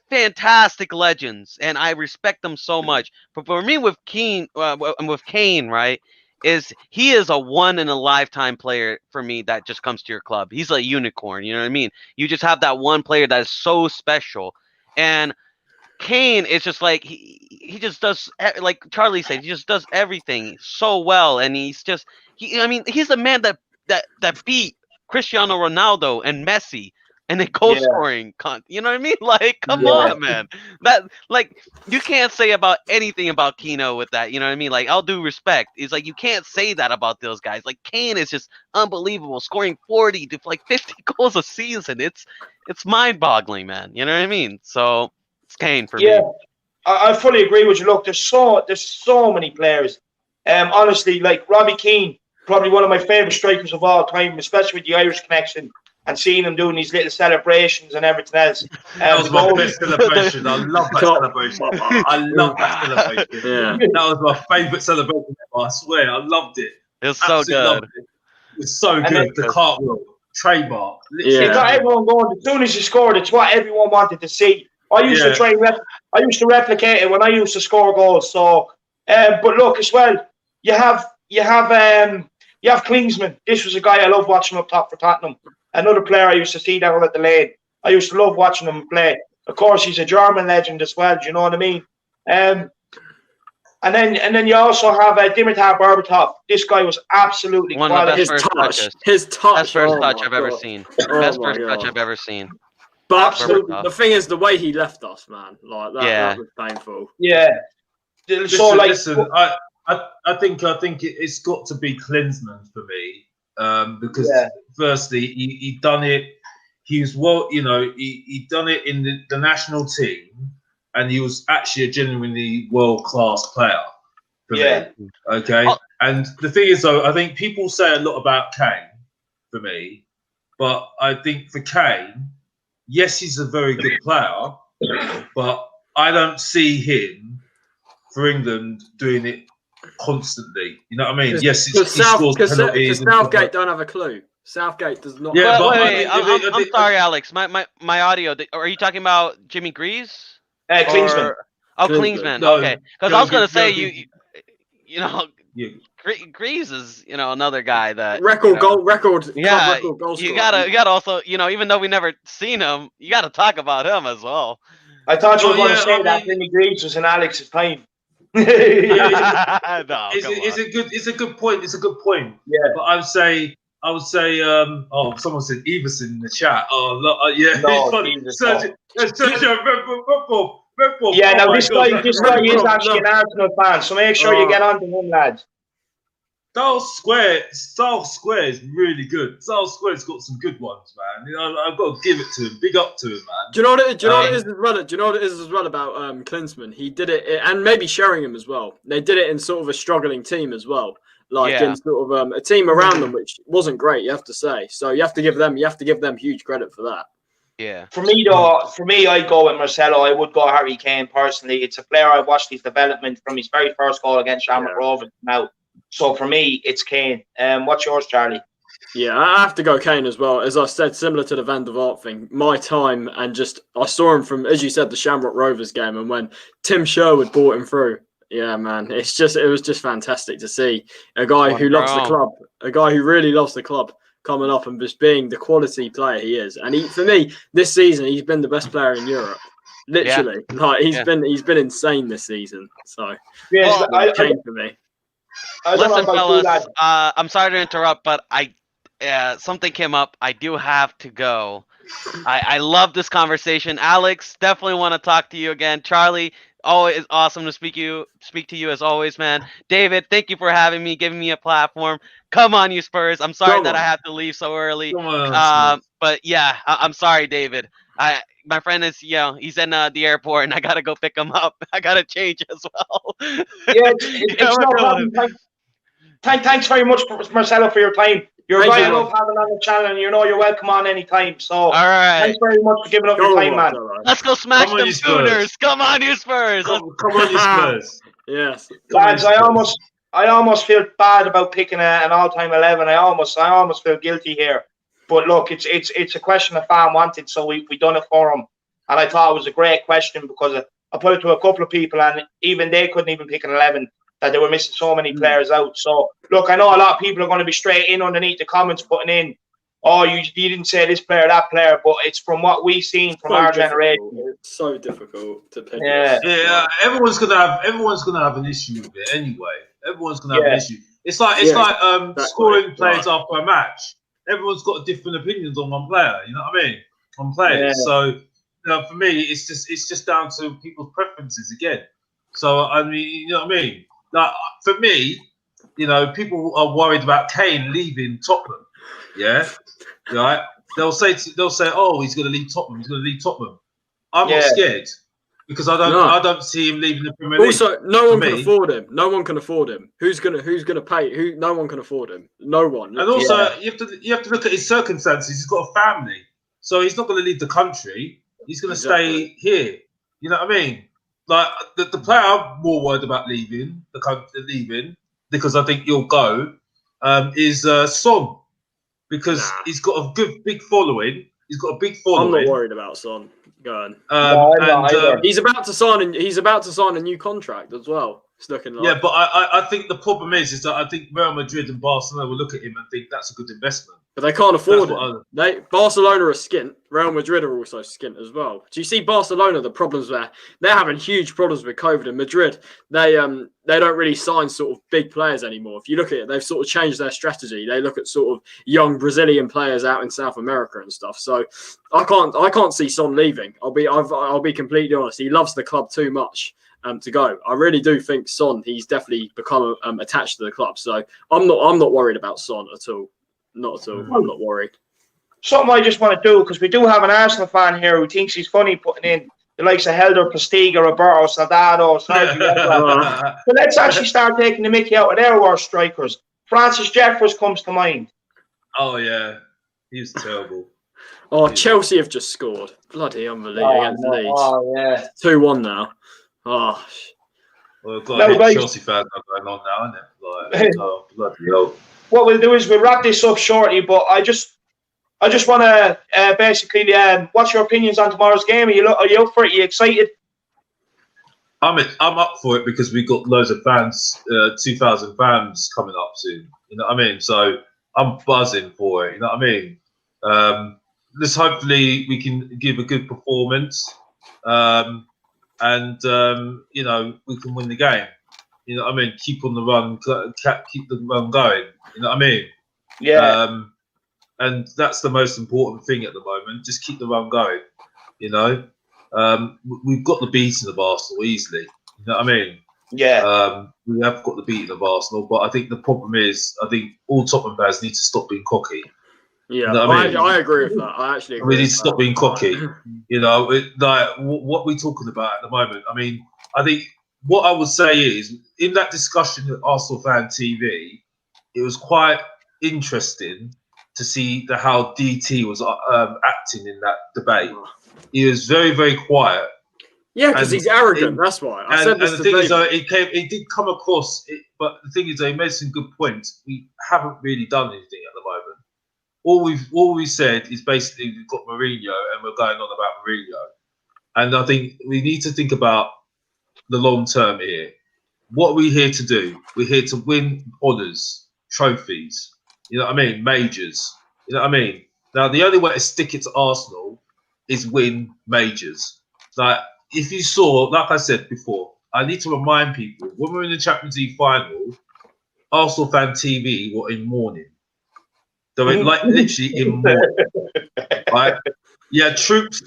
fantastic legends, and I respect them so much. But for me, with Kane, right? He is a one in a lifetime player for me that just comes to your club. He's a unicorn, you know what I mean? You just have that one player that is so special. And Kane is just like he just does, like Charlie said, he just does everything so well, and he's the man that beat Cristiano Ronaldo and Messi and then goal scoring, you know what I mean? Like, come on, man. That, like, you can't say about anything about Kino with that, you know what I mean? Like, I'll do respect. It's like, you can't say that about those guys. Like, Kane is just unbelievable, scoring 40 to like 50 goals a season. It's mind-boggling, man. You know what I mean? So it's Kane for me. Yeah, I fully agree with you. Look, there's so many players. Honestly, like Robbie Keane, probably one of my favorite strikers of all time, especially with the Irish connection. And seeing him doing these little celebrations and everything else. That was my best celebration. I love that celebration. Yeah. That was my favourite celebration ever, I swear. I loved it. It was so good. It was so good. Then, the cartwheel, trademark. It got everyone going. As soon as you scored, it's what everyone wanted to see. I used to try and I used to replicate it when I used to score goals. So, but look as well, you have Klinsmann. This was a guy I love watching up top for Tottenham. Another player I used to see down at the lane. I used to love watching him play. Of course, he's a German legend as well. Do you know what I mean? And then you also have Dimitar Berbatov. This guy was absolutely one of the best first touches. His touch. Best first touch I've ever seen. Best first touch I've ever seen. But absolutely, the thing is, the way he left us, man, like that was painful. Yeah. Listen, I think it's got to be Klinsmann for me. Because firstly, he done it. He was he done it in the national team, and he was actually a genuinely world-class player for me. Okay, and the thing is, though, I think people say a lot about Kane for me, but I think for Kane, yes, he's a very good player, but I don't see him for England doing it constantly. You know what I mean? Yes, he scores penalties. Southgate don't have a clue. Southgate does not. Yeah, but wait, I'm sorry, Alex. My audio. Are you talking about Jimmy Greaves? Klinsmann. Oh, Klinsmann. No, okay, because I was gonna say Greaves is another guy that record goal. Yeah, record goal you gotta also even though we never seen him, you gotta talk about him as well. I thought you were going to say that Jimmy Greaves was in Alex's time. No, it's a good point. It's a good point. Yeah, but I would say. Someone said Everson in the chat. No, Sergio Red Bull. Yeah, now this guy is actually an Arsenal fan, so make sure you get on to him, lads. Style Square is really good. Style Square's got some good ones, man. You know, I've got to give it to him. Big up to him, man. Do you know what it is as well? Do you know what it is as well about Klinsmann? He did it, and maybe Sheringham as well. They did it in sort of a struggling team as well, like in sort of a team around them, which wasn't great, you have to say. So you have to give them huge credit for that. Yeah. For me, though, I'd go with Marcelo. I would go Harry Kane personally. It's a player I've watched his development from his very first goal against Shamrock Rovers now. So for me, it's Kane. What's yours, Charlie? Yeah, I have to go Kane as well. As I said, similar to the Van der Vaart thing, my time and just I saw him from, as you said, the Shamrock Rovers game, and when Tim Sherwood brought him through, yeah, man, it was just fantastic to see a guy who loves the club, a guy who really loves the club, coming up and just being the quality player he is. And for me, this season, he's been the best player in Europe. Literally, like he's been insane this season. So Kane for me. Listen, fellas, I'm sorry to interrupt, but something came up. I do have to go. I love this conversation. Alex, definitely want to talk to you again. Charlie, always awesome to speak to you as always, man. David, thank you for having me, giving me a platform. Come on, you Spurs. I'm sorry that I have to leave so early. But yeah, I'm sorry, David. My friend is, he's in the airport, and I gotta go pick him up. I gotta change as well. It's no problem. Thanks very much, Marcelo, for your time. You're right. I love having on the channel, and you're welcome on anytime. So, all right. Thanks very much for giving up your time, man. Let's go smash them Sooners. Come on, you Spurs. Come on, you Spurs. Yes, lads. I almost feel bad about picking an all-time 11. I almost feel guilty here. But look, it's a question a fan wanted, so we done it for him, and I thought it was a great question because I put it to a couple of people, and even they couldn't even pick an 11. That they were missing so many players out. So, look, I know a lot of people are going to be straight in underneath the comments putting in, oh, you didn't say this player, that player, but it's from what we've seen from our generation. It's so difficult to pick. Yeah, everyone's gonna have an issue with it anyway. Everyone's gonna have an issue. It's like scoring players after a match. Everyone's got different opinions on one player. You know what I mean? On players. Yeah. So, for me, it's just down to people's preferences again. So I mean, you know what I mean? Like, for me, people are worried about Kane leaving Tottenham. Yeah, right. They'll say, "Oh, he's going to leave Tottenham. He's going to leave Tottenham." I'm not scared because I don't see him leaving the Premier League. Also, no one can afford him. No one can afford him. Who's gonna pay? No one can afford him. No one. And also, you have to look at his circumstances. He's got a family, so he's not going to leave the country. He's going to stay here. You know what I mean? Like the player I'm more worried about leaving because I think he'll go is Son, because he's got a good big following. He's got a big following. I'm not worried about Son. Go on. He's about to sign a new contract as well. It's looking like. Yeah, but I think the problem is that I think Real Madrid and Barcelona will look at him and think that's a good investment. But they can't afford it. Barcelona are skint. Real Madrid are also skint as well. Do you see Barcelona? The problems there. They're having huge problems with COVID. And Madrid, they don't really sign sort of big players anymore. If you look at it, they've sort of changed their strategy. They look at sort of young Brazilian players out in South America and stuff. So I can't see Son leaving. I'll be completely honest. He loves the club too much to go. I really do think Son. He's definitely become attached to the club. So I'm not worried about Son at all. Not at all. I'm not worried. Something I just want to do, because we do have an Arsenal fan here who thinks he's funny putting in the likes of Helder, Postiga, Roberto, Soldado, Sergio. So let's actually start taking the mickey out of their worst strikers. Francis Jeffers comes to mind. Oh, yeah. He was terrible. Chelsea have just scored. Bloody unbelievable against Leeds. Oh, yeah. 2-1 now. Oh. Well, we've got a Chelsea fans going on now, isn't it? Bloody hell. What we'll do is we'll wrap this up shortly, but I just want to basically, what's your opinions on tomorrow's game? Are you up for it? Are you excited? I'm up for it because we've got loads of fans, 2,000 fans coming up soon. You know what I mean? So I'm buzzing for it. You know what I mean? Let's hopefully we can give a good performance, and we can win the game. You know what I mean? Keep on the run, keep the run going. You know what I mean? Yeah. And that's the most important thing at the moment. Just keep the run going. You know, we've got the beating of Arsenal easily. You know what I mean? Yeah. We have got the beating of Arsenal, but I think the problem is, I think all Tottenham fans need to stop being cocky. Yeah, you know what I mean? I agree with that. I actually agree. We need to stop being cocky. You know, like what we're talking about at the moment. I mean, I think what I would say is, in that discussion at Arsenal Fan TV, it was quite interesting to see how DT was acting in that debate. He was very, very quiet. Yeah, because he's arrogant. That's why. And the thing is, it did come across. But the thing is, he made some good points. We haven't really done anything at the moment. All we've said is basically we've got Mourinho and we're going on about Mourinho. And I think we need to think about the long term here. What are we here to do? We're here to win honours, trophies. You know what I mean? Majors. You know what I mean? Now, the only way to stick it to Arsenal is win majors. Like, if you saw, like I said before, I need to remind people, when we're in the Champions League final, Arsenal Fan TV were in mourning. They were like literally in mourning. Right? Yeah, troops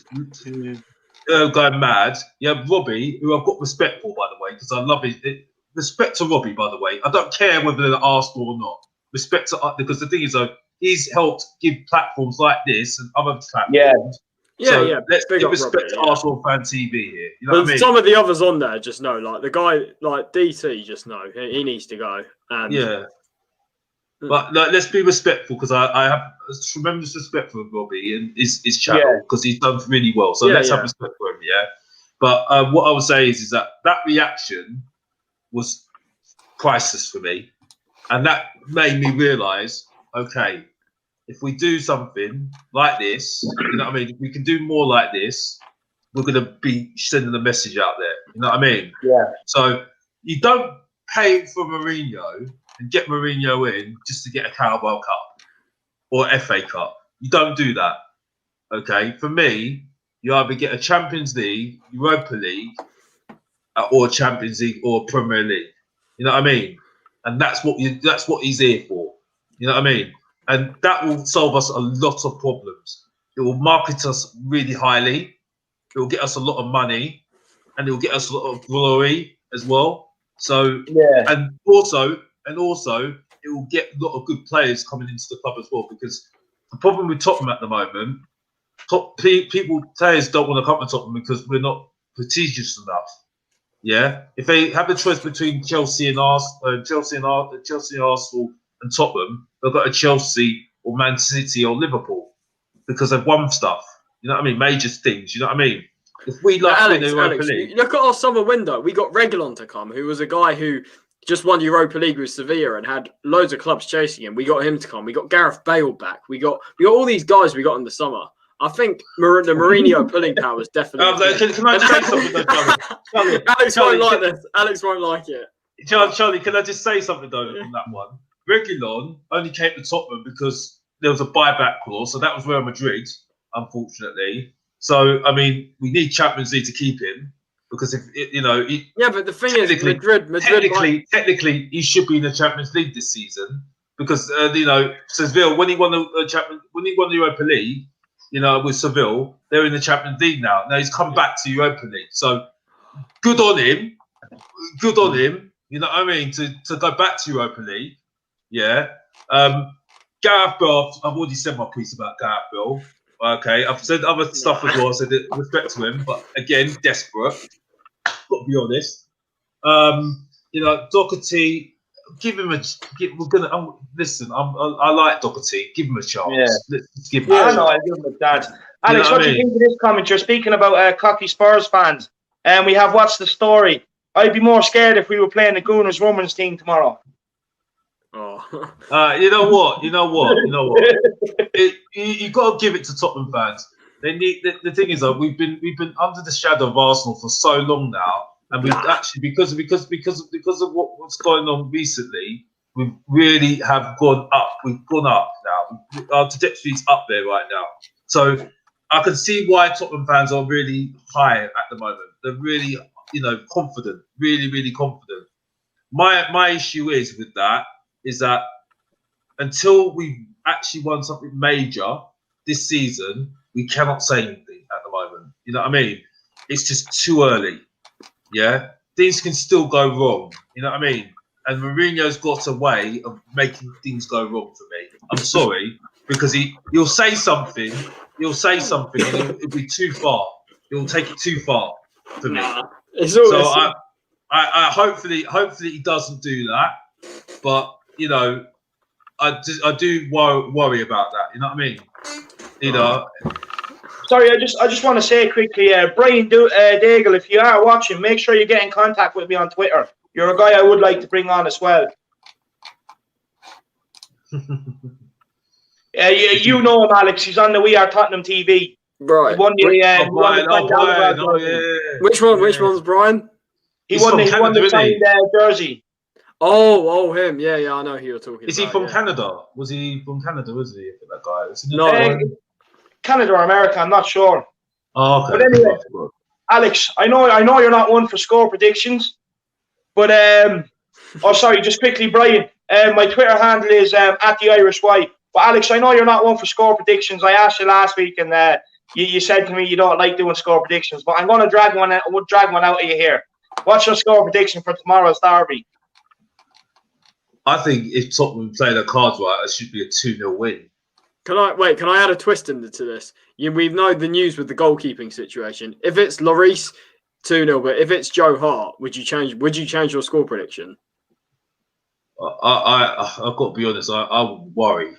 going mad. Yeah, Robbie, who I've got respect for, by the way, because I love it. Respect to Robbie, by the way. I don't care whether they're Arsenal or not. Respect to, because the thing is, he's helped give platforms like this and other platforms. Yeah. Let's give respect to Arsenal Fan TV here. You know what I mean? Some of the others on there just know, like the guy, like DT, just know he needs to go. And but like, let's be respectful, because I have tremendous respect for Robbie and his channel, because he's done really well. So let's have respect for him, But what I would say is that reaction was priceless for me, and that made me realise, okay, if we do something like this, you know what I mean, if we can do more like this, we're going to be sending a message out there. You know what I mean? Yeah. So you don't pay for Mourinho and get Mourinho in just to get a Carabao Cup or FA Cup. You don't do that. Okay? For me, you either get a Champions League, Europa League, or Champions League or Premier League. You know what I mean? And that's what he's here for. You know what I mean? And that will solve us a lot of problems. It will market us really highly. It will get us a lot of money, and it will get us a lot of glory as well. So and also it will get a lot of good players coming into the club as well. Because the problem with Tottenham at the moment, players don't want to come to Tottenham because we're not prestigious enough. Yeah, if they have the choice between Chelsea and Arsenal and Tottenham, they've got a Chelsea or Man City or Liverpool, because they've won stuff. You know what I mean? Major things. You know what I mean? If we win the Europa League, look at our summer window. We got Reguilon to come, who was a guy who just won Europa League with Sevilla and had loads of clubs chasing him. We got him to come. We got Gareth Bale back. We got all these guys we got in the summer. I think the Mourinho pulling power is definitely. Can I just say something though, Charlie? Alex won't like this. Alex won't like it. Charlie, can I just say something though on that one? Reguilon only came to Tottenham because there was a buyback clause, so that was Real Madrid, unfortunately. So I mean, we need Champions League to keep him, because if but the thing is, Madrid. Technically, he should be in the Champions League this season, because Seville, when he won the Europa League. With Seville, they're in the Champions League now. Now he's come back to Europa League. So good on him. Good on him. You know what I mean? To go back to Europa League. Yeah. Gareth Bale, I've already said my piece about Gareth Bale. Okay. I've said other stuff as well. I said respect to him. But again, desperate. Got to be honest. Doherty, give him listen. I like Doherty. Give him a chance. Yeah. Let's give him a chance. I'll give him a chance. Alex, what do you think of this comment? You're speaking about cocky Spurs fans, and we have What's the Story. I'd be more scared if we were playing the Gunners Women's team tomorrow. Oh. You know what? You got to give it to Tottenham fans. They need. The thing is, though, we've been under the shadow of Arsenal for so long now. And we've actually, because of what's going on recently, we really have gone up. We've gone up now. Our trajectory is up there right now. So I can see why Tottenham fans are really high at the moment. They're really, confident, really, really confident. My issue is that until we've actually won something major this season, we cannot say anything at the moment. You know what I mean? It's just too early. Yeah, things can still go wrong. You know what I mean? And Mourinho's got a way of making things go wrong for me. I'm sorry, because he'll say something, and it'll be too far. He'll take it too far for me. So I hopefully he doesn't do that. But you know, I do worry about that. You know what I mean? You know. Sorry, I just want to say quickly, Brian Daigle, if you are watching, make sure you get in contact with me on Twitter. You're a guy I would like to bring on as well. You know him, Alex. He's on the We Are Tottenham TV. Right. He won Which one? Which one's Brian? He won the signed jersey. Oh, him. Yeah, I know who you're talking about. Is he from Canada? Was he from Canada, was he? That guy? No. Canada or America, I'm not sure. Oh, okay. But anyway, Alex, I know you're not one for score predictions, but sorry, just quickly, Brian. My Twitter handle is at the Irish Wife. But Alex, I know you're not one for score predictions. I asked you last week, and you said to me you don't like doing score predictions. But I'm going to drag one out of you here. What's your score prediction for tomorrow's derby? I think if Tottenham play their cards right, it should be a 2-0 win. Can I add a twist into this? We've known the news with the goalkeeping situation. If it's Lloris, 2-0, but if it's Joe Hart, would you change your score prediction? I've got to be honest. I would worry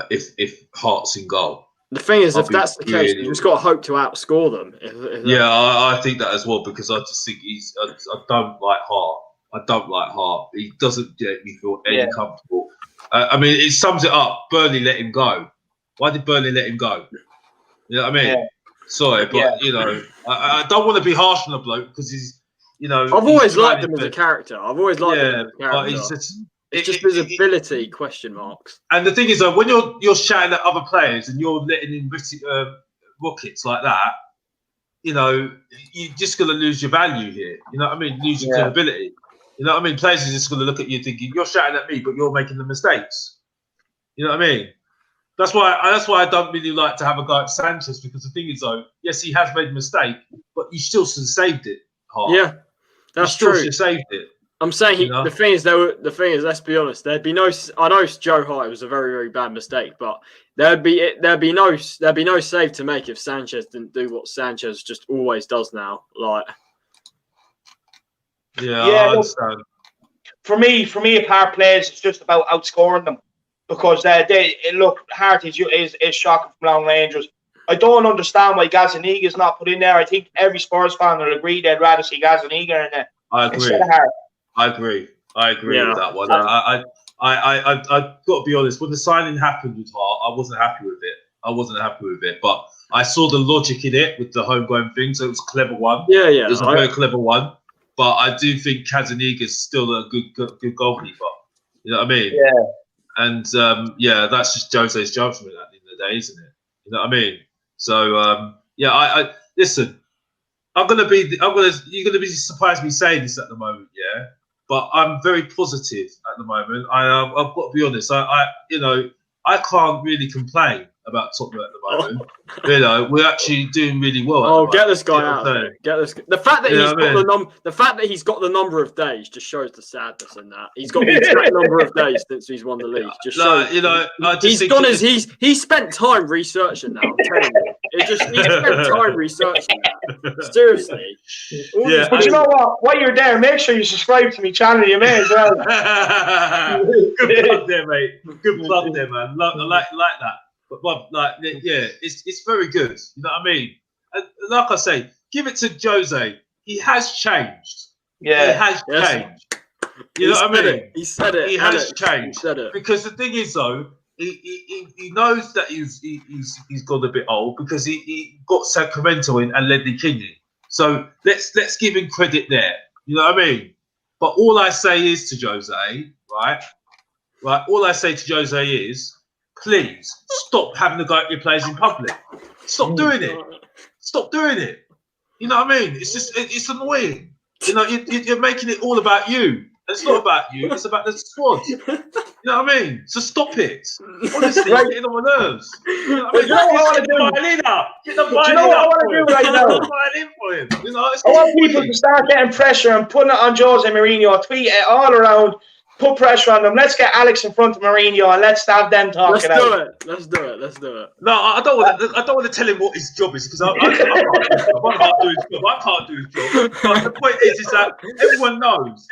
if Hart's in goal. The thing is, if that's the case, you just got to hope to outscore them. I think that as well, because I just think I don't like Hart. I don't like Hart. He doesn't make me feel any comfortable. I mean, it sums it up. Burnley let him go. Why did Burnley let him go? You know what I mean? Yeah. Sorry, but you know, I don't want to be harsh on the bloke because he's, you know. I've always liked him as a character. I've always liked him as a character. But it's just his ability, question marks. And the thing is, though, when you're shouting at other players and you're letting in rockets like that, you know, you're just going to lose your value here. You know what I mean? Lose your credibility. You know what I mean? Players are just going to look at you thinking, you're shouting at me, but you're making the mistakes. You know what I mean? That's why I don't really like to have a go at Sanchez, because the thing is, though, yes, he has made a mistake, but you still should have saved it. Hart. Yeah, that's true. Should have saved it. I'm saying the thing is, let's be honest, there'd be no. I know Joe Hart was a very, very bad mistake, but there'd be no save to make if Sanchez didn't do what Sanchez just always does now. Like, I understand. For me, apart players, it's just about outscoring them, because Hart is shocking from long ranges. I don't understand why Gazzaniga's not put in there. I think every Spurs fan will agree they'd rather see Gazzaniga in there. I agree. Instead of Hart. I agree with that one. I've got to be honest. When the signing happened with Hart, I wasn't happy with it. But I saw the logic in it with the homegrown thing, so it was a clever one. Yeah. It was a very clever one. But I do think Gazzaniga is still a good goalkeeper. You know what I mean? Yeah. And that's just Jose's judgment at the end of the day, isn't it? You know what I mean? So I listen. You're gonna be surprised me saying this at the moment, yeah. But I'm very positive at the moment. I've got to be honest. I can't really complain about Tottenham at the moment. You know, we're actually doing really well. Get this guy out of there. The fact that he's got the number of days just shows the sadness in that. He's got the exact number of days since he's won the league. Just shows. He's spent time researching that. I'm telling you. He spent time researching that. Seriously. But you know what? While you're there, make sure you subscribe to my channel. You may as well. Good plug there, mate. Good plug there, man. I like that. But it's very good. You know what I mean? And like I say, give it to Jose. He has changed. Yeah, he has changed. You know what I mean? He said it. He has changed. He said it. Because the thing is, though, he knows that he's got a bit old, because he got Sacramento in and Ledley King in. So let's give him credit there. You know what I mean? But all I say is to Jose, right? All I say to Jose is, please stop having to go at your players in public. Stop doing it. Stop doing it. You know what I mean? It's just it's annoying. You know, you're making it all about you. It's not about you. It's about the squad. You know what I mean? So stop it. Honestly, it's getting on my nerves. You know what I mean? You know what I want to Get the do? violin up. Get the Do you know violin what I up want to for do him. right Get now? the violin for him. You know, I want people to start getting pressure and putting it on Jose Mourinho, tweet it all around, put pressure on them. Let's get Alex in front of Mourinho and let's have them talk it out. Let's do it. No, I don't want to tell him what his job is because I can't do his job. I can't do his job. But the point is that everyone knows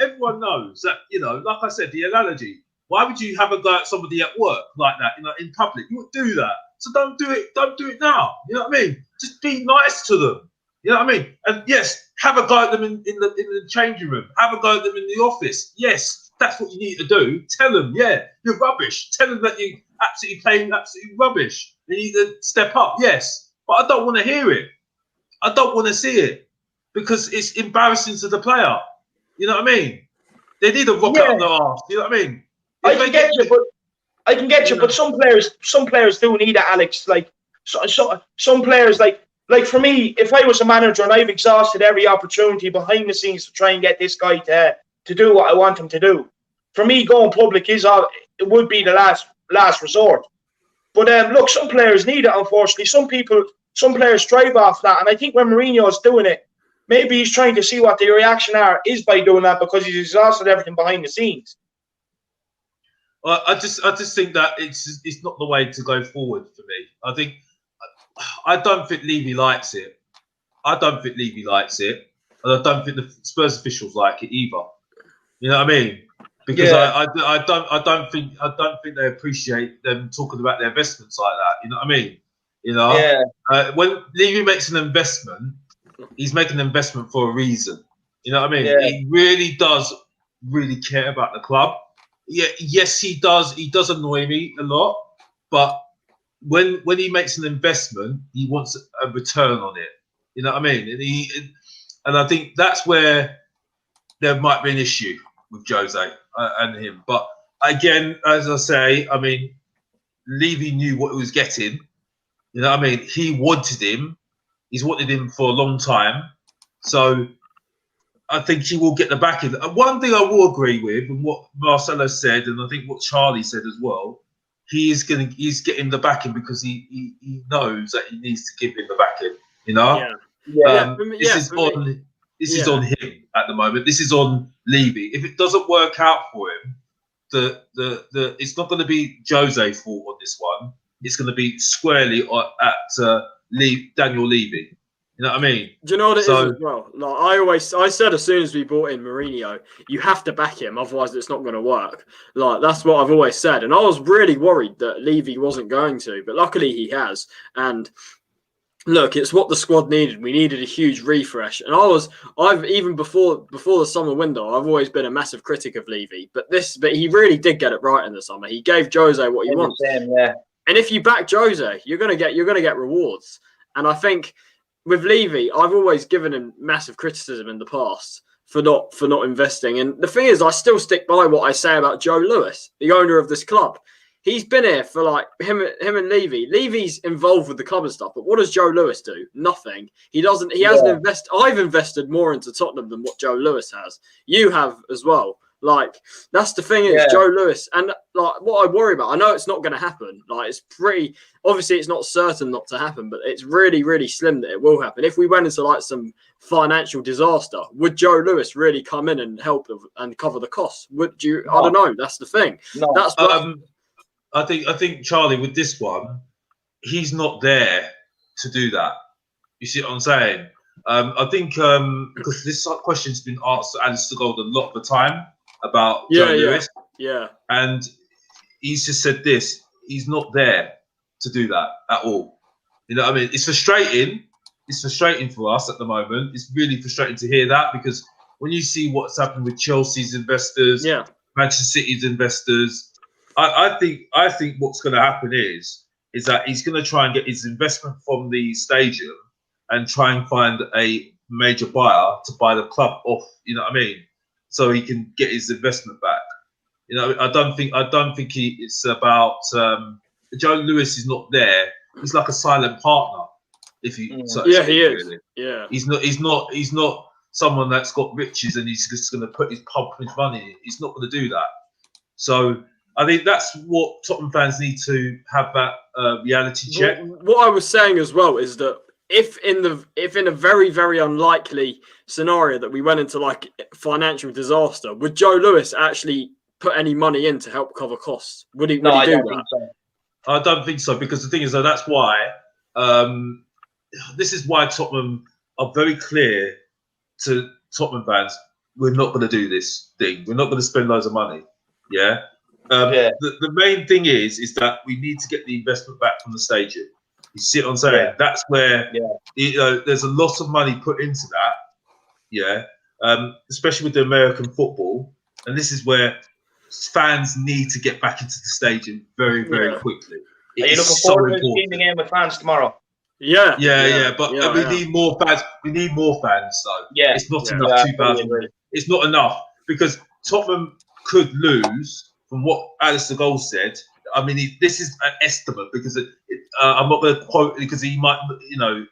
that, you know, like I said, the analogy. Why would you have a go at somebody at work like that, you know, in public? You would do that. So don't do it. Don't do it now. You know what I mean? Just be nice to them. You know what I mean? And yes, have a go at them in the changing room. Have a go at them in the office. Yes, that's what you need to do. Tell them, yeah, you're rubbish. Tell them that you absolutely playing absolutely rubbish. You need to step up. Yes, but I don't want to hear it. I don't want to see it because it's embarrassing to the player. You know what I mean? They need a rocket up their arse. You know what I mean? I can get you, but some players do need it, Alex. Like some players, like for me, if I was a manager and I've exhausted every opportunity behind the scenes to try and get this guy to do what I want him to do, for me, going public it would be the last resort. But look, some players need it. Unfortunately, some players thrive off that, and I think when Mourinho is doing it, maybe he's trying to see what the reaction is by doing that because he's exhausted everything behind the scenes. Well, I just think that it's not the way to go forward for me. I don't think Levy likes it. And I don't think the Spurs officials like it either. You know what I mean? Because I don't think they appreciate them talking about their investments like that. You know what I mean? You know, when Levy makes an investment, he's making an investment for a reason. You know what I mean? Yeah. He really does care about the club. Yeah, yes, he does. He does annoy me a lot, but when he makes an investment, he wants a return on it. You know what I mean? And I think that's where there might be an issue with Jose and him. But again, as I say, I mean, Levy knew what he was getting. You know what I mean? He wanted him. He's wanted him for a long time. So I think he will get the backing. One thing I will agree with, and what Marcelo said, and I think what Charlie said as well, he's getting the backing because he knows that he needs to give him the backing. You know, this is on him at the moment. This is on Levy. If it doesn't work out for him, it's not going to be Jose's fault on this one. It's going to be squarely at Daniel Levy. You know what I mean? Do you know what it is as well? Like I said as soon as we brought in Mourinho, you have to back him, otherwise it's not going to work. Like that's what I've always said, and I was really worried that Levy wasn't going to, but luckily he has. And look, it's what the squad needed. We needed a huge refresh, and I've even before the summer window, I've always been a massive critic of Levy, but he really did get it right in the summer. He gave Jose what he wants. Yeah. And if you back Jose, you're gonna get rewards. And I think with Levy, I've always given him massive criticism in the past for not investing. And the thing is, I still stick by what I say about Joe Lewis, the owner of this club. He's been here for like him and Levy. Levy's involved with the club and stuff, but what does Joe Lewis do? Nothing. He hasn't invested. I've invested more into Tottenham than what Joe Lewis has. You have as well. Like that's the thing is Joe Lewis, and like what I worry about. I know it's not going to happen. Like it's pretty obviously it's not certain not to happen, but it's really really slim that it will happen. If we went into like some financial disaster, would Joe Lewis really come in and help and cover the costs? Would you? No. I don't know. That's the thing. No. That's what I think Charlie with this one, he's not there to do that. You see what I'm saying? I think because this question's been asked to Alistair Gold a lot of the time about Joe Lewis. Yeah. And he's just said this. He's not there to do that at all. You know what I mean? It's frustrating. It's frustrating for us at the moment. It's really frustrating to hear that because when you see what's happened with Chelsea's investors, Manchester City's investors, I think what's going to happen is that he's going to try and get his investment from the stadium and try and find a major buyer to buy the club off. You know what I mean? So he can get his investment back. You know, I don't think it's about Joe Lewis is not there. He's like a silent partner. If you he is. Really. Yeah, he's not someone that's got riches and he's just going to put his money in. He's not going to do that. So I think that's what Tottenham fans need to have, that reality check. What I was saying as well is that if in a very, very unlikely scenario that we went into like financial disaster, would Joe Lewis actually put any money in to help cover costs? Would he do that? So. I don't think so, because the thing is, though, that's why this is why Tottenham are very clear to Tottenham fans. We're not going to do this thing. We're not going to spend loads of money. Yeah. The main thing is that we need to get the investment back from the stadium. You see what I'm saying? Yeah. That's where there's a lot of money put into that. Yeah. Especially with the American football, and this is where fans need to get back into the stadium very, very quickly. Are you looking forward to seeing the game with fans tomorrow? Yeah. But we need more fans. We need more fans, though. Yeah. It's not enough. 2,000. It's not enough, because Tottenham could lose. From what Alistair Gold said, I mean, this is an estimate, because I'm not going to quote it, because he might,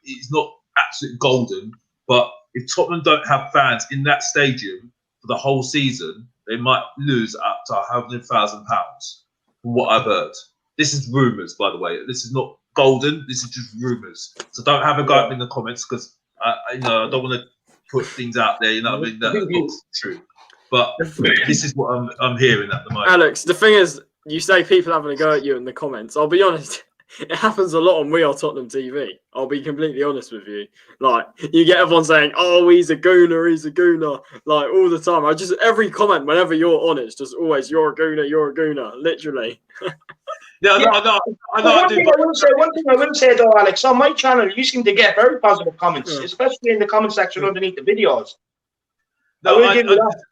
he's not absolutely golden. But if Tottenham don't have fans in that stadium for the whole season, they might lose up to £100,000, from what I've heard. This is rumours, by the way. This is not golden. This is just rumours. So don't have a go at me in the comments, because I don't want to put things out there. You know what I mean? That's not true. But this is what I'm hearing at the moment. Alex, the thing is, you say people having a go at you in the comments. I'll be honest, it happens a lot on We Are Tottenham TV. I'll be completely honest with you. Like, you get everyone saying, "Oh, he's a gooner," like all the time. Every comment whenever you're on, it's just always, "You're a gooner," literally. No, I know. One thing I will say though, Alex, on my channel, you seem to get very positive comments, especially in the comment section underneath the videos. No, I will give you that.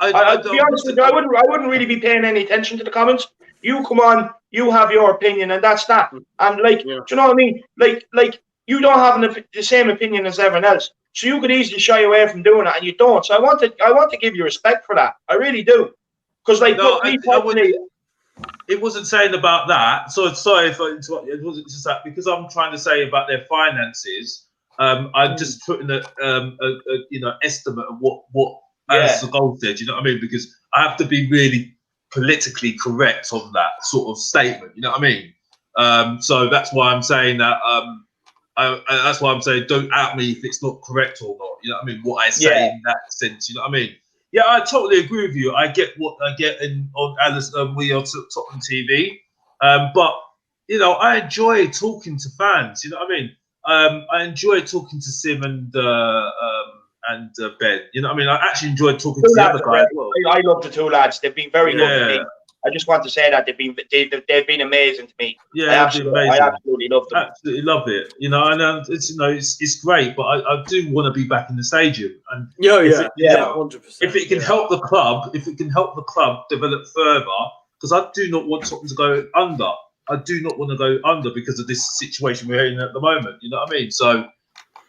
To be honest with you, I wouldn't really be paying any attention to the comments. You come on, you have your opinion, and that's that. And do you know what I mean? Like you don't have the same opinion as everyone else, so you could easily shy away from doing it, and you don't. So I want to give you respect for that. I really do, because it wasn't saying about that. So sorry if I interrupt you. It wasn't just that, because I'm trying to say about their finances. I'm just putting a estimate of what. As the goal said, you know what I mean? Because I have to be really politically correct on that sort of statement. You know what I mean? So that's why I'm saying that. That's why I'm saying don't out me if it's not correct or not. You know what I mean? What I say in that sense. You know what I mean? Yeah, I totally agree with you. I get what I get on Alice. We are Tottenham TV, but I enjoy talking to fans. You know what I mean? I enjoy talking to Sim and Ben. You know what I mean? I actually enjoyed talking to the other guy. I love the two lads. They've been very good to me. I just want to say that they've been amazing to me. Yeah, I absolutely love them. Absolutely love it. And it's great, but I do want to be back in the stadium. And 100%. If it can help the club, develop further, because I do not want Tottenham to go under. I do not want to go under because of this situation we're in at the moment. You know what I mean? So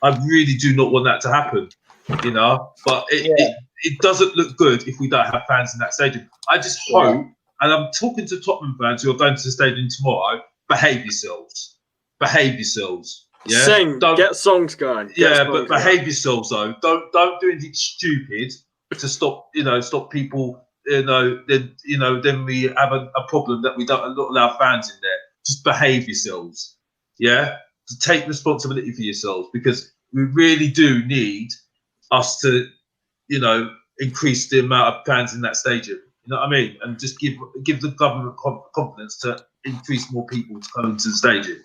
I really do not want that to happen. But it doesn't look good if we don't have fans in that stadium. I just hope, and I'm talking to Tottenham fans who are going to the stadium tomorrow, behave yourselves. Yeah? Sing, get songs going. But behave yourselves though. Don't do anything stupid to stop people. Then we have a problem that we don't allow fans in there. Just behave yourselves. Yeah, to take responsibility for yourselves, because we really do need us to, increase the amount of fans in that stadium. You know what I mean? And just give the government confidence to increase more people to come into the stadium.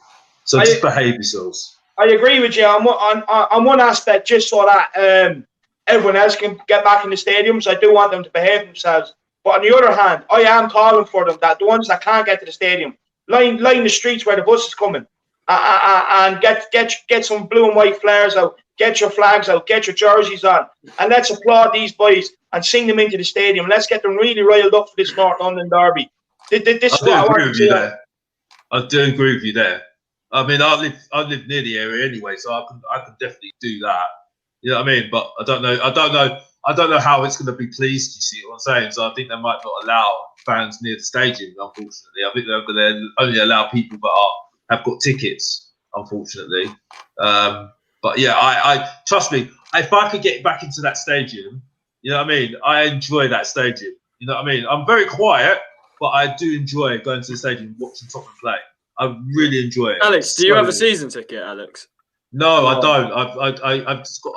So just behave yourselves. I agree with you on one aspect, just so that everyone else can get back in the stadiums. I do want them to behave themselves. But on the other hand, I am calling for them, that the ones that can't get to the stadium, line the streets where the bus is coming, and get some blue and white flares out. Get your flags out, get your jerseys on, and let's applaud these boys and sing them into the stadium. Let's get them really riled up for this North London derby. I do agree with you there. I do agree with you there. I mean, I live near the area anyway, so I can definitely do that. You know what I mean? But I don't know how it's going to be policed. You see what I'm saying? So I think they might not allow fans near the stadium. Unfortunately, I think they're going to only allow people that have got tickets. Unfortunately. But yeah, I trust me. If I could get back into that stadium, you know what I mean. I enjoy that stadium. You know what I mean. I'm very quiet, but I do enjoy going to the stadium, watching Tottenham play. I really enjoy it. Alex, do you have a season ticket, Alex? No, I don't.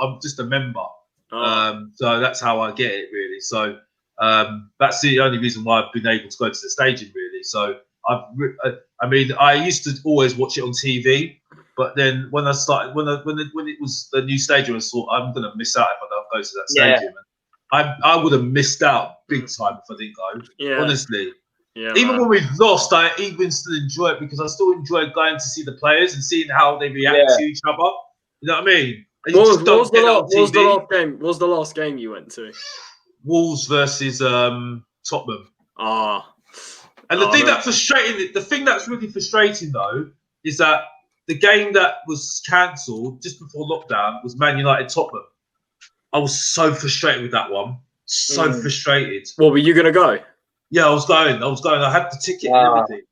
I'm just a member. Oh. So that's how I get it, really. So that's the only reason why I've been able to go to the stadium, really. So I used to always watch it on TV, but then when I started, when it was the new stadium, I thought I'm gonna miss out if I don't go to that stadium. Yeah. I would have missed out big time if I didn't go. Yeah. Honestly. Yeah, even when we've lost, I even still enjoy it because I still enjoy going to see the players and seeing how they react to each other. You know what I mean? What was the last game you went to? Wolves versus Tottenham. And the thing that's really frustrating though is that the game that was cancelled just before lockdown was Man United Tottenham. I was so frustrated with that one. So frustrated. Well, were you gonna go? Yeah, I was going. I had the ticket and everything.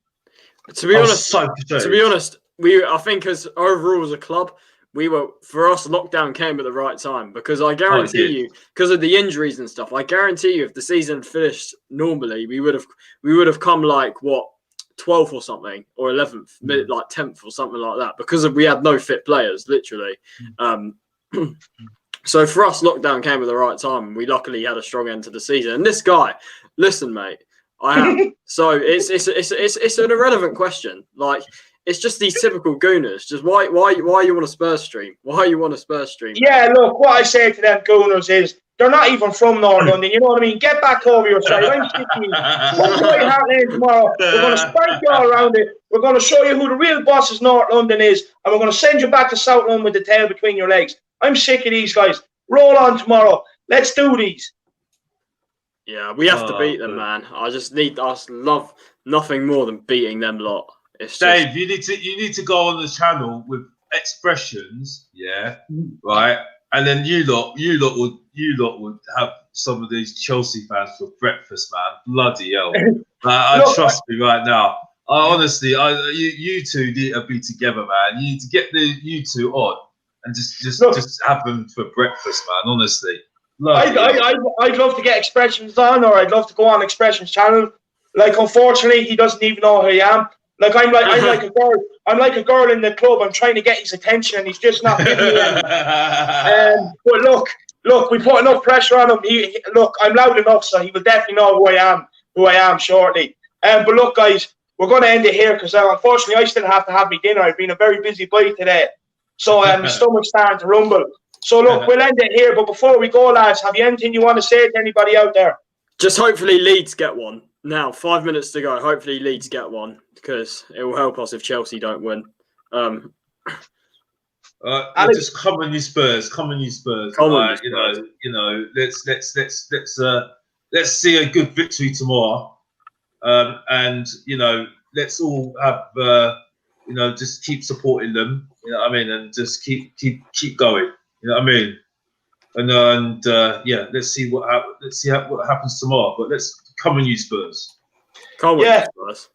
To be honest, I think as overall as a club, for us, lockdown came at the right time because I guarantee you, because of the injuries and stuff, I guarantee you, if the season finished normally, we would have come like 12th or something, or 11th, like 10th or something like that, because we had no fit players, literally. So for us, lockdown came at the right time, and we luckily had a strong end to the season. And this guy, listen, mate, I am. So it's an irrelevant question. Like, it's just these typical gooners. Just why you want a Spurs stream? Why you want a Spurs stream? Yeah, look, what I say to them gooners is they're not even from North London. You know what I mean? Get back over yourself. I'm sick of you. What's going to happen tomorrow? We're going to spank you all around it. We're going to show you who the real boss of North London is, and we're going to send you back to South London with the tail between your legs. I'm sick of these guys. Roll on tomorrow. Let's do these. Yeah, we have to beat them, man. I love nothing more than beating them lot. It's Dave, you need to go on the channel with expressions, right? And then you lot would have some of these Chelsea fans for breakfast, man. Bloody hell! Trust me right now. Honestly, you two need to be together, man. You need to get you two on and just have them for breakfast, man. Honestly. I'd love to get Expressions on, or I'd love to go on Expressions channel. Like, unfortunately, he doesn't even know who I am. Like, I'm like a girl. I'm like a girl in the club. I'm trying to get his attention, and he's just not giving me any. But look, we put enough pressure on him. Look, I'm loud enough, so he will definitely know who I am shortly. But look, guys, we're going to end it here because unfortunately, I still have to have my dinner. I've been a very busy boy today, so my stomach's starting to rumble. So look, we'll end it here. But before we go, lads, have you anything you want to say to anybody out there? Just hopefully Leeds get one. Now, 5 minutes to go. Hopefully Leeds get one because it will help us if Chelsea don't win. Just come on, you Spurs. Come on, you Spurs. You know. Let's see a good victory tomorrow. And let's all have just keep supporting them. You know what I mean, and just keep going. You know what I mean? And let's see what happens. Let's see what happens tomorrow. But let's come on, you Spurs. Come on, you Spurs.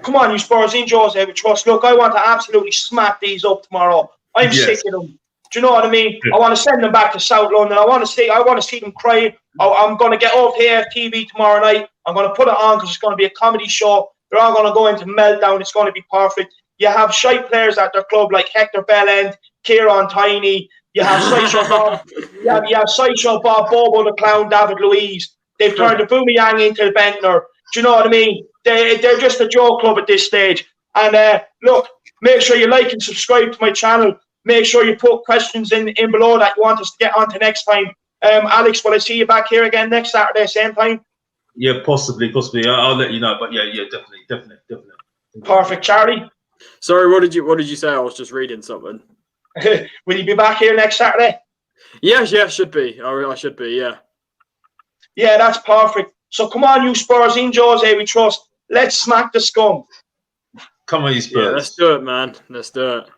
Come on, you Spurs. In Jose, we trust. Look, I want to absolutely smack these up tomorrow. I'm sick of them. Do you know what I mean? I want to send them back to South London. I want to see them crying. I'm going to get off here TV tomorrow night. I'm going to put it on because it's going to be a comedy show. They're all going to go into meltdown. It's going to be perfect. You have shite players at their club like Hector Bellend, Kieran Tiny. You have Sideshow Bob. You have Sideshow Bob, Bobo the Clown, David Luiz. They've turned the Boomerang into the Bentner. Do you know what I mean? They're just a joke club at this stage. And look, make sure you like and subscribe to my channel. Make sure you put questions in below that you want us to get on to next time. Alex, will I see you back here again next Saturday, same time? Yeah, possibly. I'll let you know. But yeah, definitely. Perfect, Charlie. Sorry, what did you say? I was just reading something. Will you be back here next Saturday? Yeah, should be. I should be, yeah. Yeah, that's perfect. So come on, you Spurs, in Jose, we trust. Let's smack the scum. Come on, you Spurs. Yeah, let's do it, man. Let's do it.